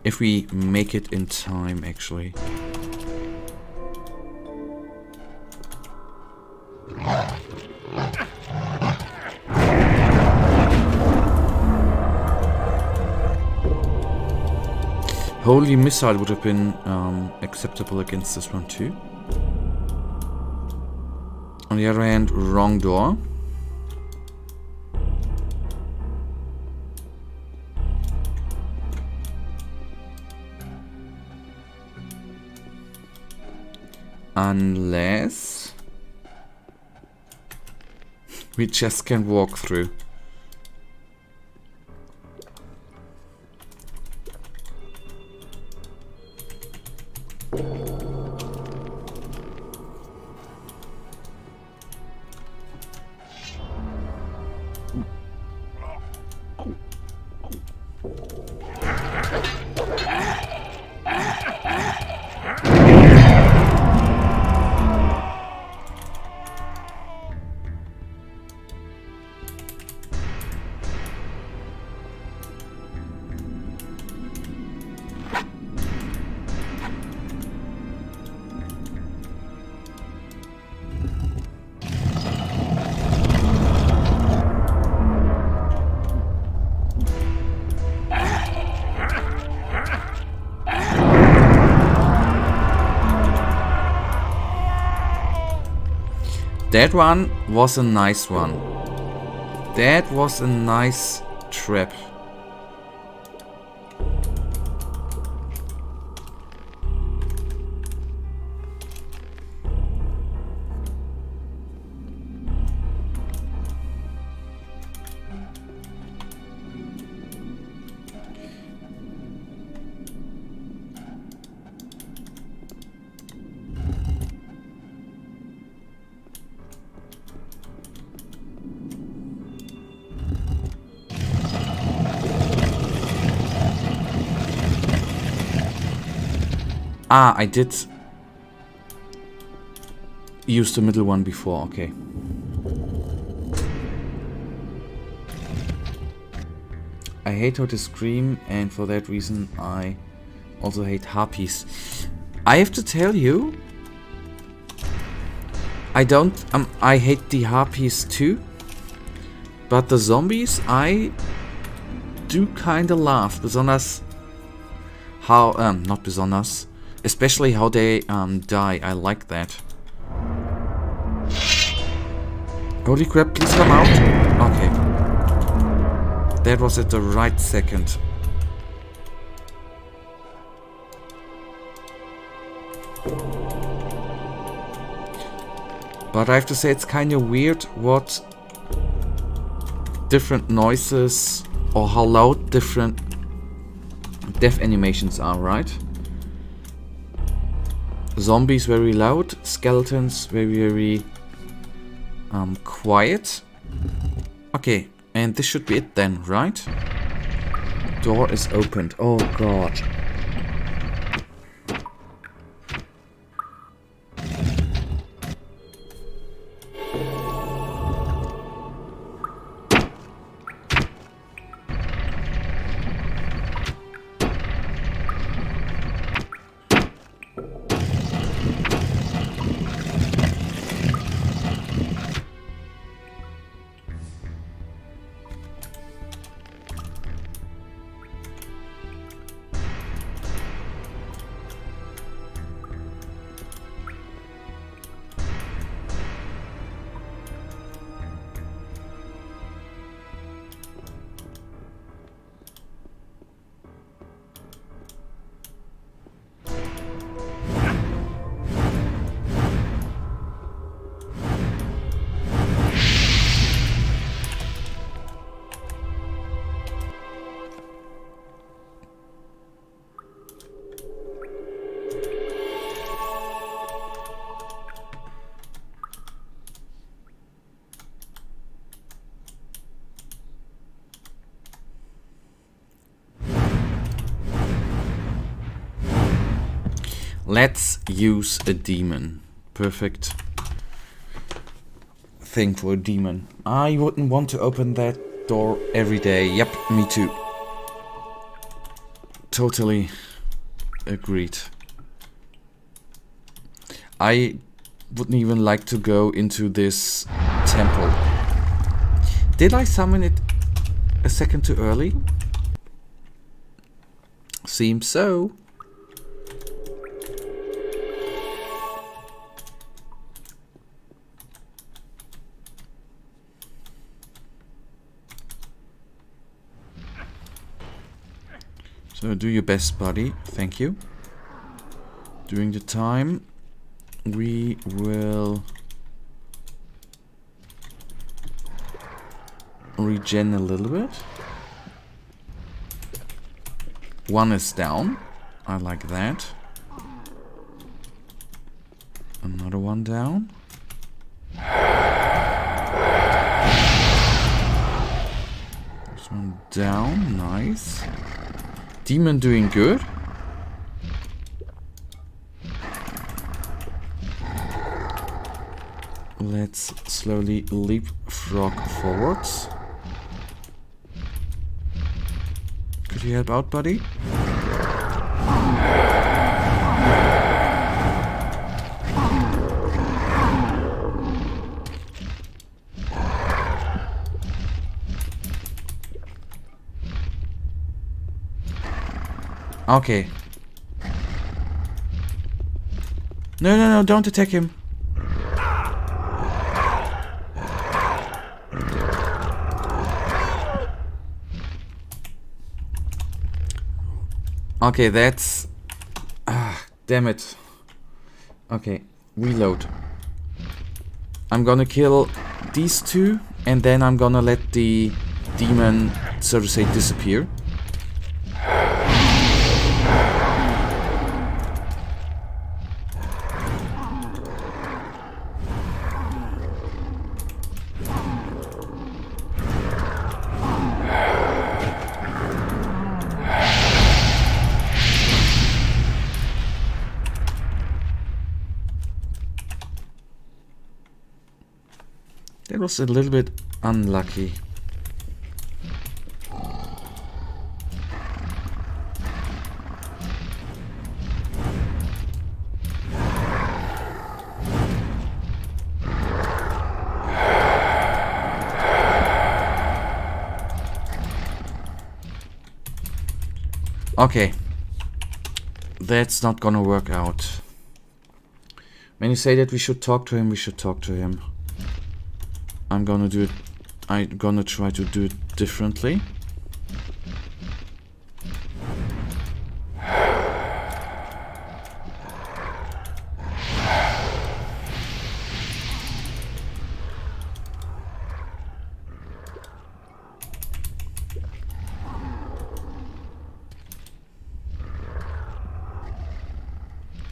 If we make it in time, actually. Holy Missile would have been acceptable against this one too. On the other hand, wrong door. Unless we just can walk through. That one was a nice one. That was a nice trap. Ah, I did use the middle one before, okay. I hate how they scream, and for that reason I also hate harpies. I have to tell you, I hate the harpies too, but the zombies I do kinda love, besonders how, not besonders, especially how they die. I like that. Holy crap, please come out. Okay. That was at the right second. But I have to say it's kind of weird what different noises or how loud different death animations are, right? Zombies very loud, skeletons very quiet. Okay, and this should be it then, right? Door is opened. Oh god. Let's use a demon. Perfect thing for a demon. I wouldn't want to open that door every day. Yep, me too. Totally agreed. I wouldn't even like to go into this temple. Did I summon it a second too early? Seems so. So do your best, buddy. Thank you. During the time, we will regen a little bit. One is down. I like that. Another one down. This one down. Nice. Demon doing good. Let's slowly leapfrog forwards. Could you help out, buddy? Okay. No, don't attack him. Okay, that's... damn it. Okay, reload. I'm gonna kill these two, and then I'm gonna let the demon, so to say, disappear. That was a little bit unlucky. Okay. That's not gonna work out. When you say that we should talk to him, we should talk to him. I'm gonna do it. I'm gonna try to do it differently.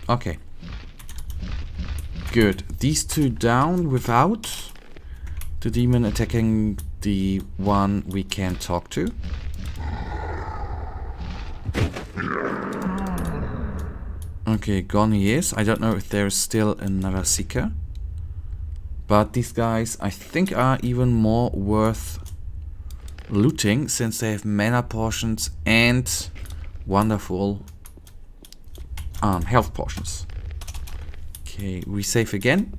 Okay. Good. These two down without the demon attacking the one we can talk to. Okay, gone he is. I don't know if there's still another seeker. But these guys, I think, are even more worth looting since they have mana potions and wonderful health potions. Okay, we save again.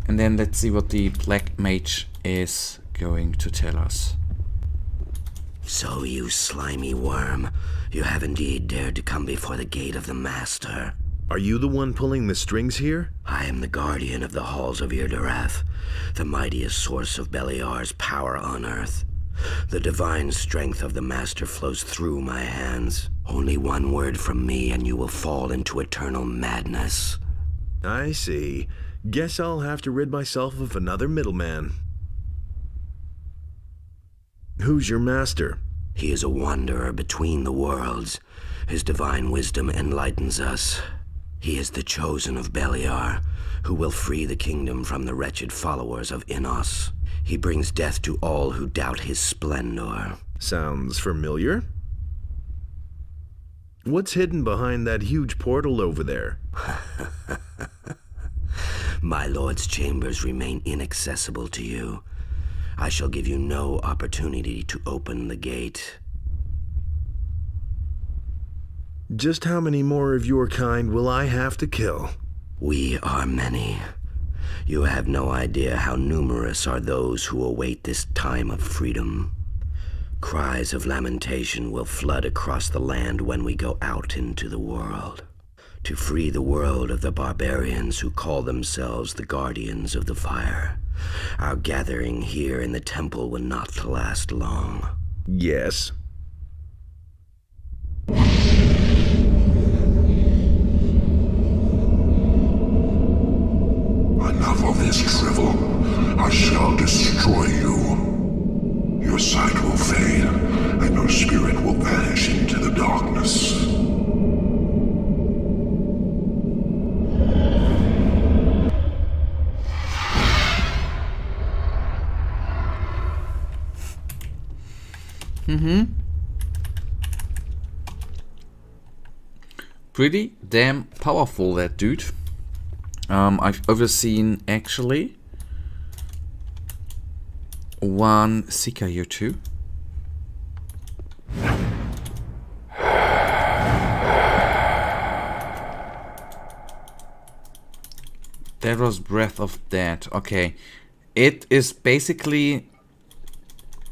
And then let's see what the black mage is going to tell us. So you slimy worm, you have indeed dared to come before the gate of the Master. Are you the one pulling the strings here? I am the guardian of the halls of Erderath, the mightiest source of Beliar's power on earth. The divine strength of the Master flows through my hands. Only one word from me and you will fall into eternal madness. I see. Guess I'll have to rid myself of another middleman. Who's your master? He is a wanderer between the worlds. His divine wisdom enlightens us. He is the chosen of Beliar, who will free the kingdom from the wretched followers of Innos. He brings death to all who doubt his splendor. Sounds familiar. What's hidden behind that huge portal over there? My lord's chambers remain inaccessible to you. I shall give you no opportunity to open the gate. Just how many more of your kind will I have to kill? We are many. You have no idea how numerous are those who await this time of freedom. Cries of lamentation will flood across the land when we go out into the world. To free the world of the barbarians who call themselves the Guardians of the Fire. Our gathering here in the temple will not last long. Yes. Enough of this drivel. I shall destroy you. Your sight will fade, and your spirit will vanish into the darkness. Pretty damn powerful, that dude. I've overseen actually one seeker here too. That was Breath of Dead. Okay, it is basically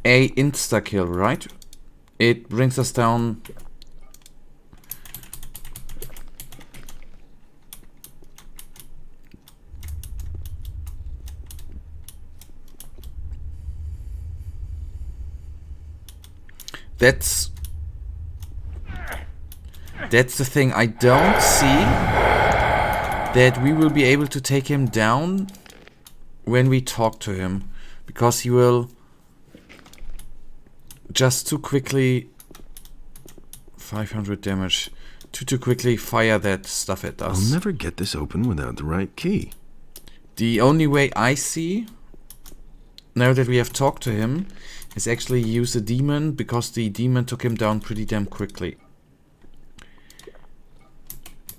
a insta kill, right? It brings us down. That's the thing. I don't see that we will be able to take him down when we talk to him, because he will just too quickly 500 damage too quickly fire that stuff at us. I'll never get this open without the right key. The only way I see, now that we have talked to him, is actually use the demon, because the demon took him down pretty damn quickly.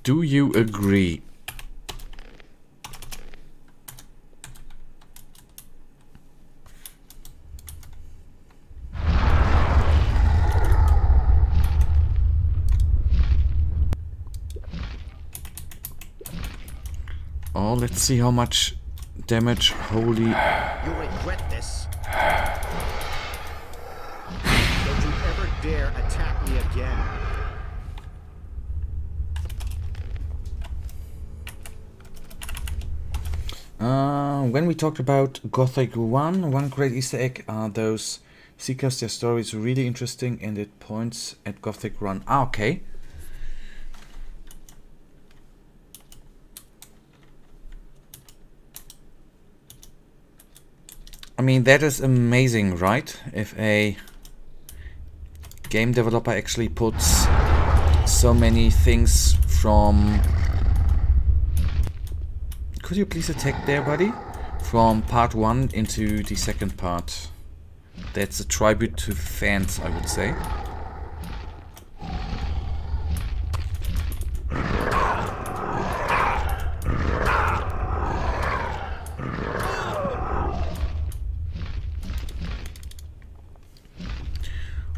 Do you agree? Oh, let's see how much damage. Holy. You'll regret this. dare attack me again. When we talked about Gothic 1, one great Easter egg are those seekers. Their story is really interesting and it points at Gothic 1. Ah, okay. I mean, that is amazing, right? If a game developer actually puts so many things from... Could you please attack there, buddy? From part 1 into the second part. That's a tribute to fans, I would say.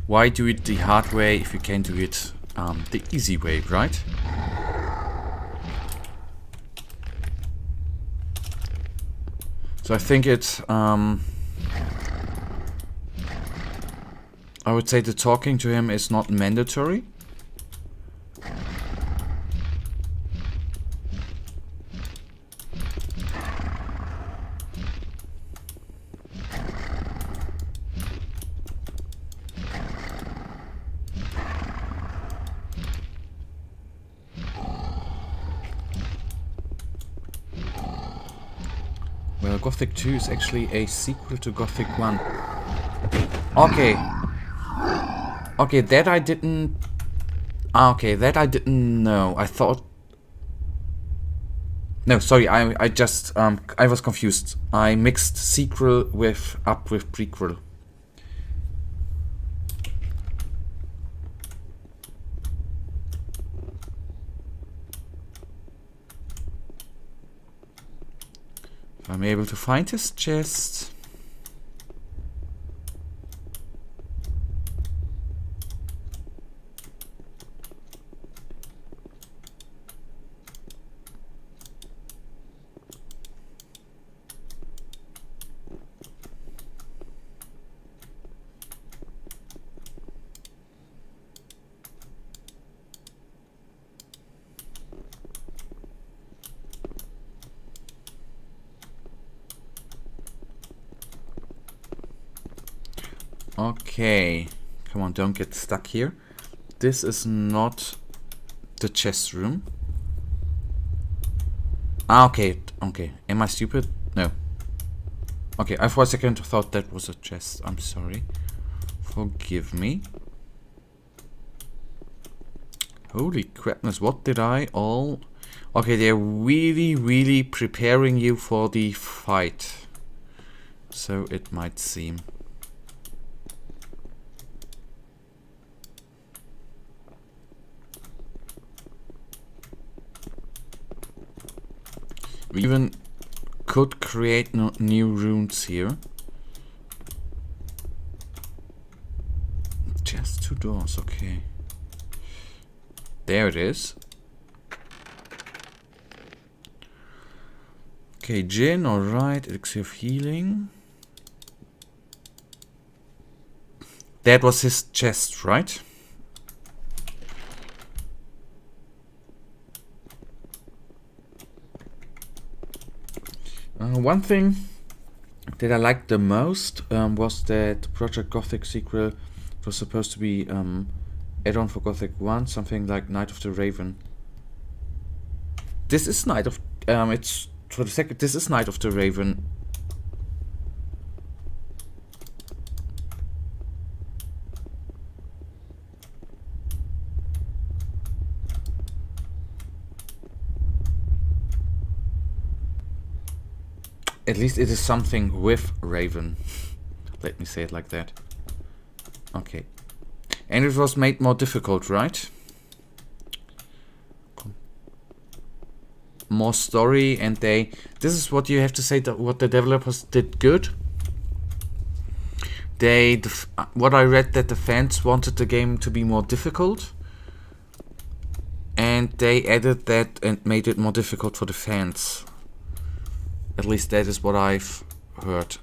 Why do it the hard way if you can do it the easy way, right? So I think it's, I would say the talking to him is not mandatory. Well, Gothic 2 is actually a sequel to Gothic 1. Okay. Okay, that I didn't... okay, that I didn't know. I thought... No, sorry, I just... I was confused. I mixed sequel up with prequel. If I'm able to find his chest... Okay, come on, don't get stuck here. This is not the chest room. Ah, okay, okay. Am I stupid? No. Okay, I for a second thought that was a chest. I'm sorry. Forgive me. Holy crapness, what did I all... Okay, they're really preparing you for the fight. So it might seem. We even could create new runes here. Just 2 doors, okay. There it is. Okay, Jinn, alright, elixir of healing. That was his chest, right? One thing that I liked the most was that Project Gothic sequel was supposed to be add-on for Gothic 1, something like Night of the Raven. This is Night of it's for the second. This is Night of the Raven. At least it is something with Raven. Let me say it like that. Okay. And it was made more difficult, right? More story, and this is what you have to say, that what the developers did good. What I read, that the fans wanted the game to be more difficult. And they added that and made it more difficult for the fans. At least that is what I've heard.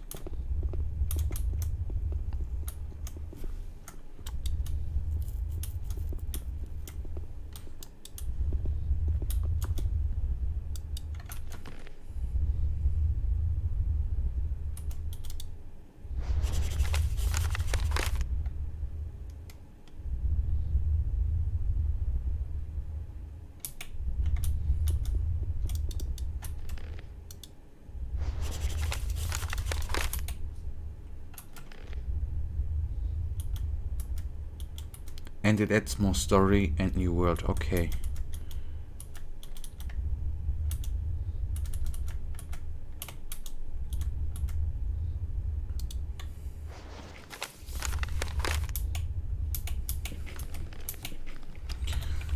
and it adds more story and new world. Okay.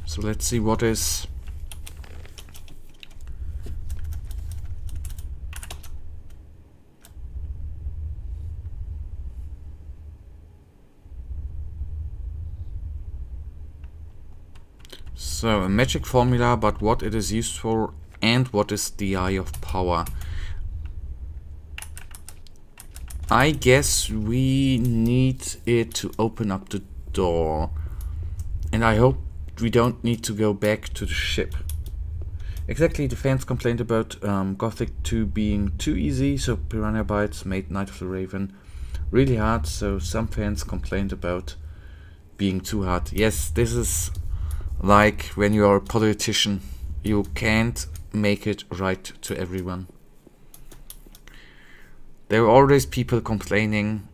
So let's see what is so a magic formula, but what it is used for and what is the Eye of Power. I guess we need it to open up the door, and I hope we don't need to go back to the ship. Exactly, the fans complained about Gothic 2 being too easy, so Piranha Bytes made Night of the Raven really hard, so some fans complained about being too hard. Yes, this is like when you are a politician, you can't make it right to everyone. There are always people complaining,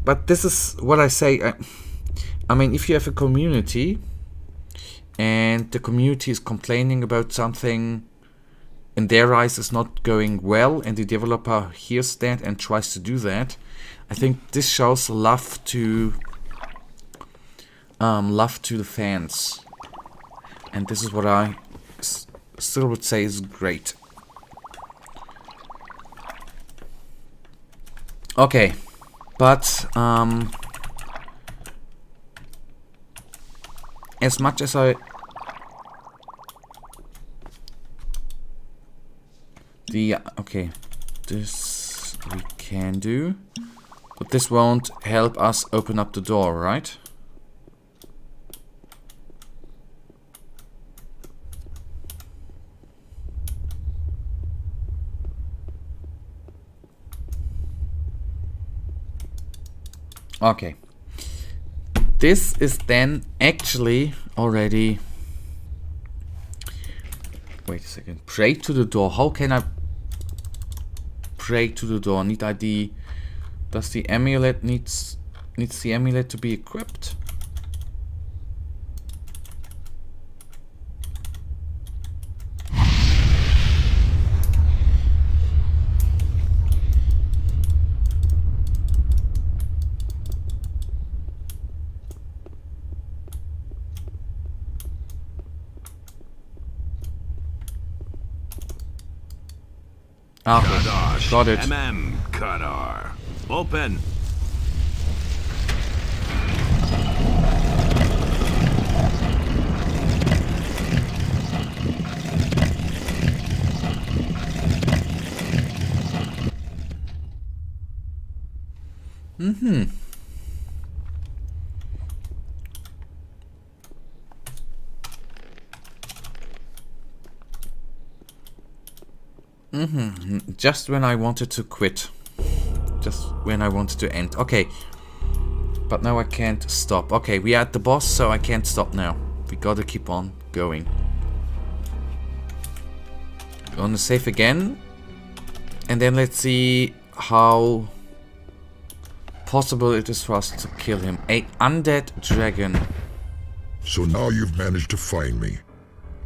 but this is what I say. I mean, if you have a community and the community is complaining about something in their eyes is not going well, and the developer hears that and tries to do that, I think this shows love to the fans, and this is what I still would say is great. Okay, but as much as okay, this we can do, but this won't help us open up the door, right? Okay. This is then actually already... Wait a second. Pray to the door. How can I pray to the door? Need ID? Does the amulet needs the amulet to be equipped? Okay, Kadosh, got it. Kadar. Open. Just when I wanted to quit. Just when I wanted to end. Okay. But now I can't stop. Okay, we are at the boss, so I can't stop now. We gotta keep on going. Gonna save again. And then let's see how possible it is for us to kill him. A undead dragon. So now you've managed to find me.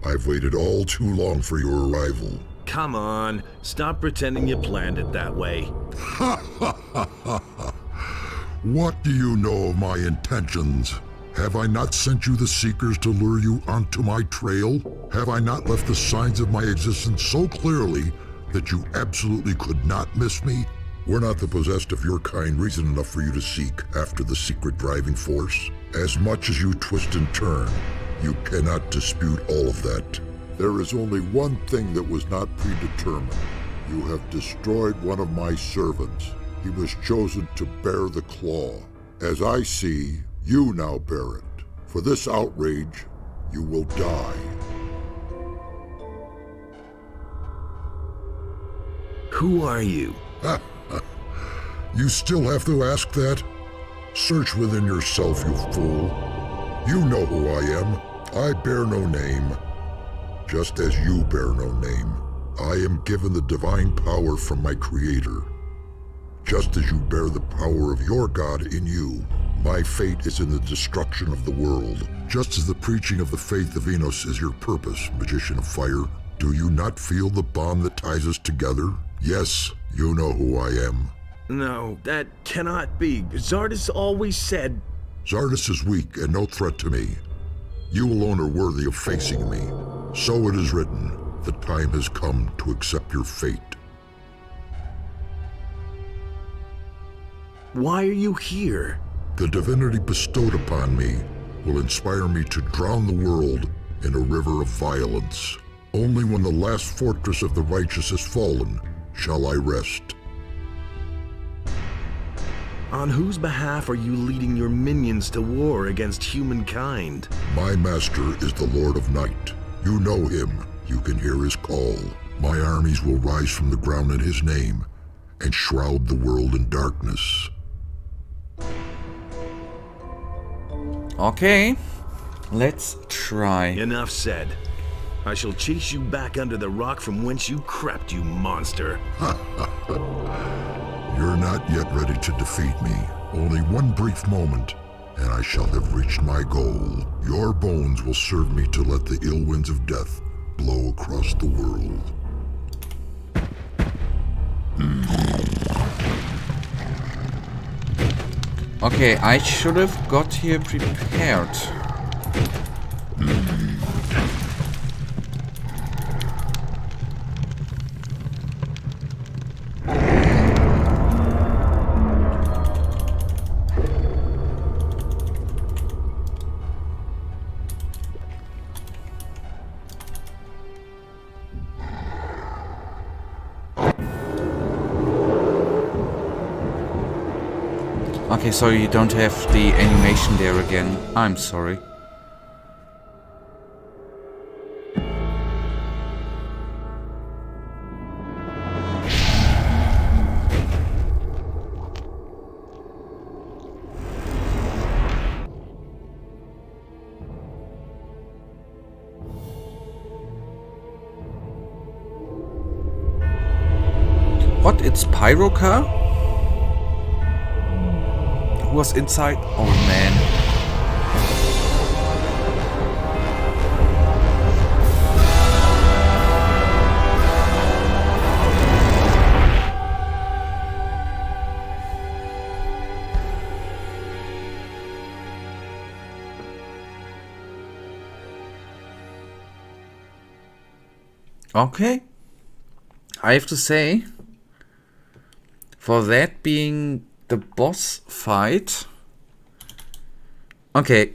I've waited all too long for your arrival. Come on, stop pretending you planned it that way. What do you know of my intentions? Have I not sent you the Seekers to lure you onto my trail? Have I not left the signs of my existence so clearly that you absolutely could not miss me? Were not the possessed of your kind reason enough for you to seek after the secret driving force? As much as you twist and turn, you cannot dispute all of that. There is only one thing that was not predetermined. You have destroyed one of my servants. He was chosen to bear the claw. As I see, you now bear it. For this outrage, you will die. Who are you? You still have to ask that? Search within yourself, you fool. You know who I am. I bear no name. Just as you bear no name. I am given the divine power from my Creator. just as you bear the power of your god in you. My fate is in the destruction of the world, just as the preaching of the faith of Enos is your purpose, Magician of Fire. Do you not feel the bond that ties us together? Yes, you know who I am. No, that cannot be. Zardus always said... Zardus is weak and no threat to me. You alone are worthy of facing me. So it is written, the time has come to accept your fate. Why are you here? The divinity bestowed upon me will inspire me to drown the world in a river of violence. Only when the last fortress of the righteous has fallen shall I rest. On whose behalf are you leading your minions to war against humankind? My master is the Lord of Night. You know him. You can hear his call. My armies will rise from the ground in his name and shroud the world in darkness. Okay, let's try. Enough said. I shall chase you back under the rock from whence you crept, you monster. You're not yet ready to defeat me. Only one brief moment, and I shall have reached my goal. Your bones will serve me to let the ill winds of death blow across the world. Okay, I should have got here prepared. Okay, so you don't have the animation there again. I'm sorry. What? It's Pyrocar? Who was inside? Oh man. Okay. I have to say, for that being the boss fight, okay,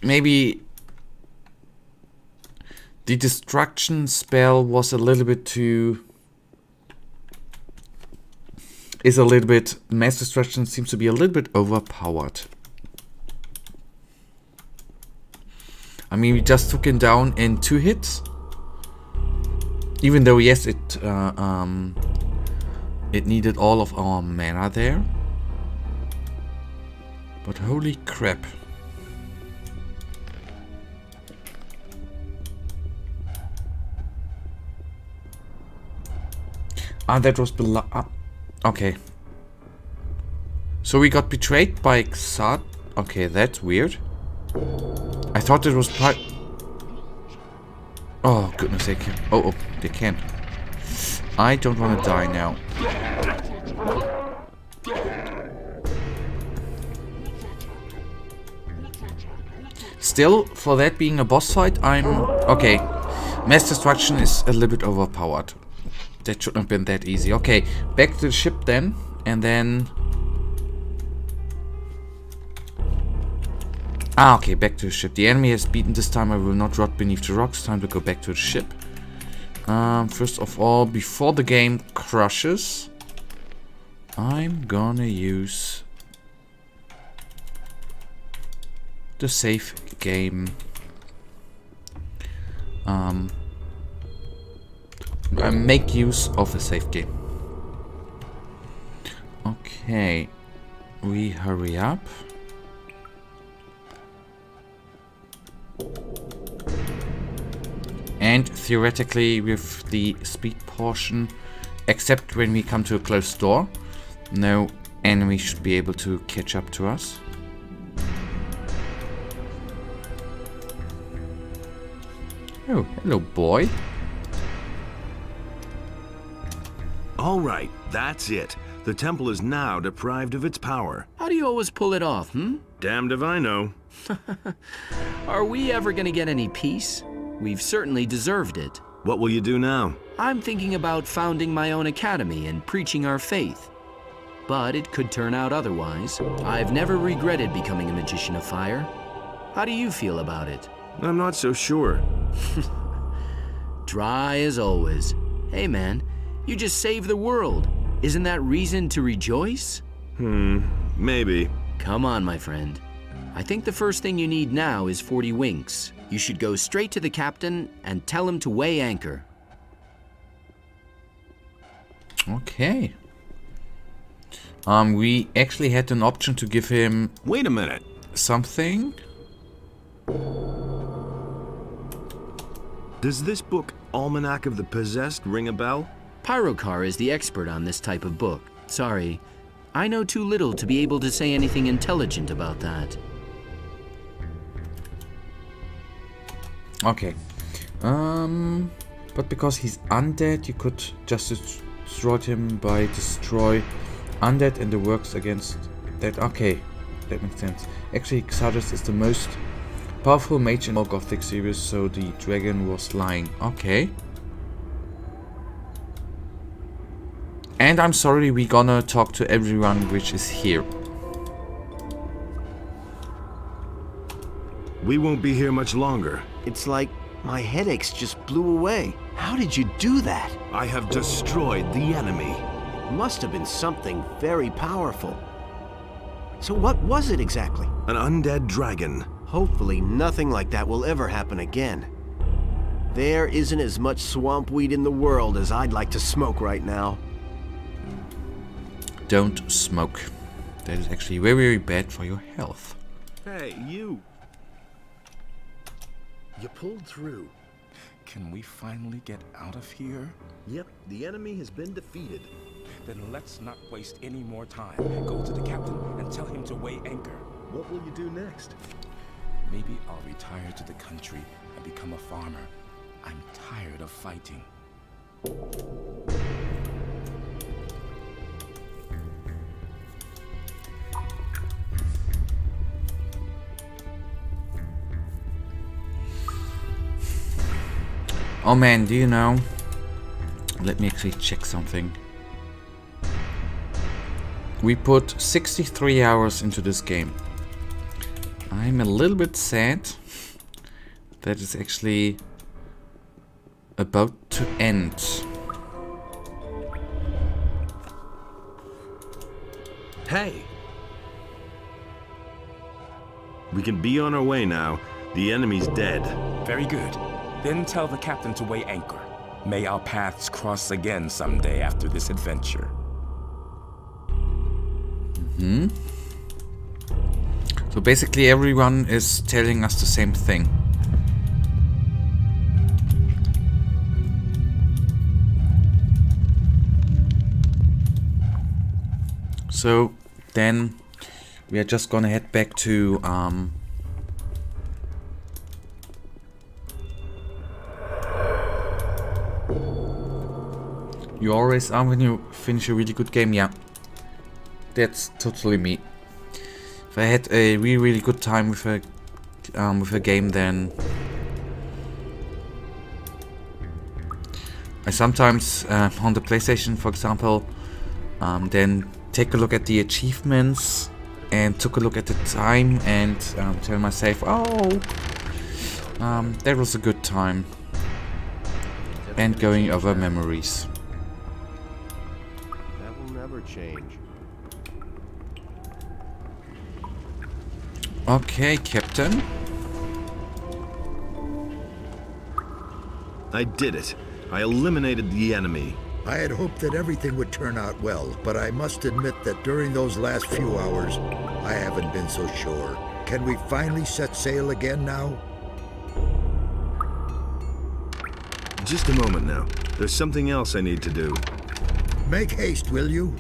maybe the destruction spell was a little bit too, mass destruction seems to be a little bit overpowered. I mean, we just took him down in 2 hits, even though yes, it needed all of our mana there. But holy crap. Ah, that was okay. So we got betrayed by Xad. Okay, that's weird. I thought it was oh, goodness sake. Oh, they can't. I don't want to die now. Still, for that being a boss fight, I'm... Okay, mass destruction is a little bit overpowered. That shouldn't have been that easy. Okay, back to the ship then, and then... Ah, okay, back to the ship. The enemy has beaten this time. I will not rot beneath the rocks. Time to go back to the ship. First of all, before the game crashes, I'm gonna use the save game. Make use of the save game. Okay, we hurry up. And theoretically with the speed portion, except when we come to a closed door, No enemy should be able to catch up to us. Oh, hello, boy. All right, that's it. The temple is now deprived of its power. How do you always pull it off, Damned if I know. Are we ever gonna get any peace? We've certainly deserved it. What will you do now? I'm thinking about founding my own academy and preaching our faith. But it could turn out otherwise. I've never regretted becoming a magician of fire. How do you feel about it? I'm not so sure. Dry as always. Hey man, you just saved the world. Isn't that reason to rejoice? Maybe. Come on, my friend. I think the first thing you need now is 40 winks. You should go straight to the captain and tell him to weigh anchor. Okay. We actually had an option to give him... Wait a minute. Something. Does this book, Almanac of the Possessed, ring a bell? Pyrokar is the expert on this type of book. Sorry, I know too little to be able to say anything intelligent about that. Okay. But because he's undead, you could just destroy him by destroy undead and the works against that. Okay, that makes sense. Actually, Xardas is the most powerful mage in all Gothic series, so the dragon was lying. Okay. And I'm sorry, we're gonna talk to everyone which is here. We won't be here much longer. It's like my headaches just blew away. How did you do that? I have destroyed the enemy. It must have been something very powerful. So what was it exactly? An undead dragon. Hopefully nothing like that will ever happen again. There isn't as much swamp weed in the world as I'd like to smoke right now. Don't smoke. That is actually very, very bad for your health. Hey, you! You pulled through. Can we finally get out of here? Yep, the enemy has been defeated. Then let's not waste any more time. Go to the captain and tell him to weigh anchor. What will you do next? Maybe I'll retire to the country and become a farmer. I'm tired of fighting. Oh man, do you know? Let me actually check something. We put 63 hours into this game. I'm a little bit sad that it's actually about to end. Hey! We can be on our way now. The enemy's dead. Very good. Then tell the captain to weigh anchor. May our paths cross again someday after this adventure. So basically everyone is telling us the same thing. So then we are just gonna head back to you always are when you finish a really good game. Yeah, that's totally me. If I had a really, really good time with a game, then I sometimes on the PlayStation, for example, then take a look at the achievements and took a look at the time and tell myself, oh, that was a good time, and going over memories. That will never change. Okay, Captain. I did it. I eliminated the enemy. I had hoped that everything would turn out well, but I must admit that during those last few hours, I haven't been so sure. Can we finally set sail again now? Just a moment now. There's something else I need to do. Make haste, will you?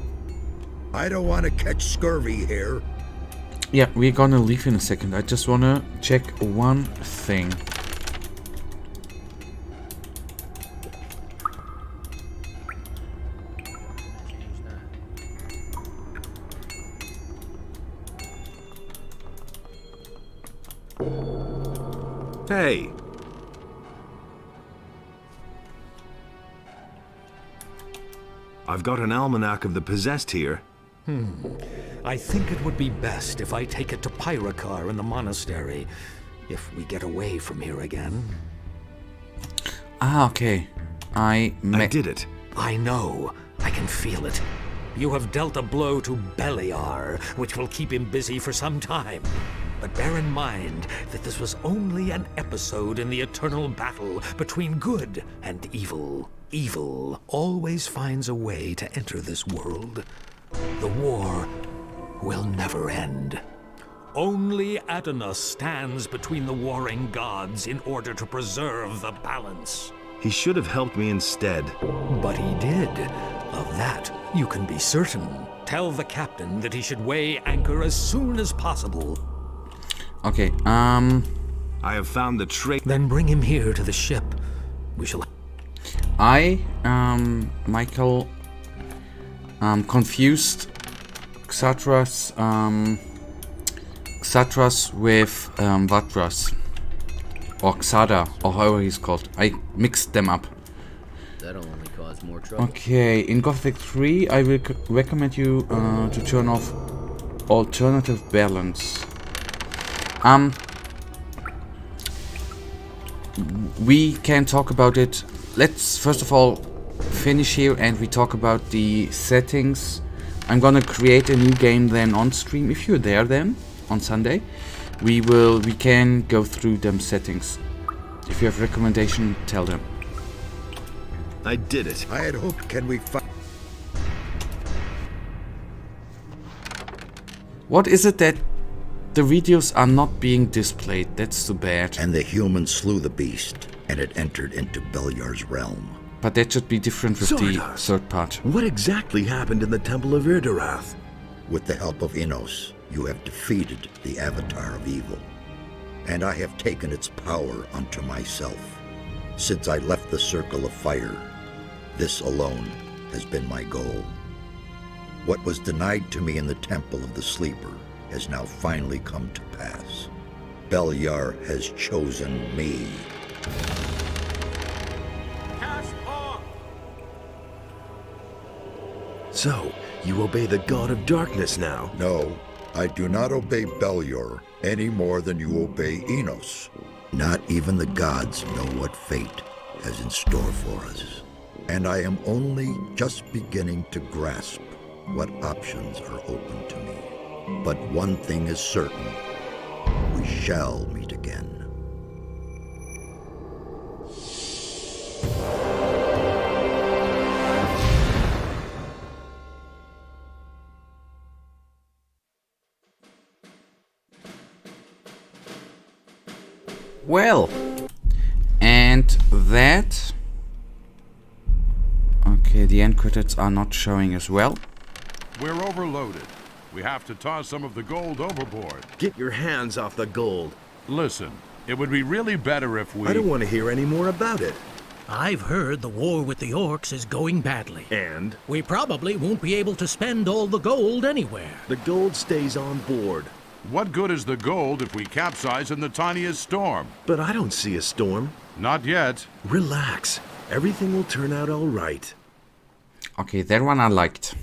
I don't want to catch scurvy here. Yeah, we're gonna leave in a second. I just wanna check one thing. Hey! I've got an almanac of the possessed here. I think it would be best if I take it to Pyrakar in the monastery, if we get away from here again. Ah, okay. I did it. I know. I can feel it. You have dealt a blow to Beliar, which will keep him busy for some time. But bear in mind that this was only an episode in the eternal battle between good and evil. Evil always finds a way to enter this world. The war will never end. Only Adonis stands between the warring gods in order to preserve the balance. He should have helped me instead. But he did. Of that, you can be certain. Tell the captain that he should weigh anchor as soon as possible. Okay, I have found the traitor. Then bring him here to the ship. We shall... Michael, confused Xatras with Vatras. Or Xada, or however he's called. I mixed them up. That'll only cause more trouble. Okay, in Gothic 3, I will recommend you to turn off alternative balance. We can talk about it. Let's first of all finish here and we talk about the settings. I'm gonna create a new game then on stream if you're there then on Sunday. We can go through them settings. If you have recommendation, tell them. I did it. I had hoped, can we find... What is it that the videos are not being displayed? That's too bad. And the humans slew the beast, and it entered into Beliar's realm. But that should be different with the third part. What exactly happened in the Temple of Erderath? With the help of Innos, you have defeated the Avatar of Evil, and I have taken its power unto myself. Since I left the Circle of Fire, this alone has been my goal. What was denied to me in the Temple of the Sleeper has now finally come to pass. Beliar has chosen me. So, you obey the God of Darkness now? No, I do not obey Beliar any more than you obey Innos. Not even the gods know what fate has in store for us. And I am only just beginning to grasp what options are open to me. But one thing is certain, we shall meet again. Well, and that... Okay, the end credits are not showing as well. We're overloaded. We have to toss some of the gold overboard. Get your hands off the gold. Listen, it would be really better if we... I don't want to hear any more about it. I've heard the war with the orcs is going badly. And? We probably won't be able to spend all the gold anywhere. The gold stays on board. What good is the gold if we capsize in the tiniest storm? But I don't see a storm. Not yet. Relax. Everything will turn out all right. Okay, that one I liked.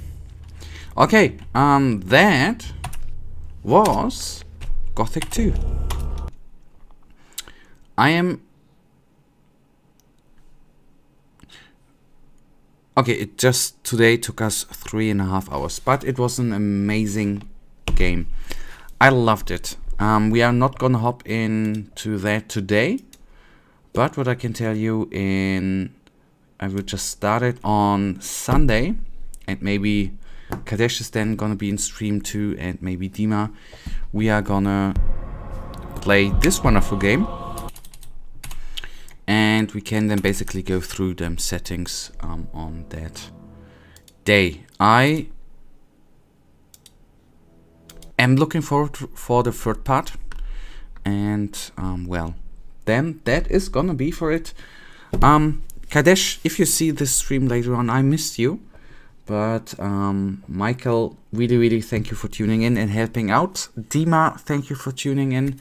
Okay, that was Gothic 2. Okay, it just today took us 3.5 hours, but it was an amazing game. I loved it. We are not gonna hop into that today, but what I can tell you I will just start it on Sunday, and maybe Kadesh is then gonna be in stream too, and maybe Dima. We are gonna play this wonderful game, and we can then basically go through them settings on that day. I am looking forward for the third part. And well, then that is gonna be for it. Kadesh, if you see this stream later on, I missed you. But Michael, really thank you for tuning in and helping out. Dima, thank you for tuning in.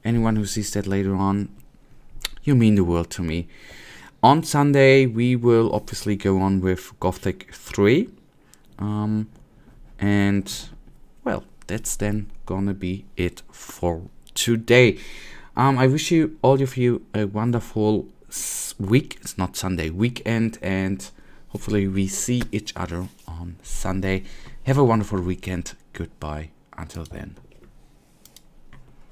Anyone who sees that later on, you mean the world to me. On Sunday, we will obviously go on with Gothic 3. And, well, that's then gonna be it for today. I wish you, all of you, a wonderful week. It's not Sunday, weekend. And hopefully we see each other on Sunday. Have a wonderful weekend. Goodbye. Until then.